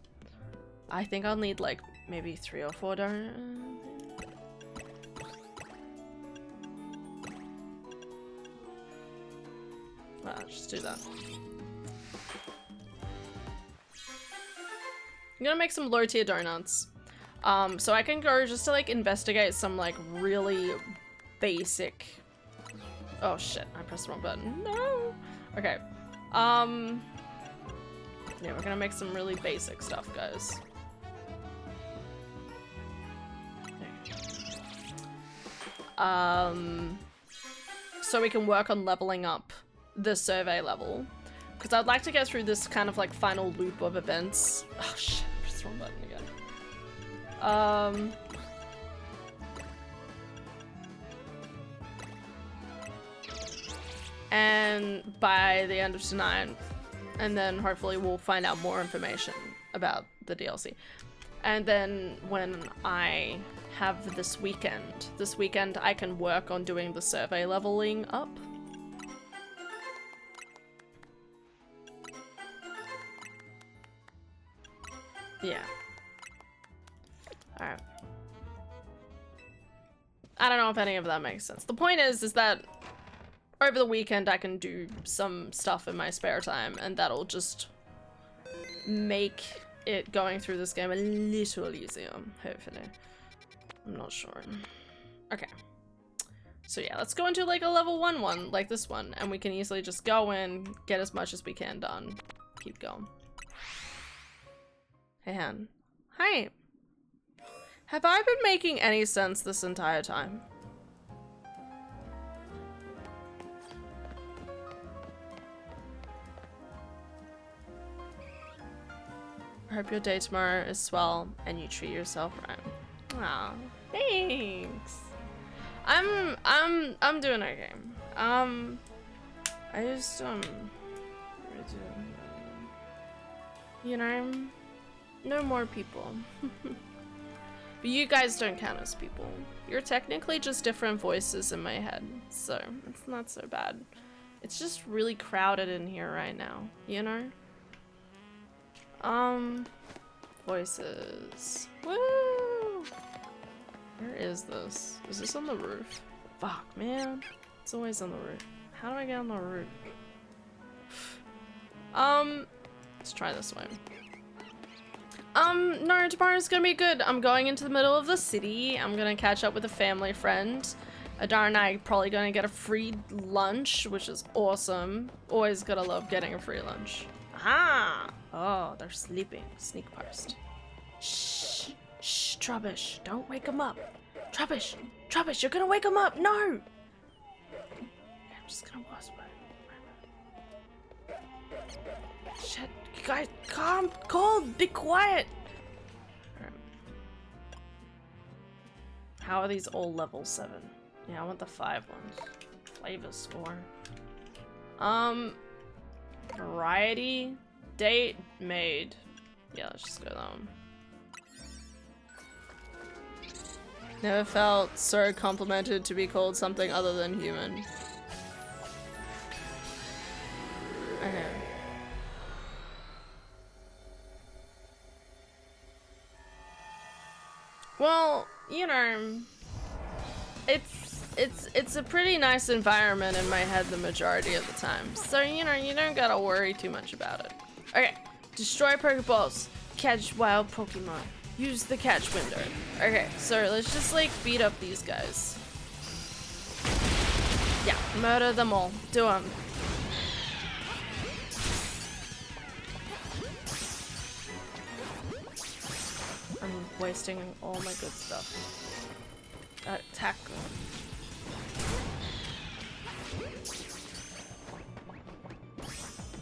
I think I'll need like maybe 3 or 4 donuts. Just do that. I'm gonna make some low tier donuts. So I can go just to like investigate some like really basic. Oh shit, I pressed the wrong button. No! Okay. Yeah, we're gonna make some really basic stuff, guys. So we can work on leveling up the survey level. Because I'd like to get through this kind of like final loop of events. Oh shit, I pressed the wrong button again. And by the end of tonight, and then hopefully we'll find out more information about the DLC. And then when I have this weekend I can work on doing the survey leveling up. Yeah. Alright. I don't know if any of that makes sense. The point is that over the weekend I can do some stuff in my spare time, and that'll just make it going through this game a little easier, hopefully. I'm not sure. Okay. So yeah, let's go into like a level 1 one, like this one, and we can easily just go in, get as much as we can done. Keep going. Hey, Han. Hi. Have I been making any sense this entire time? I hope your day tomorrow is swell and you treat yourself right. Aw, thanks. I'm doing okay. I I just, you know, no more people. But you guys don't count as people. You're technically just different voices in my head, so it's not so bad. It's just really crowded in here right now, you know? Voices. Woo! Where is this? Is this on the roof? Fuck, man. It's always on the roof. How do I get on the roof? Let's try this way. No, tomorrow's gonna be good. I'm going into the middle of the city. I'm gonna catch up with a family friend. Adar and I are probably gonna get a free lunch, which is awesome. Always gotta love getting a free lunch. Ah! Oh, they're sleeping. Sneak past. Shh. Shh, Trubbish. Don't wake them up. Trubbish. Trubbish, you're gonna wake them up. No! I'm just gonna whisper. Shit. You guys, calm, be quiet. How are these all level 7? Yeah, I want the 5 ones. Flavor score. Variety, date, made. Yeah, let's just go that one. Never felt so complimented to be called something other than human. Okay. Well, you know, it's a pretty nice environment in my head the majority of the time. So, you know, you don't gotta worry too much about it. Okay, destroy Pokeballs, catch wild Pokemon, use the catch window. Okay, so let's just like beat up these guys. Yeah, murder them all, do them. I'm wasting all my good stuff. Attack them.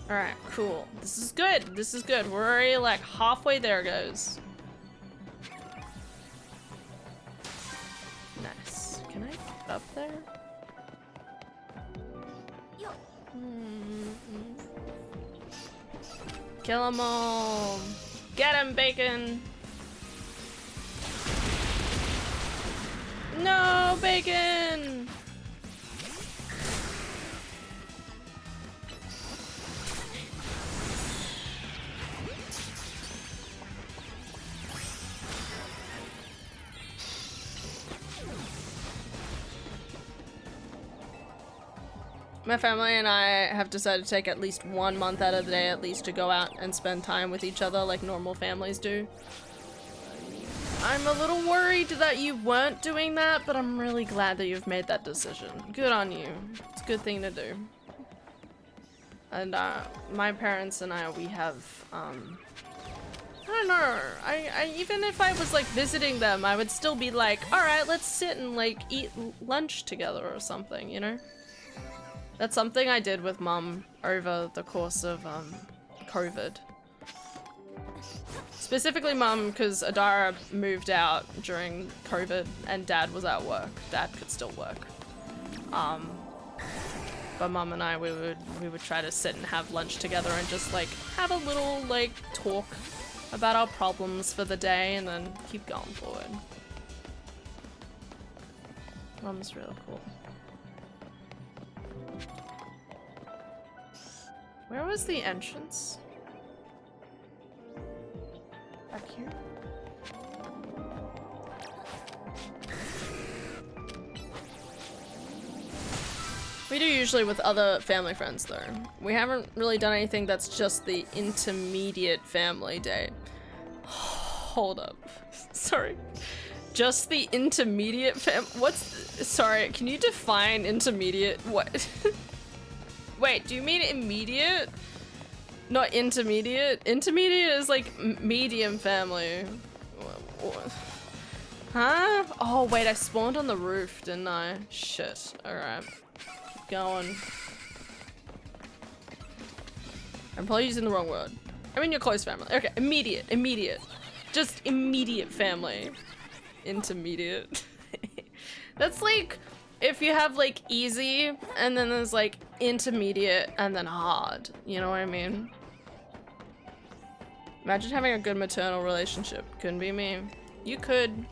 Alright, cool. This is good. This is good. We're already like halfway there, guys. Nice. Can I get up there? Kill them all. Get him, Bacon. No, Bacon! My family and I have decided to take at least 1 month out of the day at least to go out and spend time with each other like normal families do. I'm a little worried that you weren't doing that, but I'm really glad that you've made that decision. Good on you. It's a good thing to do. And my parents and I, we have, I don't know, I even if I was like visiting them, I would still be like, alright, let's sit and like eat lunch together or something, you know? That's something I did with Mum over the course of COVID. Specifically Mum, because Adara moved out during COVID and Dad was at work. Dad could still work. But Mum and I, we would try to sit and have lunch together and just like have a little like talk about our problems for the day and then keep going forward. Mum's really cool. Where was the entrance? Back here? We do usually with other family friends though. We haven't really done anything that's just the intermediate family day. Hold up. Sorry. Just the intermediate sorry, can you define intermediate? What? Wait, do you mean immediate? Not intermediate? Intermediate is like medium family. Huh? Oh wait, I spawned on the roof, didn't I? Shit. Alright. Keep going. I'm probably using the wrong word. I mean your close family. Okay, immediate. Immediate. Just immediate family. Intermediate. That's like if you have like easy and then there's like intermediate and then hard, you know what I mean? Imagine having a good maternal relationship. Couldn't be me. You could.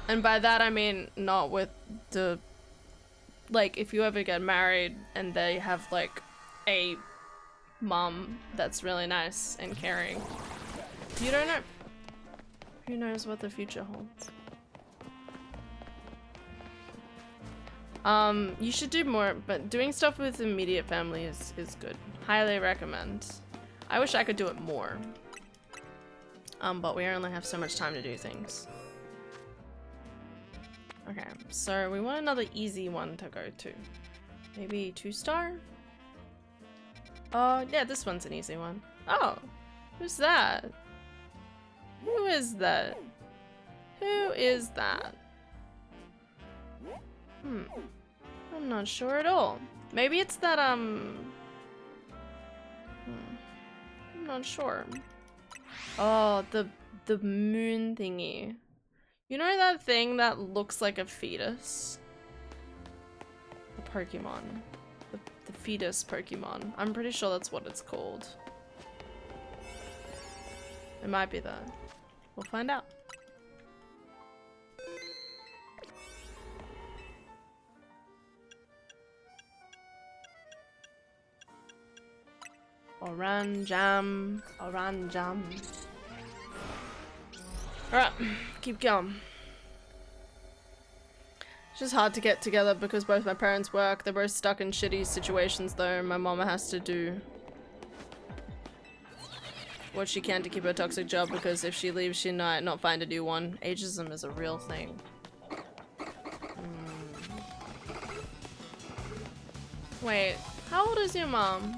And by that I mean not with the, like, if you ever get married and they have like a mom that's really nice and caring. You don't know. Who knows what the future holds? You should do more, but doing stuff with immediate family is good. Highly recommend. I wish I could do it more. But we only have so much time to do things. Okay, so we want another easy one to go to. Maybe 2-star? Oh, yeah, this one's an easy one. Oh, who's that? Who is that? Who is that? I'm not sure at all. Maybe it's that, I'm not sure. Oh, the moon thingy. You know that thing that looks like a fetus? The Pokemon. The fetus Pokemon. I'm pretty sure that's what it's called. It might be that. We'll find out. Oranjam. Alright, keep going. It's just hard to get together because both my parents work. They're both stuck in shitty situations though. My mama has to do what she can to keep her toxic job because if she leaves she might not find a new one. Ageism is a real thing. Wait, how old is your mom?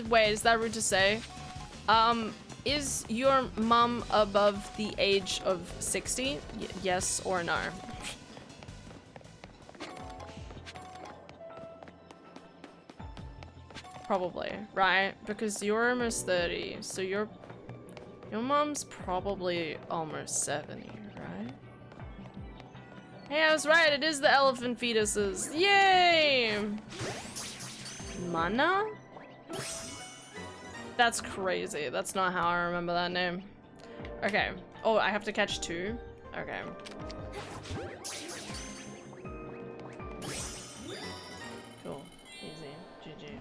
Wait, is that rude to say? Is your mom above the age of 60? Yes or no? Probably, right? Because you're almost 30, so your mom's probably almost 70, right? Hey, I was right, it is the elephant fetuses. Yay! Mana? That's crazy. That's not how I remember that name. Okay. Oh, I have to catch 2? Okay. Cool. Easy. GG.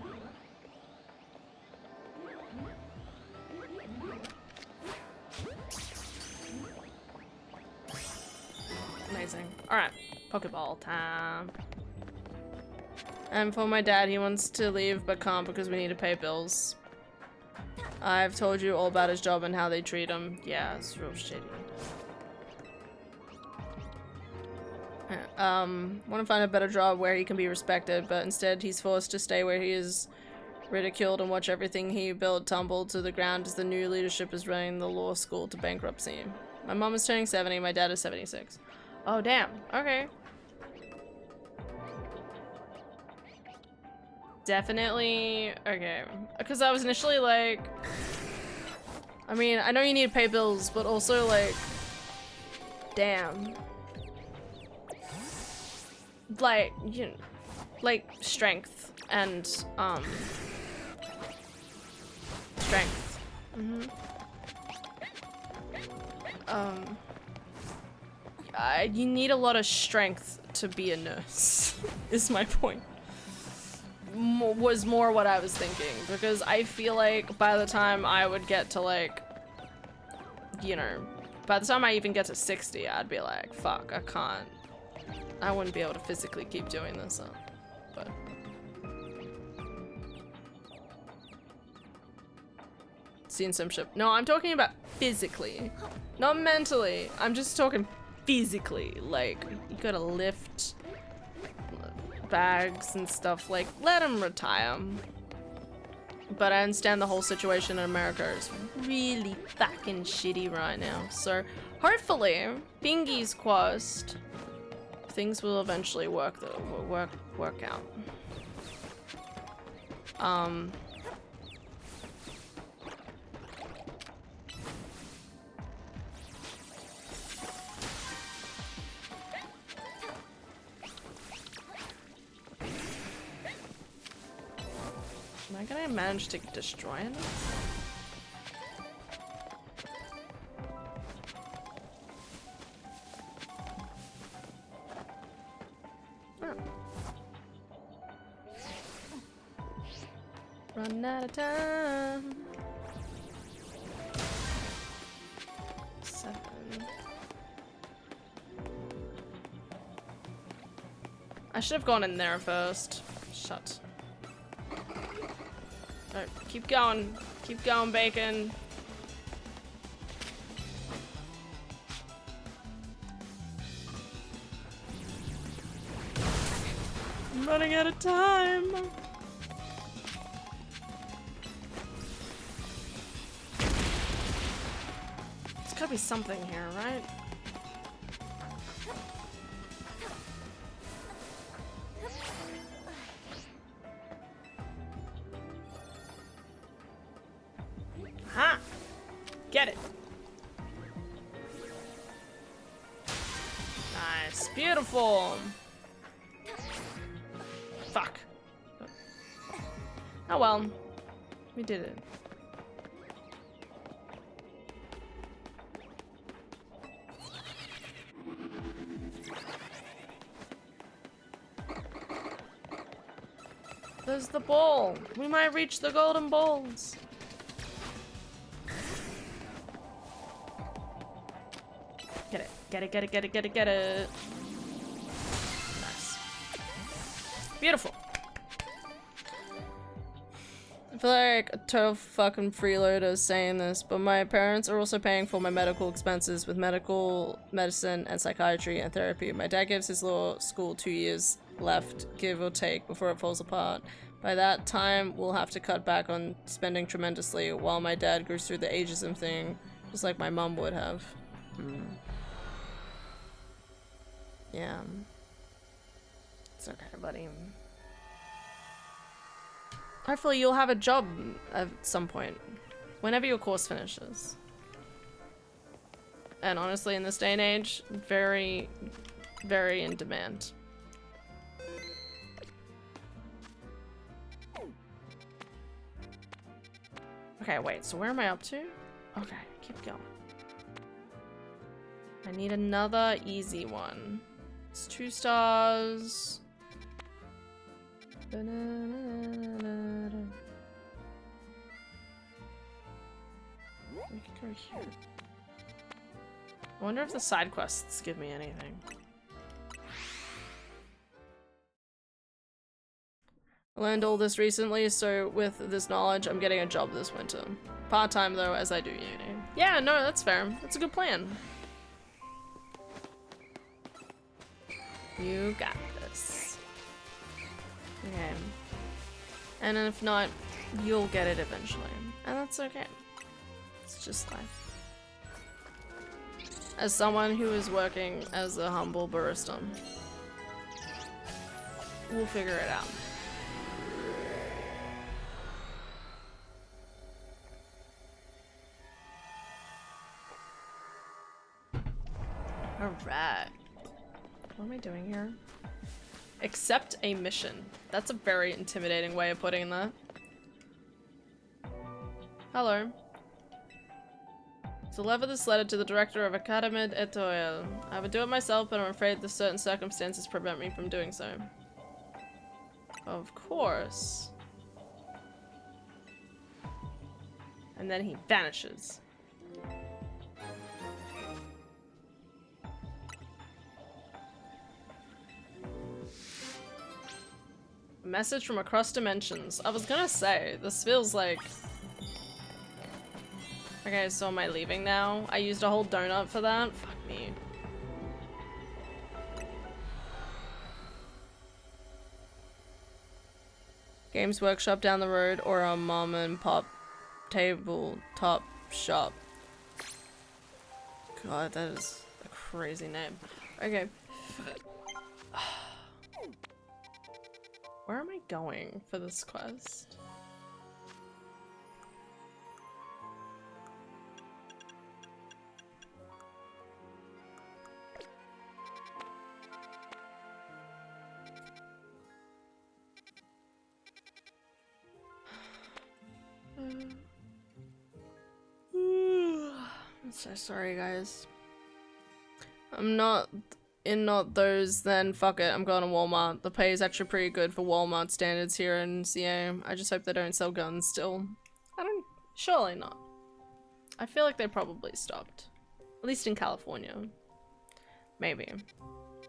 Amazing. Alright. Pokeball time. And for my dad, he wants to leave but can't because we need to pay bills. I've told you all about his job and how they treat him. Yeah, it's real shitty. Want to find a better job where he can be respected, but instead he's forced to stay where he is ridiculed and watch everything he built tumble to the ground as the new leadership is running the law school to bankruptcy. My mom is turning 70, my dad is 76. Oh, damn. Okay. Definitely, okay. Because I was initially like, I mean, I know you need to pay bills, but also like, damn. Like, you know, like strength and, strength. You need a lot of strength to be a nurse, is my point. Was more what I was thinking, because I feel like by the time I would get to like, you know, by the time I even get to 60, I'd be like, fuck, I wouldn't be able to physically keep doing this, but. Seen some shit. No, I'm talking about physically, not mentally. I'm just talking physically, like, you gotta lift bags and stuff, like, let him retire. But I understand the whole situation in America is really fucking shitty right now, so hopefully, fingers crossed, things will eventually work out. I gonna manage to destroy it? Oh. Run out of time. 7. I should have gone in there first. Shut. Alright, keep going. Keep going, Bacon. I'm running out of time. There's gotta be something here, right? Ha! Get it. Nice. Beautiful. Fuck. Oh well. We did it. There's the ball. We might reach the golden balls. Get it. Get it, get it, get it, get it, get it. Nice. Beautiful. I feel like a total fucking freeloader saying this, but my parents are also paying for my medical expenses with medical, medicine, and psychiatry and therapy. My dad gives his law school 2 years left, give or take, before it falls apart. By that time, we'll have to cut back on spending tremendously while my dad goes through the ageism thing, just like my mom would have. Yeah. It's okay, buddy. Hopefully you'll have a job at some point, whenever your course finishes. And honestly, in this day and age, very, very in demand. Okay, wait, so where am I up to? Okay, keep going. I need another easy one. It's 2 stars. We could go here. I wonder if the side quests give me anything. I learned all this recently, so with this knowledge, I'm getting a job this winter. Part-time though, as I do uni. Yeah, no, that's fair. That's a good plan. You got this. Okay. And if not, you'll get it eventually. And that's okay. It's just life. As someone who is working as a humble barista, we'll figure it out. Alright. What am I doing here? Accept a mission. That's a very intimidating way of putting that. Hello. Deliver this letter to the director of Académie Étoile. I would do it myself, but I'm afraid that certain circumstances prevent me from doing so. Of course. And then he vanishes. A message from across dimensions. I was gonna say, this feels like... Okay, so am I leaving now? I used a whole donut for that? Fuck me. Games Workshop down the road or a mom and pop tabletop shop. God, that is a crazy name. Okay. Where am I going for this quest? So sorry, guys. I'm not those, then fuck it, I'm going to Walmart. The pay is actually pretty good for Walmart standards here in CA. I just hope they don't sell guns still. Surely not. I feel like they probably stopped. At least in California. Maybe.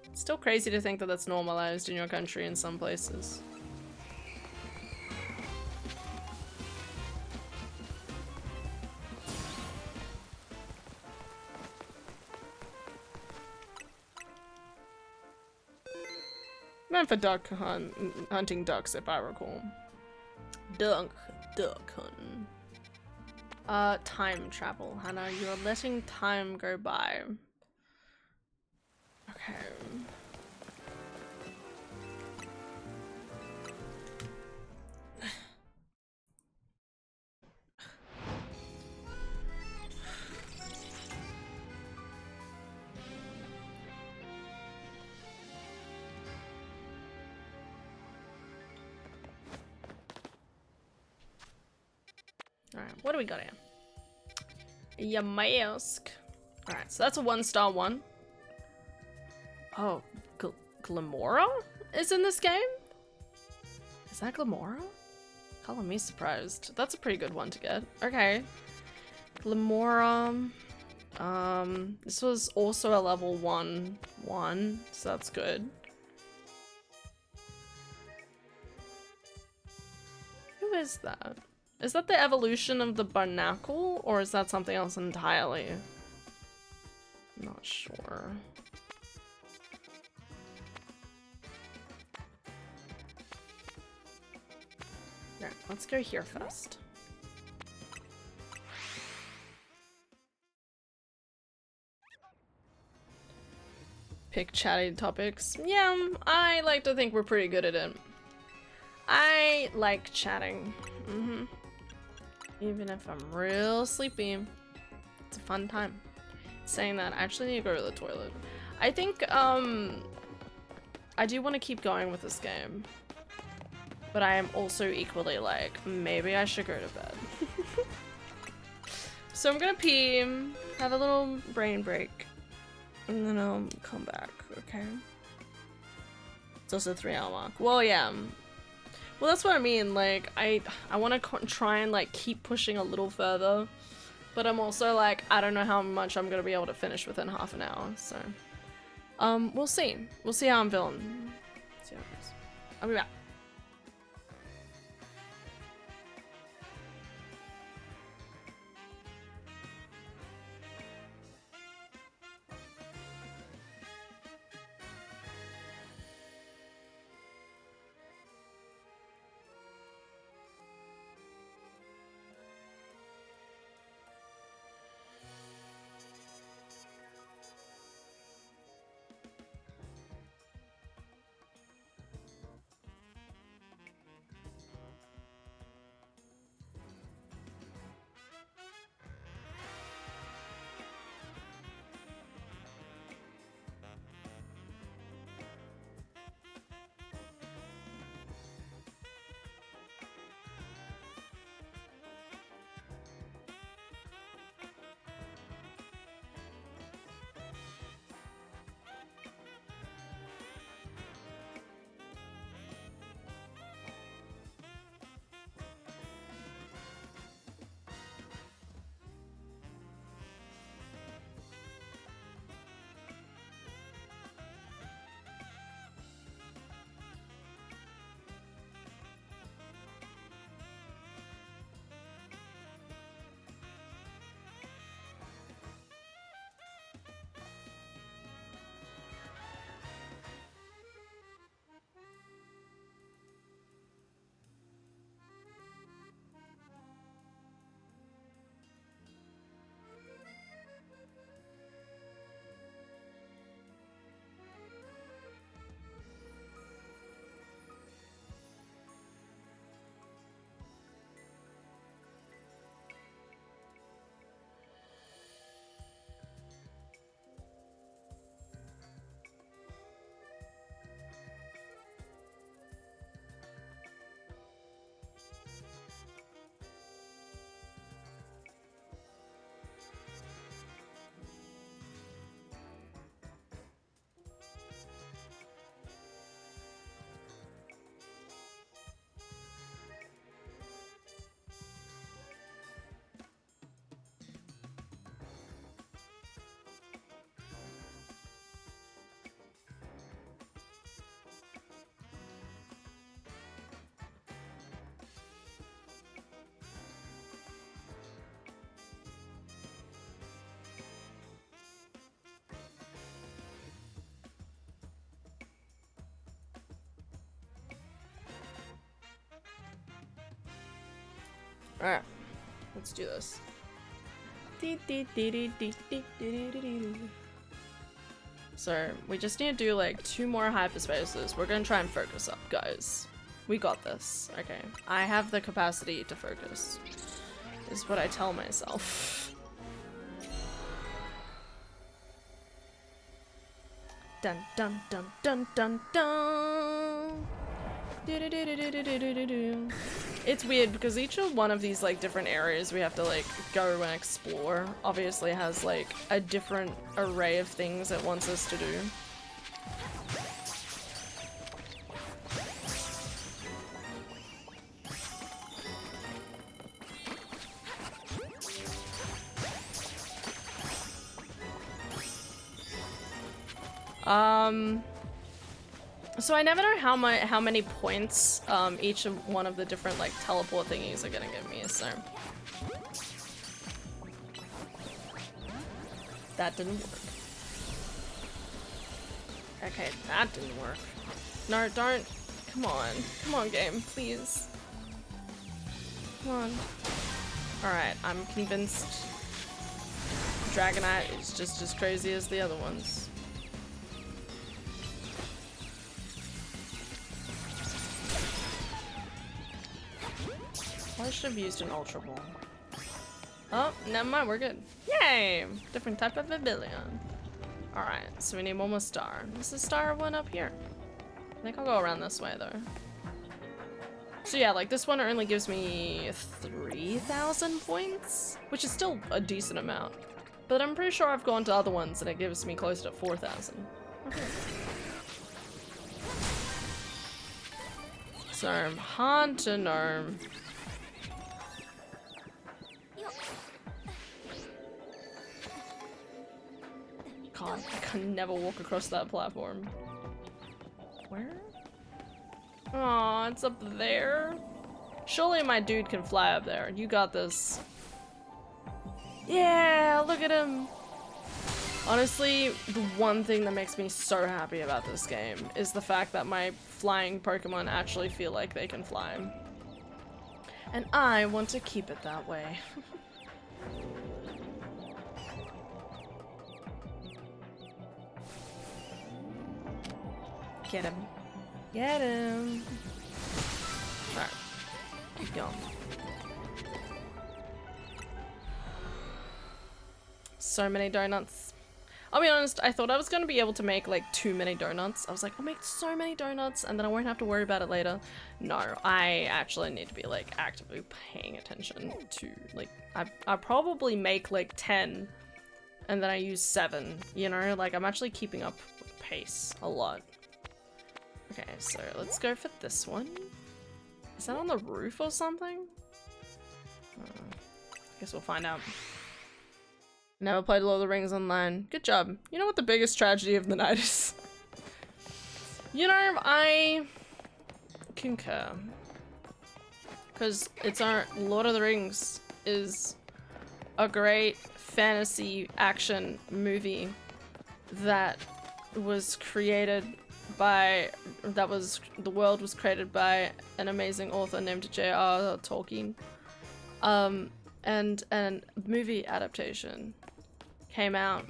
It's still crazy to think that that's normalized in your country in some places. Meant for hunting ducks, if I recall. Duck hunting. Time travel, Hannah. You're letting time go by. Okay. Alright, what do we got here? Yamask. Alright, so that's a 1-star one. Oh, Glamora is in this game? Is that Glamora? Color me surprised. That's a pretty good one to get. Okay. Glamora. This was also a level 1, so that's good. Who is that? Is that the evolution of the Barnacle, or is that something else entirely? I'm not sure. Alright, let's go here first. Pick chatty topics. Yeah, I like to think we're pretty good at it. I like chatting. Even if I'm real sleepy. It's a fun time. Saying that, I actually need to go to the toilet. I think, I do want to keep going with this game. But I am also equally like, maybe I should go to bed. So I'm gonna pee, have a little brain break, and then I'll come back, okay? It's also a 3-hour mark. Well, yeah. Well, that's what I mean, like, I want to try and, like, keep pushing a little further, but I'm also, like, I don't know how much I'm gonna be able to finish within half an hour, so. We'll see. We'll see how I'm feeling. See how it goes. I'll be back. Alright, let's do this. So, we just need to do like 2 more hyperspaces. We're gonna try and focus up, guys. We got this. Okay. I have the capacity to focus, is what I tell myself. Dun dun dun dun dun dun. It's weird because each of one of these like different areas we have to like go and explore obviously has like a different array of things it wants us to do. So I never know how many points each of one of the different like teleport thingies are gonna give me, so that didn't work. Okay, that didn't work. No, don't. Come on, game, please. Come on. Alright, I'm convinced Dragonite is just as crazy as the other ones. I should have used an Ultra Ball. Oh, never mind, we're good. Yay! Different type of pavilion. Alright, so we need one more star. There's a star one up here. I think I'll go around this way though. So yeah, like this one only gives me 3,000 points, which is still a decent amount. But I'm pretty sure I've gone to other ones and it gives me closer to 4,000. Okay. So, hard to know. God, I can never walk across that platform. Where? Oh, it's up there. Surely my dude can fly up there. You got this. Yeah, look at him. Honestly, the one thing that makes me so happy about this game is the fact that my flying Pokemon actually feel like they can fly. And I want to keep it that way. Get him. Get him. Alright. Keep going. So many donuts. I'll be honest, I thought I was gonna be able to make like too many donuts. I was like, I'll make so many donuts and then I won't have to worry about it later. No, I actually need to be like actively paying attention to like, I probably make like 10 and then I use 7, you know? Like I'm actually keeping up with pace a lot. Okay, so let's go for this one. Is that on the roof or something? I guess we'll find out. Never played Lord of the Rings online. Good job. You know what the biggest tragedy of the night is? You know, I concur. Because it's our Lord of the Rings is a great fantasy action movie that was created by, the world was created by an amazing author named J.R.R. Tolkien. And a movie adaptation came out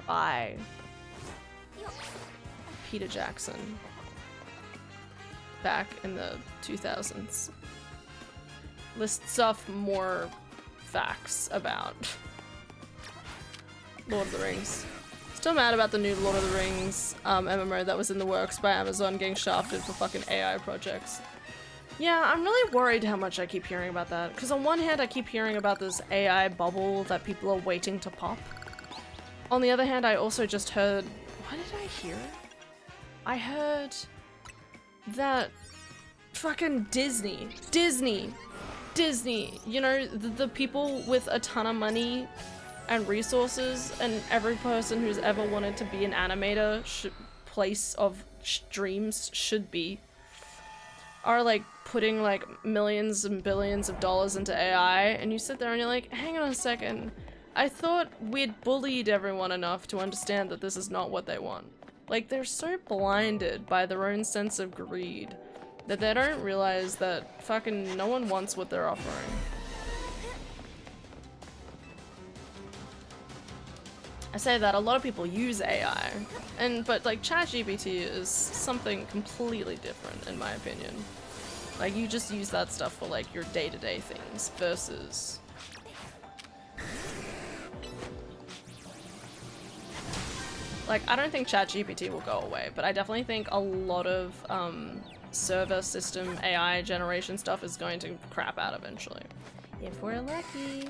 by Peter Jackson back in the 2000s. Lists off more facts about Lord of the Rings. Still mad about the new Lord of the Rings MMO that was in the works by Amazon getting shafted for fucking AI projects. Yeah, I'm really worried how much I keep hearing about that. Because on one hand, I keep hearing about this AI bubble that people are waiting to pop. On the other hand, I also just heard... What did I hear? I heard that fucking Disney, you know, the people with a ton of money and resources and every person who's ever wanted to be an animator place of dreams should be, are like putting like millions and billions of dollars into AI, and you sit there and you're like, hang on a second, I thought we'd bullied everyone enough to understand that this is not what they want. Like, they're so blinded by their own sense of greed That they don't realize that fucking no one wants what they're offering. I say that a lot of people use AI, but like ChatGPT is something completely different in my opinion. Like you just use that stuff for like your day-to-day things versus like I don't think ChatGPT will go away, but I definitely think a lot of server system AI generation stuff is going to crap out eventually. If we're lucky.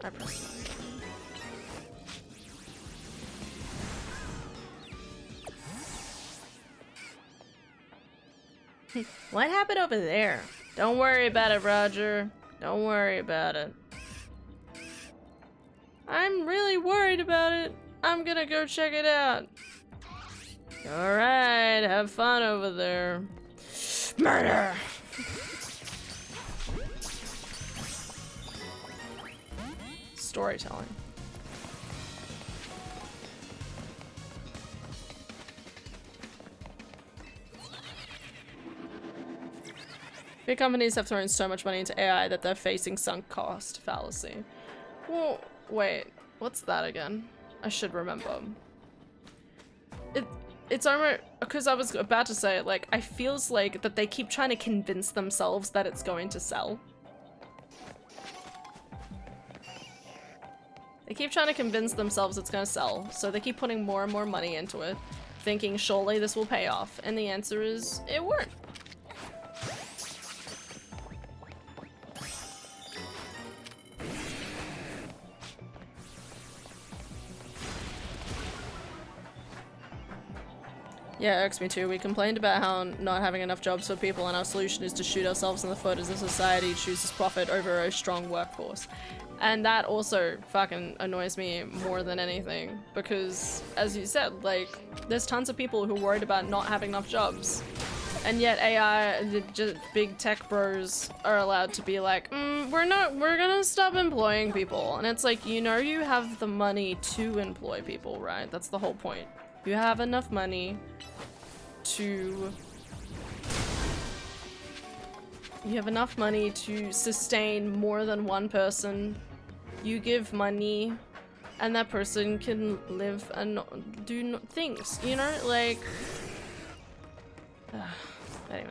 I pressed what happened over there? Don't worry about it, Roger. Don't worry about it. I'm really worried about it. I'm gonna go check it out. Alright, have fun over there. Murder! Storytelling. Big companies have thrown so much money into AI that they're facing sunk cost fallacy. Well, wait, what's that again? I should remember. It's almost because I was about to say it, like, I feels like that they keep trying to convince themselves that it's going to sell. They keep trying to convince themselves it's gonna sell, so they keep putting more and more money into it, thinking surely this will pay off, and the answer is, it won't. Yeah, it irks me too. We complained about how not having enough jobs for people, and our solution is to shoot ourselves in the foot as a society chooses profit over a strong workforce. And that also fucking annoys me more than anything, because, as you said, like, there's tons of people who are worried about not having enough jobs. And yet AI, the big tech bros are allowed to be like, we're gonna stop employing people. And it's like, you know you have the money to employ people, right? That's the whole point. You have enough money to... You have enough money to sustain more than one person. You give money, and that person can live and do things, you know? Like... anyway.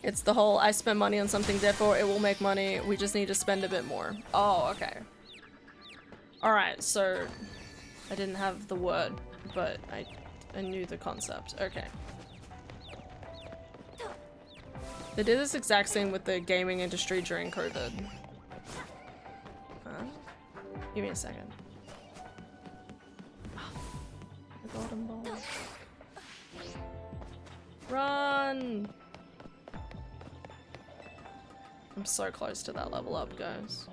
It's the whole, I spend money on something, therefore it will make money, we just need to spend a bit more. Oh, okay. Alright, so... I didn't have the word, but I knew the concept. Okay. They did this exact same with the gaming industry during COVID. Huh? Give me a second. The golden ball. Run! I'm so close to that level up, guys.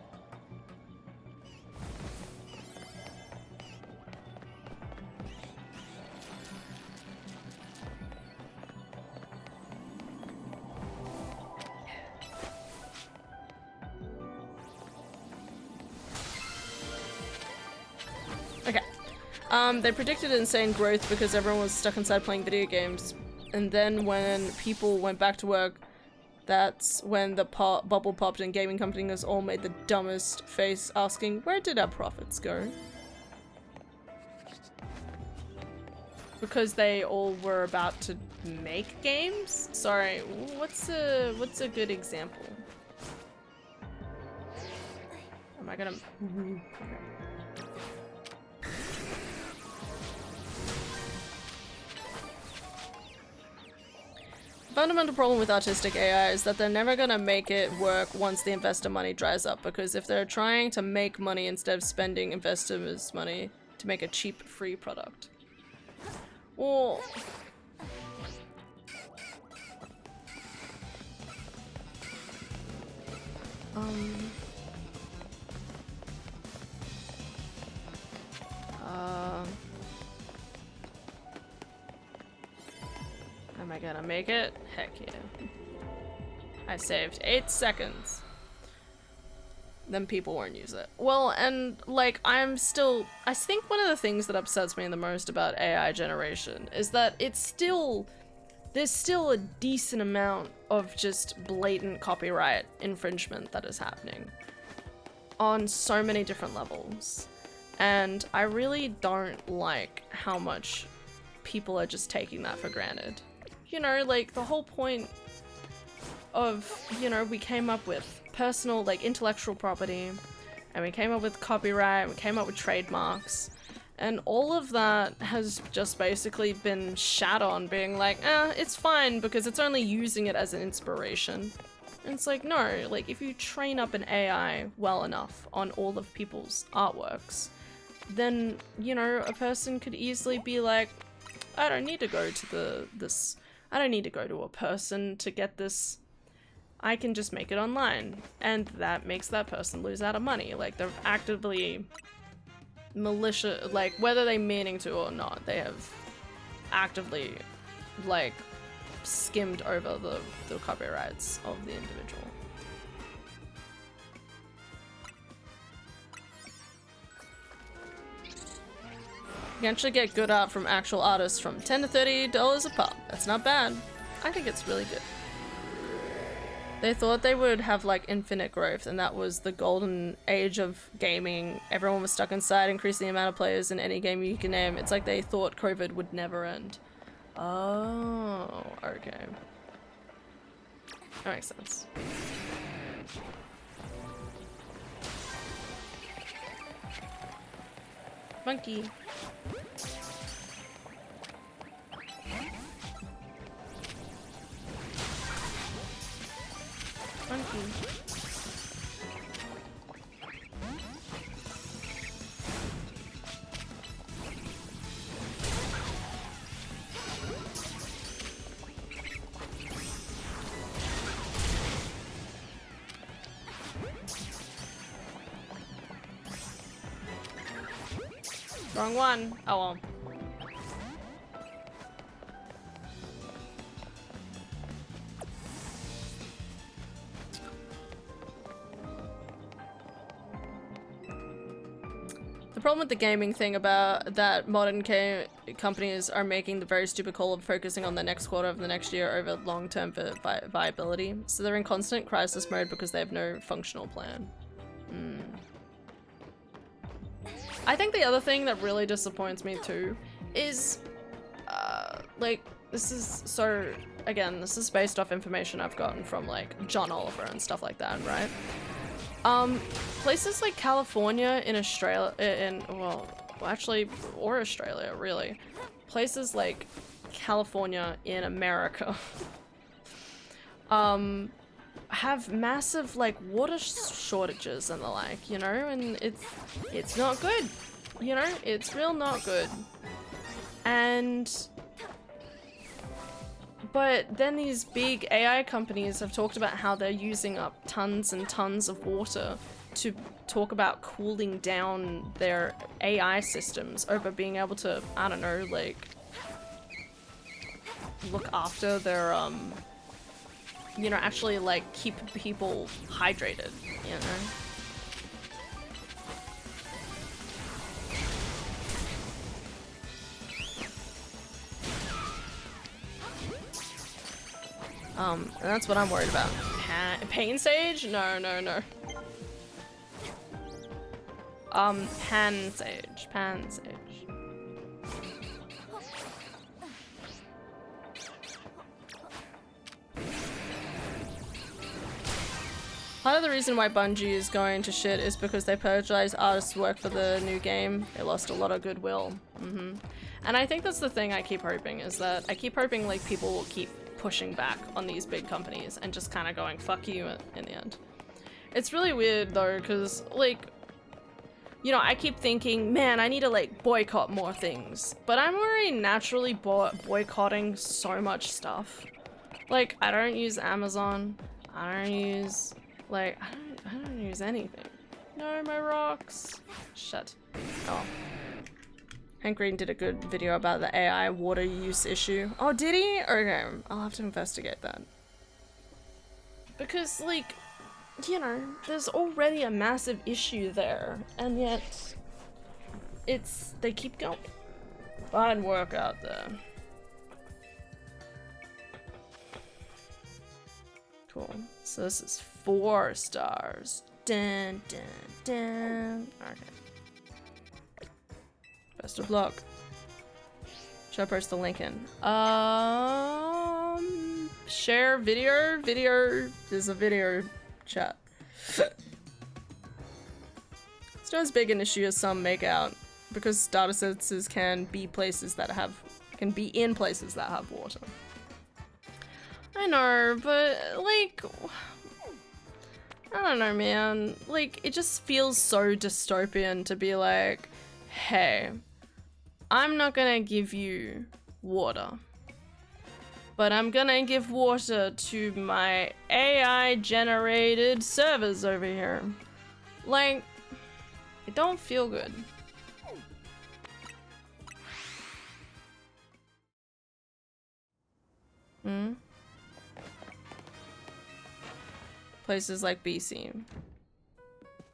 They predicted insane growth because everyone was stuck inside playing video games. And then when people went back to work, that's when the bubble popped and gaming companies all made the dumbest face asking, where did our profits go? Because they all were about to make games? Sorry, what's a good example? Am I gonna... Okay. Fundamental problem with artistic AI is that they're never gonna make it work once the investor money dries up, because if they're trying to make money instead of spending investors' money to make a cheap, free product. Well... Am I gonna make it? Heck yeah. I saved 8 seconds. then people won't use it. Well, and like I think one of the things that upsets me the most about AI generation is that there's still a decent amount of just blatant copyright infringement that is happening on so many different levels. And I really don't like how much people are just taking that for granted. You know, like the whole point of, you know, we came up with personal, like, intellectual property, and we came up with copyright, and we came up with trademarks, and all of that has just basically been shat on, being like, it's fine because it's only using it as an inspiration. And it's like, no, like, if you train up an AI well enough on all of people's artworks, then, you know, a person could easily be like, I don't need to go to I don't need to go to a person to get this. I can just make it online, and that makes that person lose out of money. Like, they're actively malicious, like, whether they meaning to or not, they have actively, like, skimmed over the copyrights of the individual. You can actually get good art from actual artists from $10 to $30 a pop. That's not bad. I think it's really good. They thought they would have like infinite growth, and that was the golden age of gaming. Everyone was stuck inside, increasing the amount of players in any game you can name. It's like they thought COVID would never end. Oh, okay. That makes sense. Monkey. Monkey. Wrong one. Oh well. The problem with the gaming thing about that modern companies are making the very stupid call of focusing on the next quarter of the next year over long-term viability. So they're in constant crisis mode because they have no functional plan. I think the other thing that really disappoints me too is, like, this is so, again, this is based off information I've gotten from like John Oliver and stuff like that, right? Places like California in Australia, or Australia, really. Places like California in America, have massive, like, water shortages and the like, you know, and it's not good, you know, it's real not good. But then these big AI companies have talked about how they're using up tons and tons of water to talk about cooling down their AI systems over being able to, I don't know, like, look after their, you know, actually, like, keep people hydrated, you know? And that's what I'm worried about. Pain Sage? No, no, no. Pan Sage. Pan Sage. Part of the reason why Bungie is going to shit is because they purchased artists' work for the new game. They lost a lot of goodwill. And I think that's the thing I keep hoping, is that I keep hoping, like, people will keep pushing back on these big companies and just kind of going, fuck you in the end. It's really weird though, because, like, you know, I keep thinking, man, I need to, like, boycott more things. But I'm already naturally boycotting so much stuff. Like, I don't use Amazon. I don't use, like, I don't use anything. No, my rocks. Shut. Oh. Hank Green did a good video about the AI water use issue. Oh, did he? Okay, I'll have to investigate that. Because, like, you know, there's already a massive issue there, and yet they keep going. Fine work out there. Cool. So this is 4 stars. Dun, dun, dun. Okay. Best of luck. Should I post the link in? Share video? Video. There's a video chat. It's not as big an issue as some make out, because data sets can be in places that have water. I know, but like, I don't know, man. Like, it just feels so dystopian to be like, hey, I'm not gonna give you water, but I'm gonna give water to my AI generated servers over here. Like, it don't feel good. Places like BC.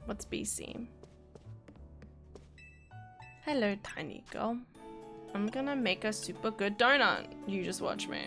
What's BC? Hello, tiny girl. I'm gonna make a super good donut. You just watch me.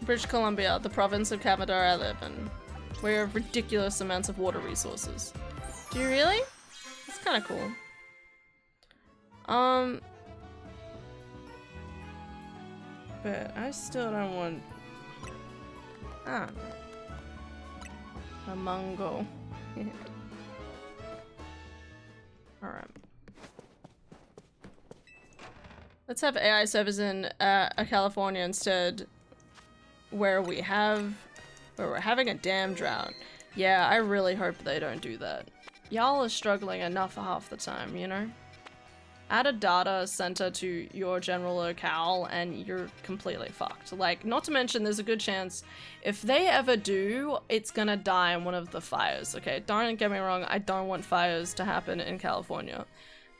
British Columbia, the province of Canada I live in. We have ridiculous amounts of water resources. Do you really? That's kind of cool. But I still don't want... a mango. Alright. Let's have AI servers in California instead. Where we're having a damn drought. Yeah, I really hope they don't do that. Y'all are struggling enough for half the time, you know? Add a data center to your general locale and you're completely fucked. Like, not to mention there's a good chance if they ever do, it's gonna die in one of the fires, okay? Don't get me wrong, I don't want fires to happen in California.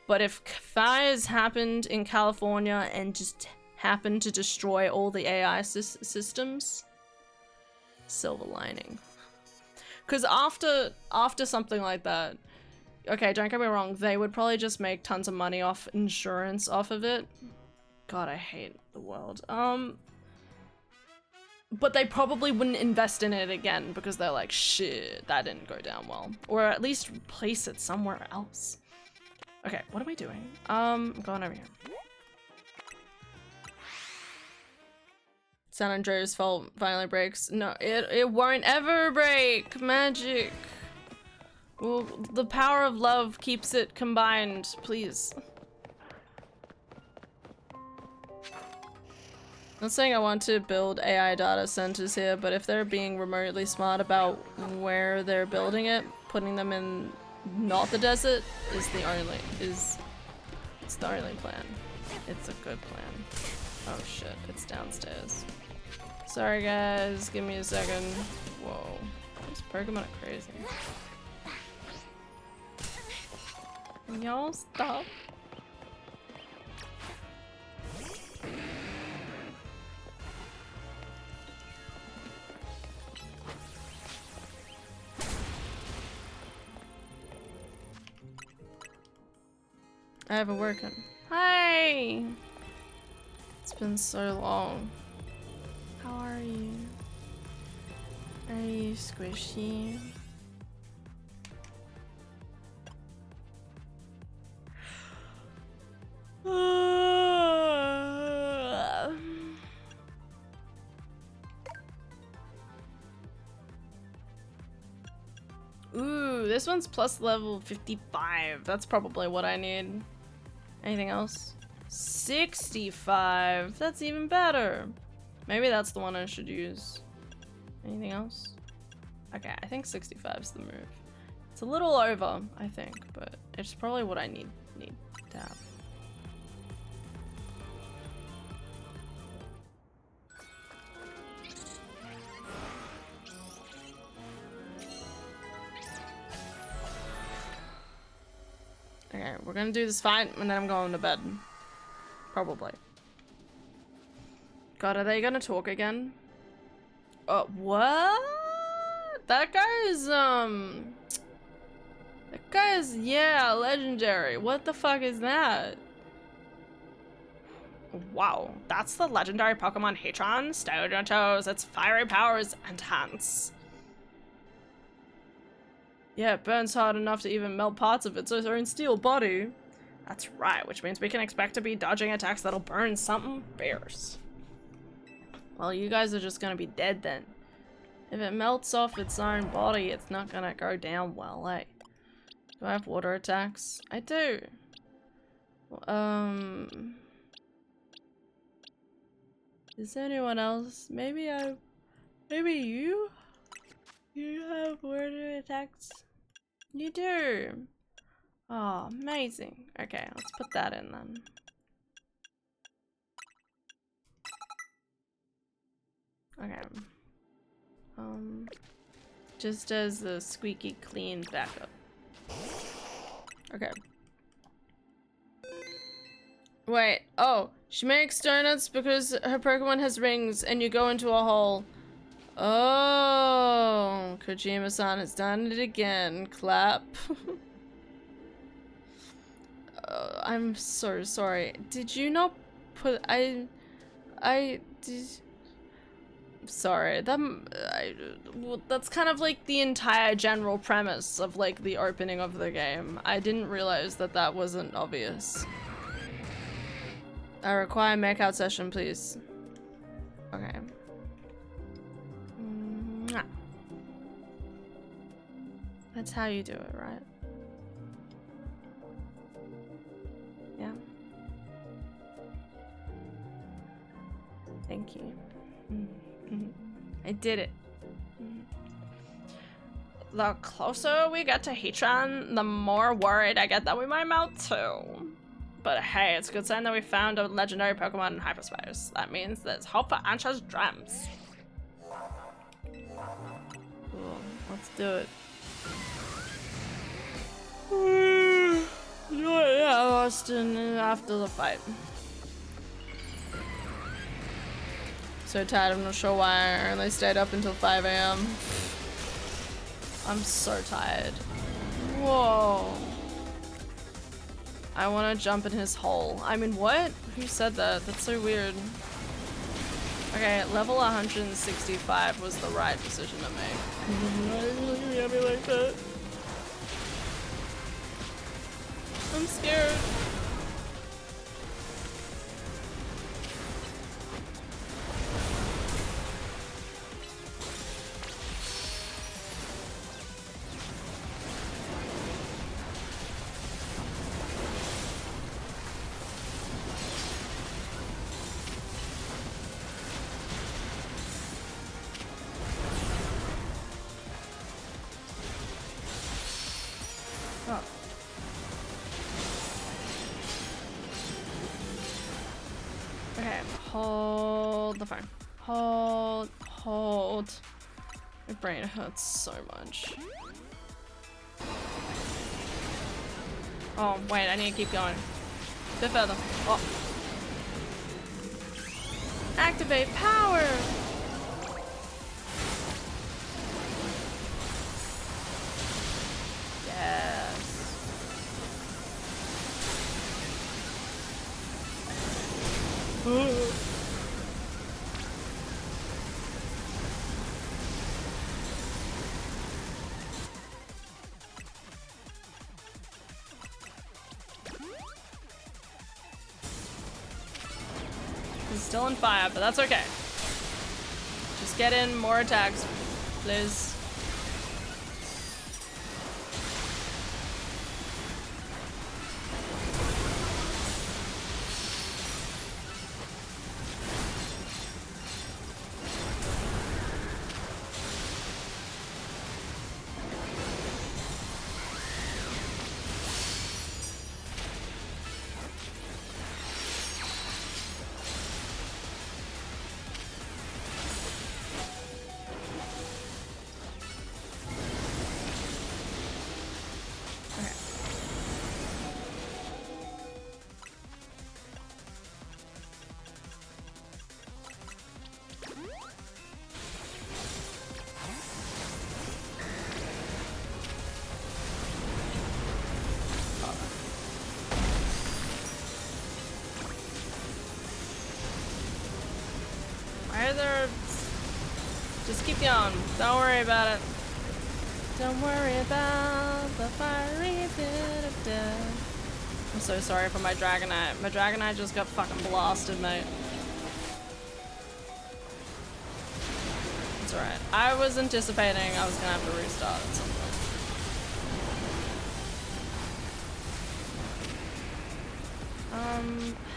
But if fires happened in California and just happen to destroy all the AI systems, silver lining. Because after something like that, okay, don't get me wrong, they would probably just make tons of money off insurance off of it. God, I hate the world. But they probably wouldn't invest in it again because they're like, shit, that didn't go down well. Or at least replace it somewhere else. Okay, what am I doing? I'm going over here. San Andreas fault finally breaks. No, it won't ever break. Magic. Well, the power of love keeps it combined, please. Not saying I want to build AI data centers here, but if they're being remotely smart about where they're building it, putting them in not the desert is the only plan. It's a good plan. Oh shit, it's downstairs. Sorry guys, give me a second. Whoa, this Pokemon are crazy. Y'all stop. I have a working. Hi! It's been so long. How are you? Are you squishy? Ooh, this one's plus level 55. That's probably what I need. Anything else? 65. That's even better. Maybe that's the one I should use. Anything else? Okay, I think 65 is the move. It's a little over, I think, but it's probably what I need to have. Okay, we're gonna do this fight, and then I'm going to bed. Probably. God, are they gonna talk again? What? That guy is, yeah, legendary. What the fuck is that? Wow, that's the legendary Pokemon Hatron. Stojotos, its fiery powers enhance. Yeah, it burns hard enough to even melt parts of its own steel body. That's right, which means we can expect to be dodging attacks that'll burn something fierce. Well, you guys are just gonna be dead then. If it melts off its own body, it's not gonna go down well, eh? Do I have water attacks? I do. Is there anyone else? Maybe you? You have water attacks? You do. Oh, amazing. Okay, let's put that in then. Okay. Just as the squeaky clean backup. Okay. Wait, oh, she makes donuts because her Pokemon has rings and you go into a hole. Oh, Kojima-san has done it again. Clap. I'm so sorry. Did you not put, I did, sorry, well, that's kind of like the entire general premise of like the opening of the game. I didn't realize that that wasn't obvious. I require a makeout session, please. Okay. Mwah. That's how you do it, right? Yeah. Thank you. I did it. The closer we get to Heatran, the more worried I get that we might melt too. But hey, it's a good sign that we found a legendary Pokemon in hyperspace. That means there's hope for Ansha's gems. Cool. Let's do it. Yeah, Austin after the fight. So tired, I'm not sure why I only stayed up until 5 AM. I'm so tired. Whoa. I want to jump in his hole. I mean, what? Who said that? That's so weird. Okay, level 165 was the right decision to make. Why are you looking at me like that? I'm scared. Hold the phone. Hold. My brain hurts so much. Oh, wait, I need to keep going. A bit further. Oh. Activate power! Yes. He's still on fire, but that's okay. Just get in more attacks, please. going. Don't worry about it. Don't worry about the fiery bit of death. I'm so sorry for my Dragonite. My Dragonite just got fucking blasted, mate. It's alright. I was anticipating I was gonna have to restart at some point.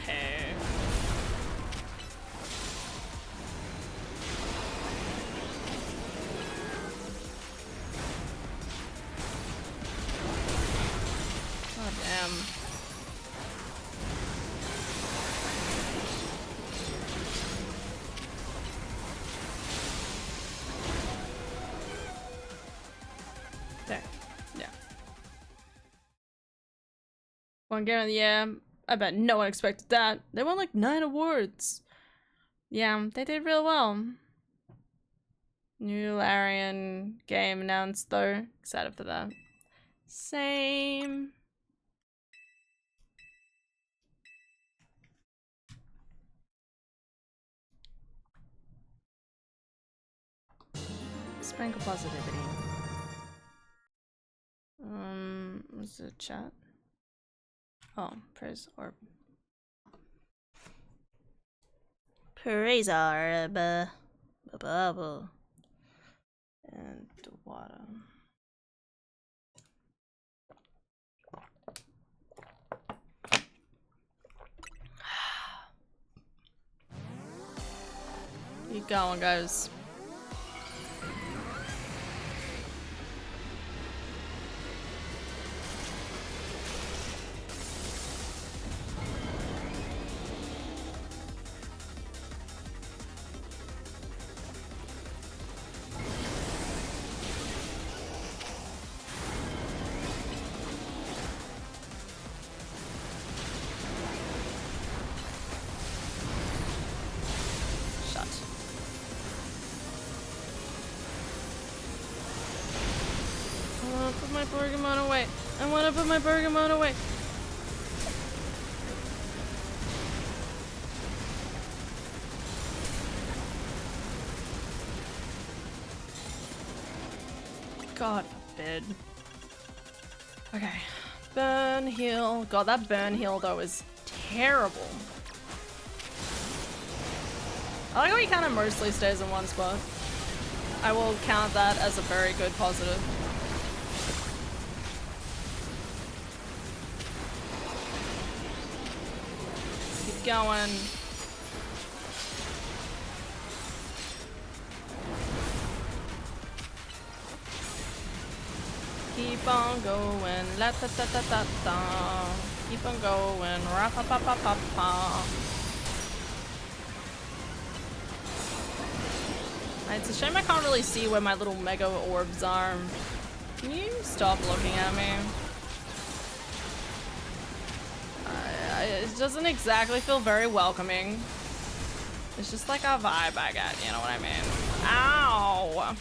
Hey. Oh, damn. There. Yeah. One game of the year. I bet no one expected that. They won like 9 awards. Yeah, they did real well. New Larian game announced though. Excited for that. Same. Sprinkle positivity. What's the chat? Oh, praise orb. Praise orb. Bubble. And water. Keep going, guys. Bergamot away. I want to put my bergamot away. God forbid. Okay. Burn heal. God, that burn heal though is terrible. I like how he kind of mostly stays in one spot. I will count that as a very good positive. Going. Keep on going. La ta ta ta ta ta. Keep on going. Ra pa pa pa pa pa. It's a shame I can't really see where my little mega orbs are. Can you stop looking at me? It doesn't exactly feel very welcoming. It's just like a vibe I get, you know what I mean? Ow!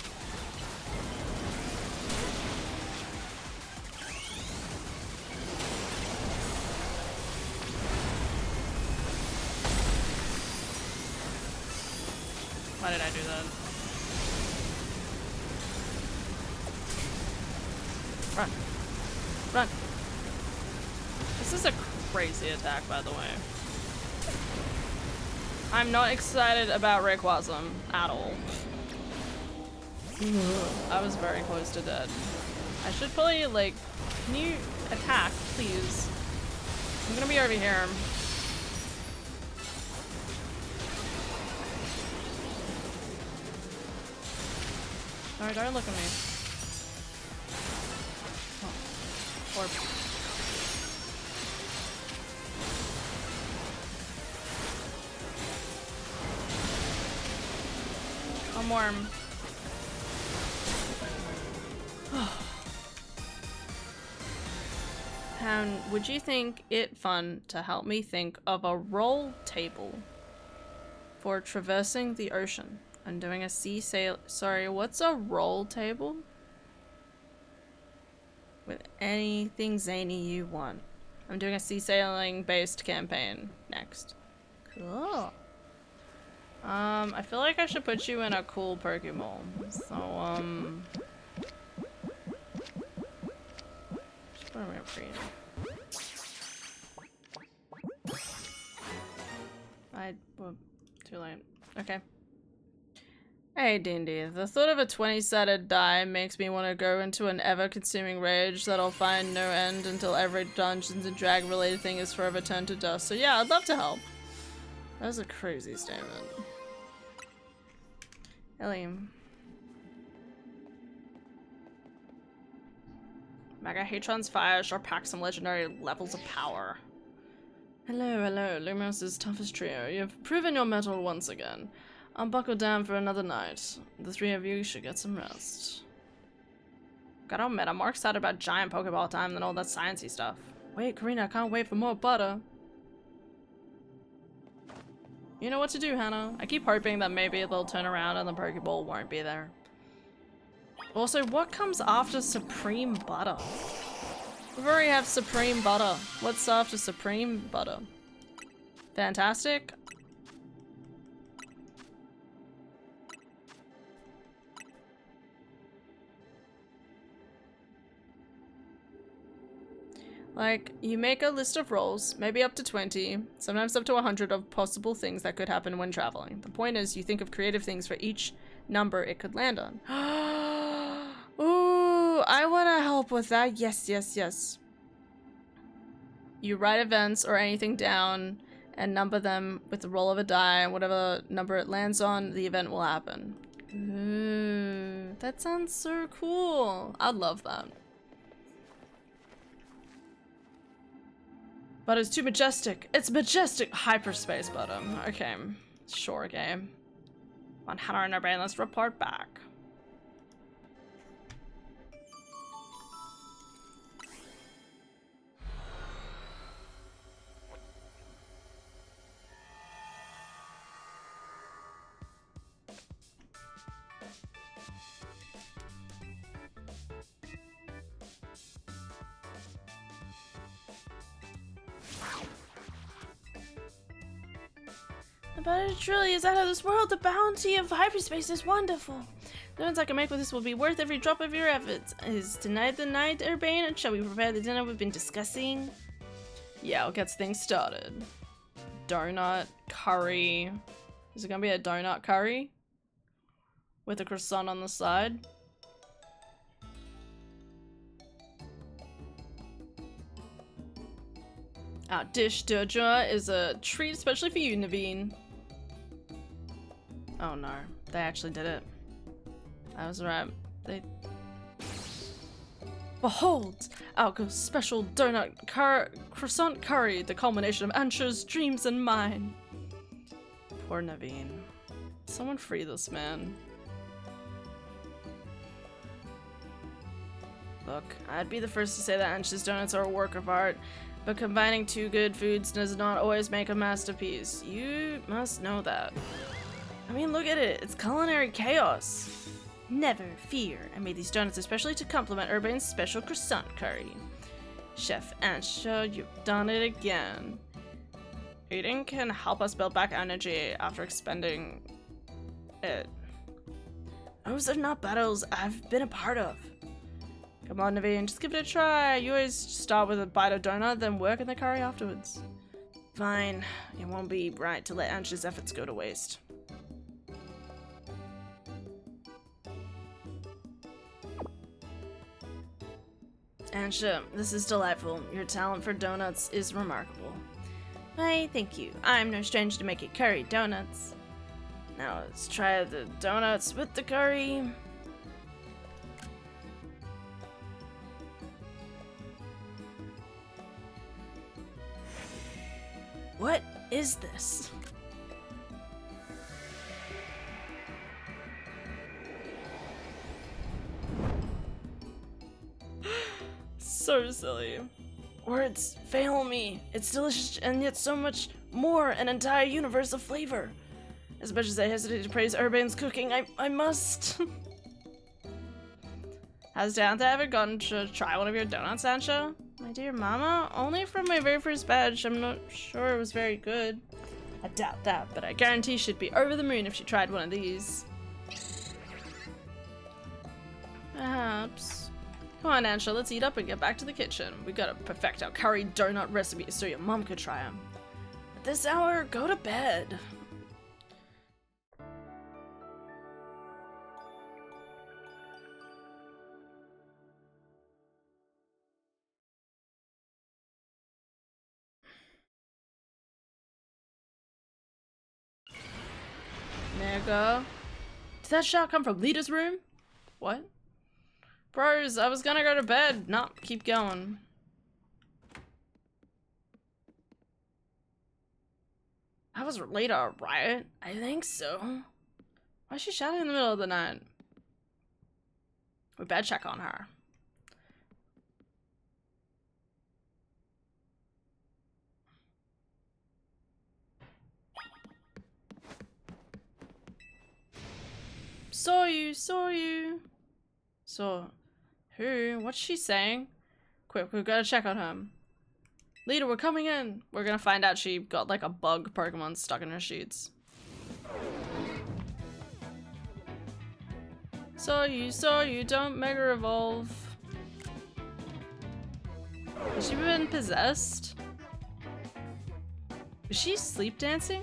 Why did I do that? Run. Run. This is a crazy attack, by the way. I'm not excited about Rayquaza at all. I was very close to dead. I should probably, like, can you attack, please? I'm gonna be over here. No, don't look at me. Oh. Orb. I'm warm. Would you think it fun to help me think of a roll table for traversing the ocean and doing a sea sail? Sorry, what's a roll table? With anything zany you want. I'm doing a sea sailing based campaign next. Cool. I feel like I should put you in a cool Pokeball. So, just put him in green. Well, too late. Okay. Hey, D&D. The thought of a 20-sided die makes me want to go into an ever-consuming rage that'll find no end until every Dungeons and Dragons related thing is forever turned to dust. So yeah, I'd love to help. That was a crazy statement. Ellie. Mega Hatron's fire shall pack some legendary levels of power. Hello, hello, Lumos' toughest trio. You have proven your mettle once again. I'll buckle down for another night. The three of you should get some rest. Gotta admit, I'm more excited about giant Pokeball time than all that sciencey stuff. Wait, Karina, I can't wait for more butter. You know what to do, Hannah. I keep hoping that maybe they'll turn around and the Pokeball won't be there. Also, what comes after Supreme Butter? We already have Supreme Butter. What's after Supreme Butter? Fantastic? Like, you make a list of rolls, maybe up to 20, sometimes up to 100 of possible things that could happen when traveling. The point is, you think of creative things for each number it could land on. Ooh, I want to help with that. Yes, yes, yes. You write events or anything down and number them with the roll of a die, and whatever number it lands on, the event will happen. Ooh, that sounds so cool. I'd love that. But it's too majestic. It's majestic hyperspace bottom. Okay, sure game. On Hannah and her brain, let's report back. But it truly is out of this world. The bounty of hyperspace is wonderful. The ones I can make with this will be worth every drop of your efforts. Is tonight the night, Urbane? And shall we prepare the dinner we've been discussing? Yeah, I'll get things started. Donut, curry. Is it gonna be a donut curry? With a croissant on the side? Our dish d'oeuvre is a treat especially for you, Naveen. Oh no, they actually did it. I was right. They... Behold! Our special donut croissant curry, the culmination of Ansha's dreams and mine. Poor Naveen. Someone free this man. Look, I'd be the first to say that Ansha's donuts are a work of art, but combining two good foods does not always make a masterpiece. You must know that. I mean, look at it. It's culinary chaos. Never fear. I made these donuts especially to complement Urbane's special croissant curry. Chef Ansha, you've done it again. Eating can help us build back energy after expending it. Those are not battles I've been a part of. Come on, Naveen, just give it a try. You always start with a bite of donut, then work in the curry afterwards. Fine. It won't be right to let Ansha's efforts go to waste. Ansha, this is delightful. Your talent for donuts is remarkable. Why, thank you. I'm no stranger to making curry donuts. Now let's try the donuts with the curry. What is this? So silly. Words fail me. It's delicious and yet so much more, an entire universe of flavor. As much as I hesitate to praise Urbane's cooking, I must. Has Dantha ever gotten to try one of your donuts, Ansha? My dear mama, only from my very first batch. I'm not sure it was very good. I doubt that, but I guarantee she'd be over the moon if she tried one of these. Perhaps. Come on, Ansha, let's eat up and get back to the kitchen. We gotta perfect our curry donut recipe so your mom could try them. At this hour, go to bed. There you go. Did that shot come from Lita's room? What? Bros, I was gonna go to bed. No, keep going. That was Lita a riot? I think so. Why is she shouting in the middle of the night? We better check on her. Saw you. Saw who? What's she saying? Quick, we've got to check on her. Lita, we're coming in. We're gonna find out she got like a bug Pokemon stuck in her sheets. Saw you, don't Mega Evolve. Has she been possessed? Is she sleep dancing?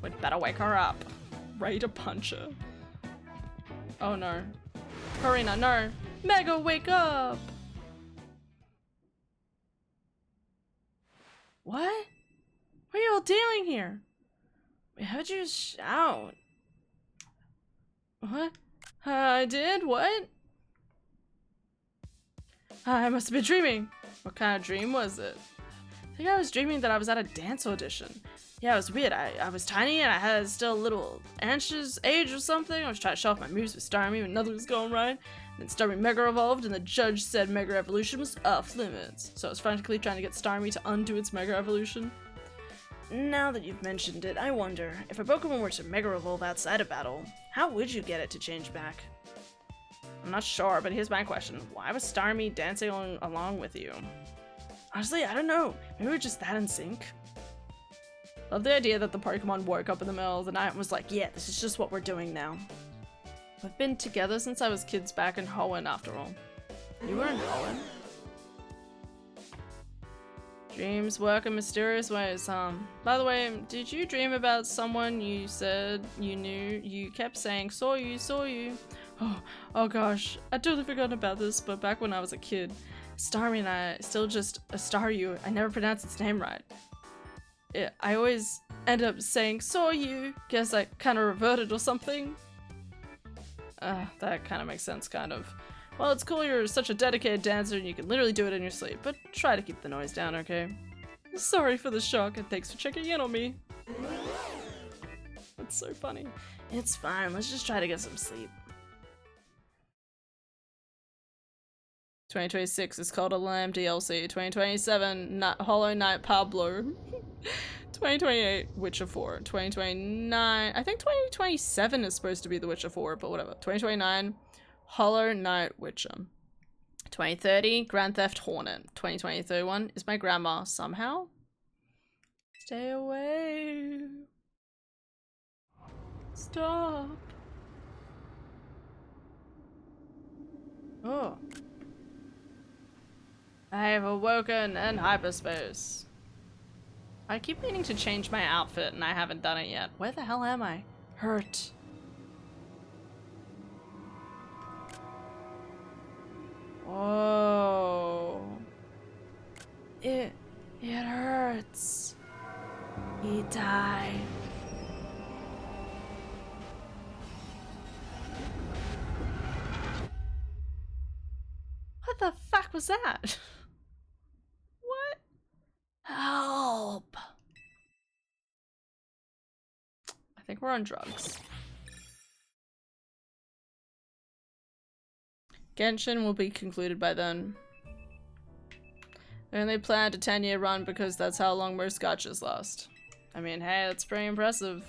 We'd better wake her up. Ready to punch her. Oh no. Karina, no. Mega, wake up! What? What are you all doing here? We heard you shout. What? I did? What? I must have been dreaming. What kind of dream was it? I think I was dreaming that I was at a dance audition. Yeah, it was weird. I was tiny and I had still a little anxious age or something. I was trying to show off my moves with Starmie when nothing was going right. Then Starmie Mega Evolved and the judge said Mega Evolution was off limits. So I was frantically trying to get Starmie to undo its Mega Evolution. Now that you've mentioned it, I wonder, if a Pokemon were to Mega Evolve outside of battle, how would you get it to change back? I'm not sure, but here's my question. Why was Starmie dancing along with you? Honestly, I don't know. Maybe we're just that in sync. Love the idea that the Pokemon woke up in the middle of the night and was like, yeah, this is just what we're doing now. We've been together since I was kids back in Hoenn, after all. You were in Hoenn? Dreams work in mysterious ways, huh? By the way, did you dream about someone you said you knew? You kept saying, saw you. Oh gosh, I'd totally forgotten about this, but back when I was a kid, Starmie and I still just star you. I never pronounced its name right. I always end up saying, saw you. Guess I kind of reverted or something. That kind of makes sense, kind of. Well, it's cool you're such a dedicated dancer and you can literally do it in your sleep, but try to keep the noise down, okay? Sorry for the shock and thanks for checking in on me. That's so funny. It's fine, let's just try to get some sleep. 2026 is called a Lamb DLC. 2027, Hollow Knight Pablo. 2028, Witcher 4. 2029, I think 2027 is supposed to be The Witcher 4, but whatever. 2029, Hollow Knight Witcher. 2030, Grand Theft Hornet. 2031 is my grandma somehow. Stay away. Stop. Oh. I have awoken in hyperspace. I keep meaning to change my outfit and I haven't done it yet. Where the hell am I? Hurt. Whoa. It hurts. He died. What the fuck was that? What? Help. I think we're on drugs. Genshin will be concluded by then. They only planned a 10-year run because that's how long most gachas last. I mean, hey, that's pretty impressive.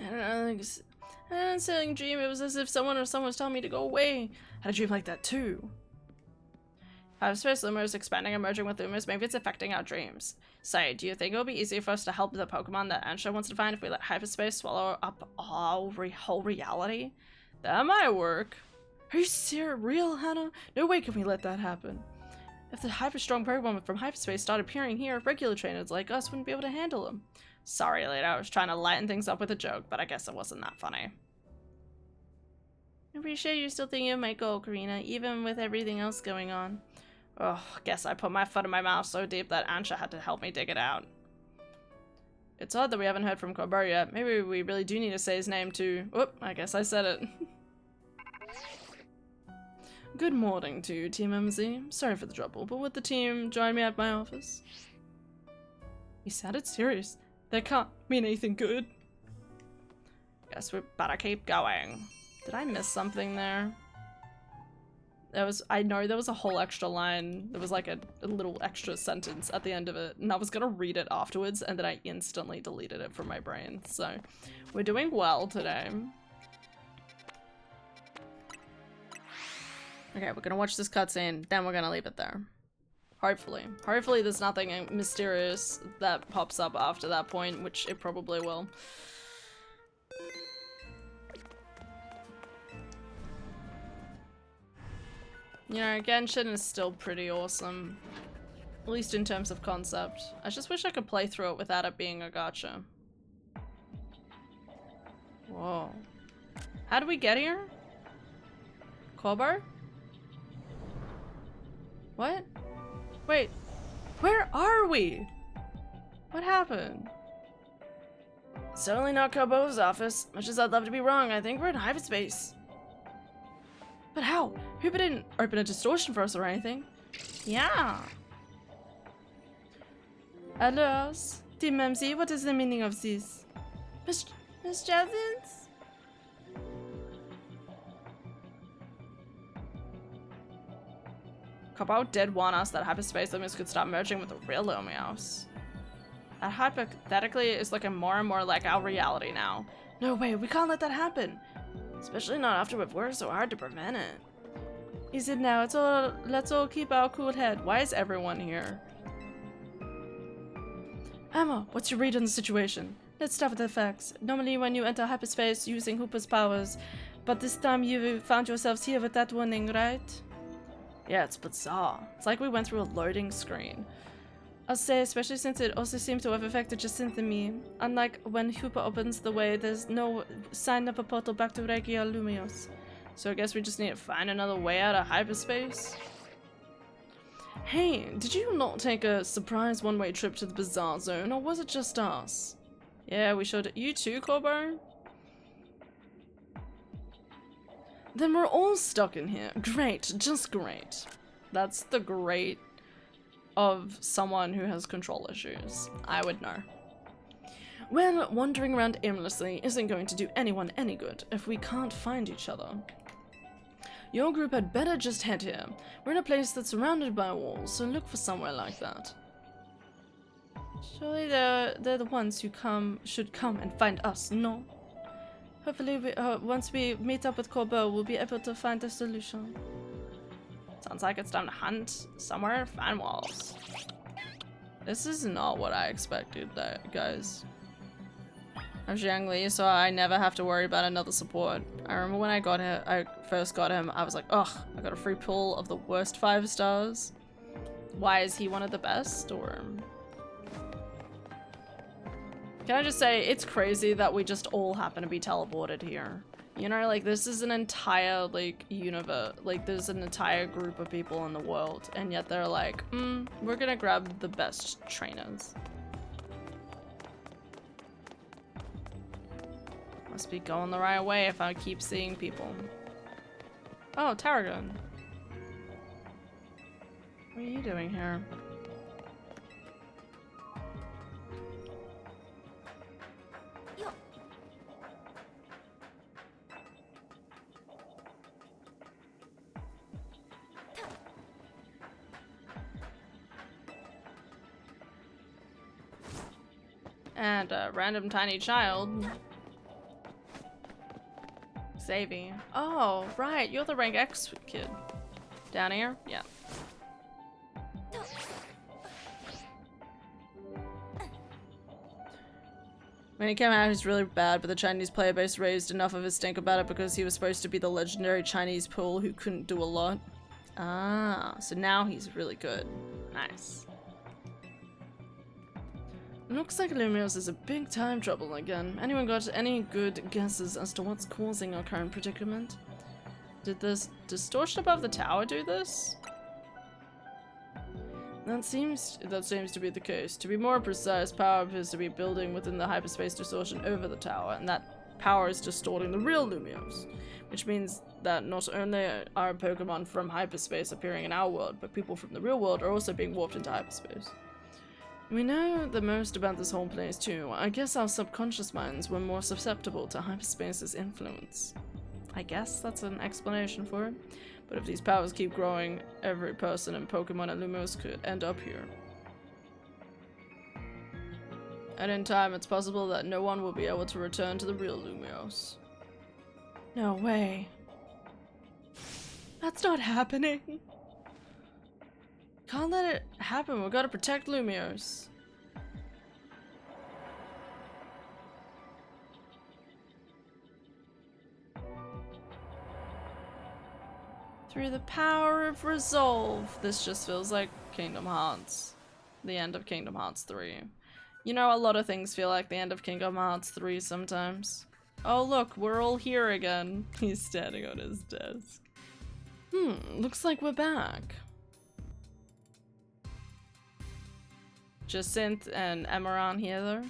I don't know, I had a silly dream. It was as if someone was telling me to go away. I had a dream like that too. Hyperspace Lumos expanding and merging with Lumos. Maybe it's affecting our dreams. Say, do you think it would be easier for us to help the Pokemon that Ansha wants to find if we let hyperspace swallow up our whole reality? That might work. Are you serious? Real, Hannah? No way can we let that happen. If the hyper-strong Pokemon from hyperspace started appearing here, regular trainers like us wouldn't be able to handle them. Sorry, Lita. I was trying to lighten things up with a joke, but I guess it wasn't that funny. I'm pretty sure you're still thinking of my goal, Karina, even with everything else going on. Oh, guess I put my foot in my mouth so deep that Ansha had to help me dig it out. It's odd that we haven't heard from Corbo yet. Maybe we really do need to say his name too. Oop, I guess I said it. Good morning to you, Team MZ. Sorry for the trouble, but would the team join me at my office? He sounded serious. That can't mean anything good. Guess we better keep going. Did I miss something there? I know there was a whole extra line. There was like a little extra sentence at the end of it, and I was gonna read it afterwards, and then I instantly deleted it from my brain. So we're doing well today. Okay, we're gonna watch this cutscene, then we're gonna leave it there. Hopefully. Hopefully there's nothing mysterious that pops up after that point, which it probably will. You know, Genshin is still pretty awesome. At least in terms of concept. I just wish I could play through it without it being a gacha. Whoa. How did we get here? Corbo? What? Wait. Where are we? What happened? Certainly not Kobo's office. Much as I'd love to be wrong, I think we're in hyperspace. But how? Hooper didn't open a distortion for us or anything. Yeah. Alors, Team MZ, what is the meaning of this? Miss Jevons? Corbo did warn us that hyperspace limits could start merging with the real Lumios. That hypothetically is looking more and more like our reality now. No way, we can't let that happen. Especially not after we've worked so hard to prevent it. Is it now? Let's all keep our cool head. Why is everyone here? Emma, what's your read on the situation? Let's start with the facts. Normally when you enter hyperspace using Hooper's powers, but this time you found yourselves here with that warning, right? Yeah, it's bizarre. It's like we went through a loading screen. I'll say, especially since it also seems to have affected Jacinth and me. Unlike when Hooper opens the way, there's no sign of a portal back to regular Lumios. So I guess we just need to find another way out of hyperspace? Hey, did you not take a surprise one-way trip to the Bizarre Zone, or was it just us? Yeah, we should. You too, Corbo? Then we're all stuck in here. Great, just great. That's the great of someone who has control issues. I would know. Well, wandering around aimlessly isn't going to do anyone any good if we can't find each other. Your group had better just head here. We're in a place that's surrounded by walls, so look for somewhere like that. Surely they're the ones who should come and find us, no? Hopefully, once we meet up with Corbo, we'll be able to find a solution. Sounds like it's time to hunt somewhere, find walls. This is not what I expected, guys. I'm Zhang Li, so I never have to worry about another support. I remember when I first got him, I was like, ugh, I got a free pull of the worst 5 stars. Why is he one of the best, or? Can I just say, it's crazy that we just all happen to be teleported here. You know, like, this is an entire, like, universe, like, there's an entire group of people in the world, and yet they're like, we're gonna grab the best trainers. Must be going the right way if I keep seeing people. Oh, Tarragon. What are you doing here? And a random tiny child. Davey. Oh, right, you're the rank X kid. Down here? Yeah. When he came out, he's really bad, but the Chinese player base raised enough of his stink about it because he was supposed to be the legendary Chinese pool who couldn't do a lot. Ah, so now he's really good. Nice. Looks like Lumios is a big time trouble again. Anyone got any good guesses as to what's causing our current predicament? Did this distortion above the tower do this? That seems to be the case. To be more precise, power appears to be building within the hyperspace distortion over the tower, and that power is distorting the real Lumios. Which means that not only are Pokemon from hyperspace appearing in our world, but people from the real world are also being warped into hyperspace. We know the most about this whole place too. I guess our subconscious minds were more susceptible to hyperspace's influence. I guess that's an explanation for it. But if these powers keep growing, every person in Pokemon and Lumos could end up here. And in time, it's possible that no one will be able to return to the real Lumios. No way. That's not happening. Can't let it happen. We've got to protect Lumios. Through the power of resolve. This just feels like Kingdom Hearts. The end of Kingdom Hearts 3. You know, a lot of things feel like the end of Kingdom Hearts 3 sometimes. Oh look, we're all here again. He's standing on his desk. Looks like we're back. Jacinth and Emeron here though.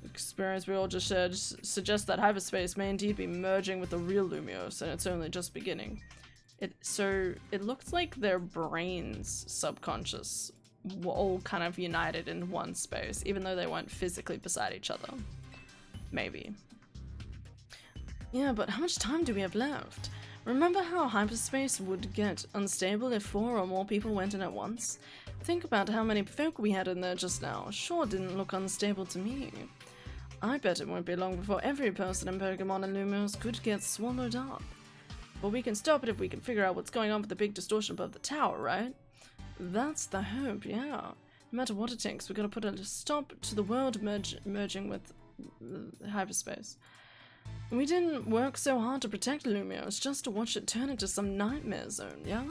Experience we all just shared suggests that hyperspace may indeed be merging with the real Lumios, and it's only just beginning. So it looks like their brains, subconscious, were all kind of united in one space, even though they weren't physically beside each other. Maybe. Yeah, but how much time do we have left? Remember how hyperspace would get unstable if 4 or more people went in at once? Think about how many folk we had in there just now. Sure didn't look unstable to me. I bet it won't be long before every person in Pokemon and Lumos could get swallowed up. But we can stop it if we can figure out what's going on with the big distortion above the tower, right? That's the hope, yeah. No matter what it takes, we gotta put a stop to the world merging with hyperspace. We didn't work so hard to protect Lumios just to watch it turn into some nightmare zone, yeah?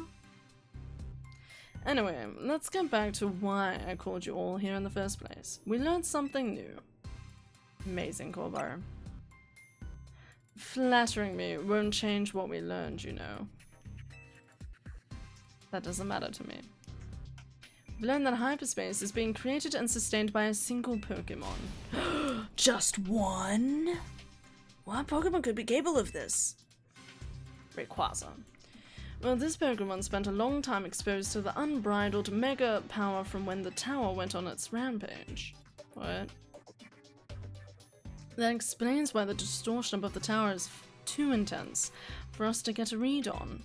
Anyway, let's get back to why I called you all here in the first place. We learned something new. Amazing, Corbar. Flattering me won't change what we learned, you know. That doesn't matter to me. We've learned that hyperspace is being created and sustained by a single Pokemon. Just one? What Pokemon could be capable of this? Rayquaza. Well, this Pokemon spent a long time exposed to the unbridled mega power from when the tower went on its rampage. What? That explains why the distortion above the tower is too intense for us to get a read on.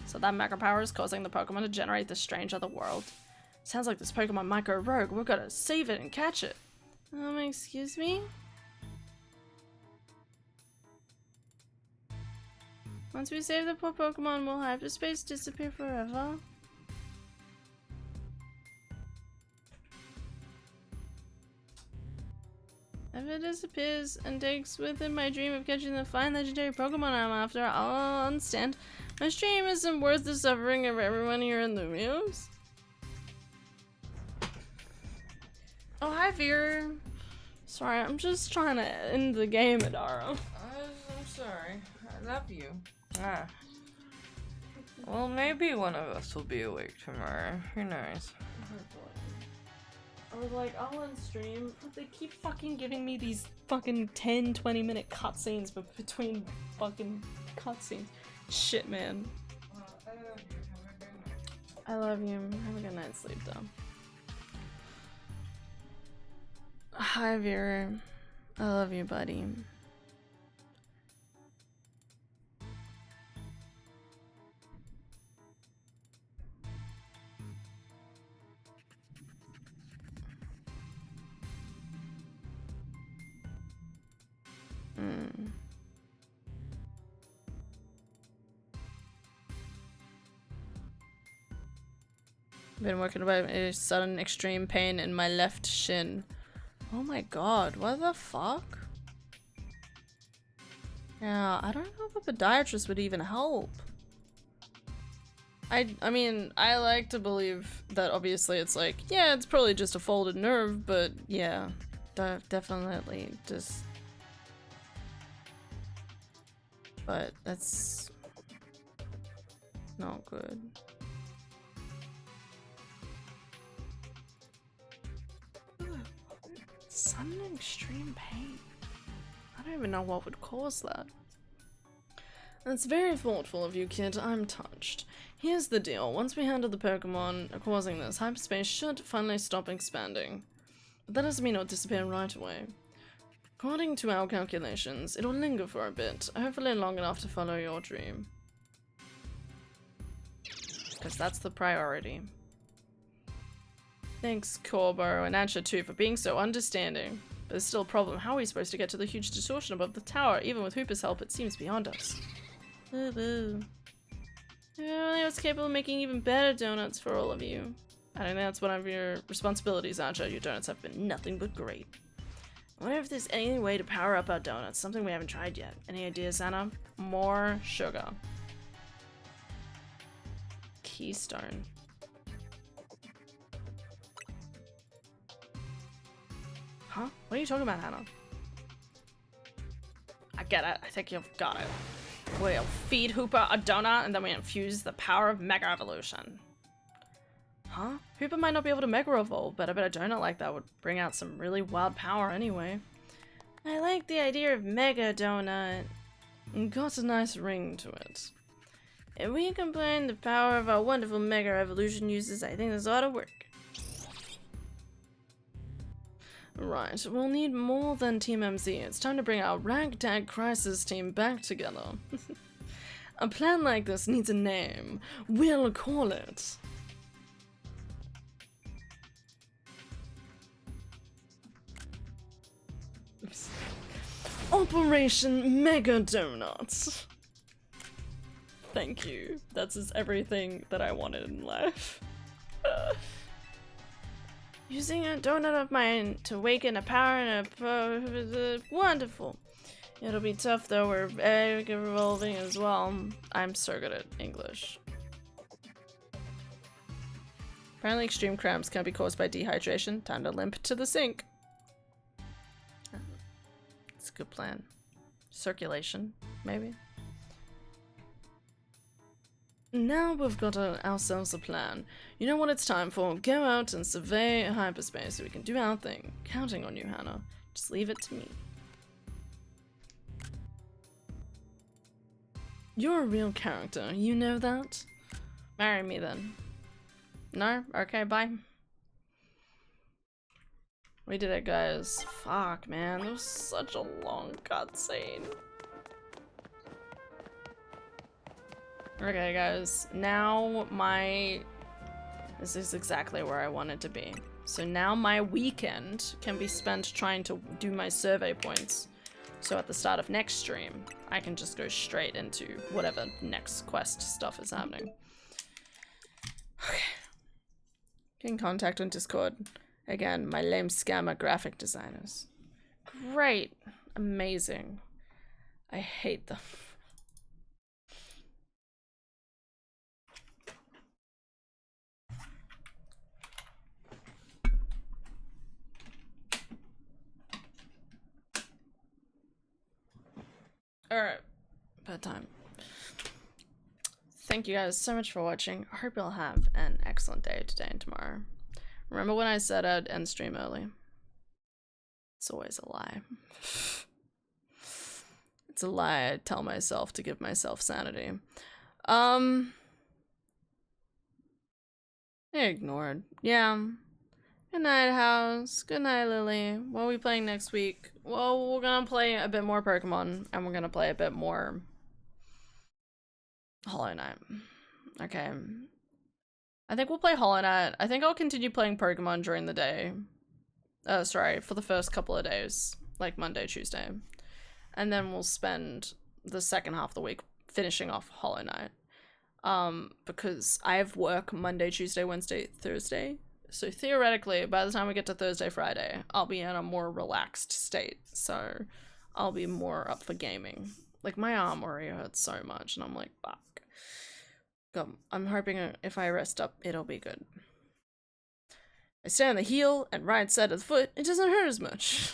So that mega power is causing the Pokemon to generate this strange other world. Sounds like this Pokemon might go rogue. We've got to save it and catch it. Excuse me? Once we save the poor Pokemon, will hyperspace disappear forever? If it disappears and takes with it my dream of catching the fine legendary Pokemon I'm after, I'll understand. My dream isn't worth the suffering of everyone here in Lumios. Oh, hi, Veer. Sorry, I'm just trying to end the game, Adara. I'm sorry. I love you. Ah. Well, maybe one of us will be awake tomorrow. Who knows? I was like, I'll end stream, but they keep fucking giving me these fucking 10-20 minute cutscenes between fucking cutscenes. Shit, man. I love you. Have a good night's sleep, though. Hi, Vera. I love you, buddy. Been working about a sudden extreme pain in my left shin. Oh my god, what the fuck? Yeah, I don't know if a podiatrist would even help. I mean, I like to believe that obviously it's like, yeah, it's probably just a folded nerve, but yeah, definitely just... But that's not good. Sudden extreme pain. I don't even know what would cause that. That's very thoughtful of you, kid. I'm touched. Here's the deal. Once we handle the Pokemon causing this, hyperspace should finally stop expanding. But that doesn't mean it'll disappear right away. According to our calculations, it'll linger for a bit, hopefully long enough to follow your dream. Because that's the priority. Thanks, Corbo, and Ansha too, for being so understanding. But there's still a problem. How are we supposed to get to the huge distortion above the tower? Even with Hooper's help, it seems beyond us. Boo-boo. I was capable of making even better donuts for all of you. I think that's one of your responsibilities, Ansha. Your donuts have been nothing but great. I wonder if there's any way to power up our donuts. Something we haven't tried yet. Any ideas, Anna? More sugar. Keystone. Huh? What are you talking about, Hannah? I get it. I think you've got it. We'll feed Hooper a donut and then we infuse the power of Mega Evolution. Huh? Hooper might not be able to Mega Evolve, but I bet a donut like that would bring out some really wild power anyway. I like the idea of Mega Donut. Got a nice ring to it. If we combine the power of our wonderful Mega Evolution uses, I think this ought to work. Right, we'll need more than Team MZ. It's time to bring our ragtag crisis team back together. A plan like this needs a name. We'll call it... Oops. Operation Mega Donuts. Thank you. That's just everything that I wanted in life. Using a donut of mine to awaken a power and a wonderful. It'll be tough though, we're very revolving as well. I'm so good at English. Apparently extreme cramps can be caused by dehydration. Time to limp to the sink. It's a good plan. Circulation, maybe. Now we've got ourselves a plan. You know what it's time for? Go out and survey hyperspace so we can do our thing. Counting on you, Hannah. Just leave it to me. You're a real character, you know that? Marry me then. No? Okay, bye. We did it, guys. Fuck, man. That was such a long cutscene. Okay, guys. Now this is exactly where I wanted to be. So now my weekend can be spent trying to do my survey points. So at the start of next stream, I can just go straight into whatever next quest stuff is happening. Okay. Get in contact on Discord. Again, my lame scammer graphic designers. Great. Amazing. I hate them. Alright, bedtime. Thank you guys so much for watching. I hope you'll have an excellent day today and tomorrow. Remember when I said I'd end stream early? It's always a lie. It's a lie I tell myself to give myself sanity. Ignored. Yeah. Good night, House. Good night, Lily. What are we playing next week? Well, we're gonna play a bit more Pokemon, and we're gonna play a bit more Hollow Knight. Okay. I think we'll play Hollow Knight. I think I'll continue playing Pokemon during the day. Sorry, for the first couple of days. Like Monday, Tuesday. and then we'll spend the second half of the week finishing off Hollow Knight. Because I have work Monday, Tuesday, Wednesday, Thursday. So theoretically, by the time we get to Thursday, Friday, I'll be in a more relaxed state. So I'll be more up for gaming. Like, my arm already hurts so much, and I'm like, fuck. I'm hoping if I rest up, it'll be good. I stay on the heel and right side of the foot, it doesn't hurt as much.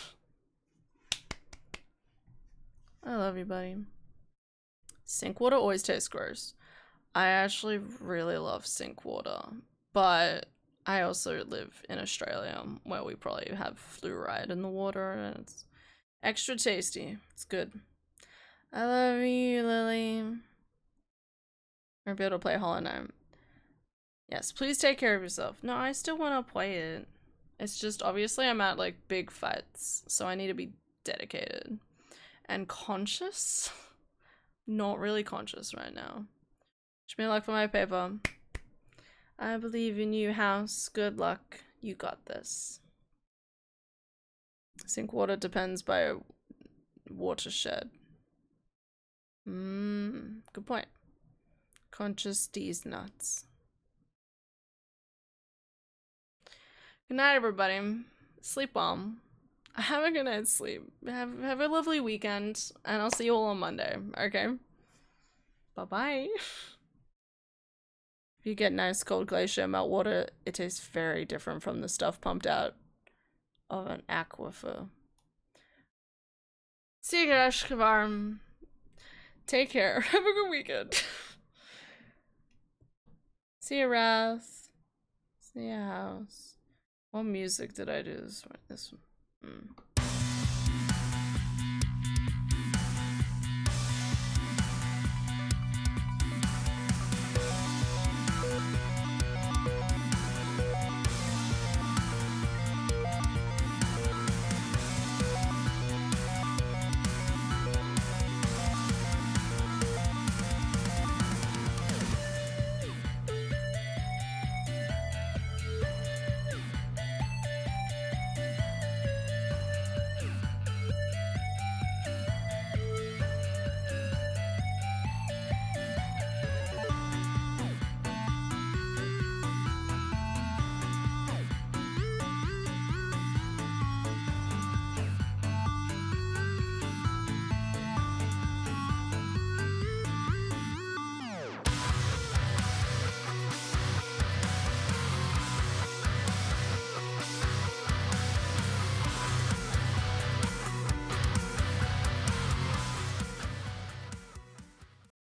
I love you, buddy. Sink water always tastes gross. I actually really love sink water, but I also live in Australia where we probably have fluoride in the water and it's extra tasty. It's good. I love you, Lily. I'll be able to play Hollow Knight. Yes, please take care of yourself. No, I still want to play it. It's just obviously I'm at like big fights, so I need to be dedicated and conscious. Not really conscious right now. Wish me luck for my paper. I believe in you, house. Good luck. You got this. Sink water depends by watershed. Good point. Conscious D's nuts. Good night, everybody. Sleep well. Have a good night's sleep. Have a lovely weekend, and I'll see you all on Monday. Okay? Bye-bye. If you get nice cold glacier meltwater, it tastes very different from the stuff pumped out of an aquifer. See you, Ashkavar. Take care. Have a good weekend. See you, Wrath. See you, House. What music did I do this one?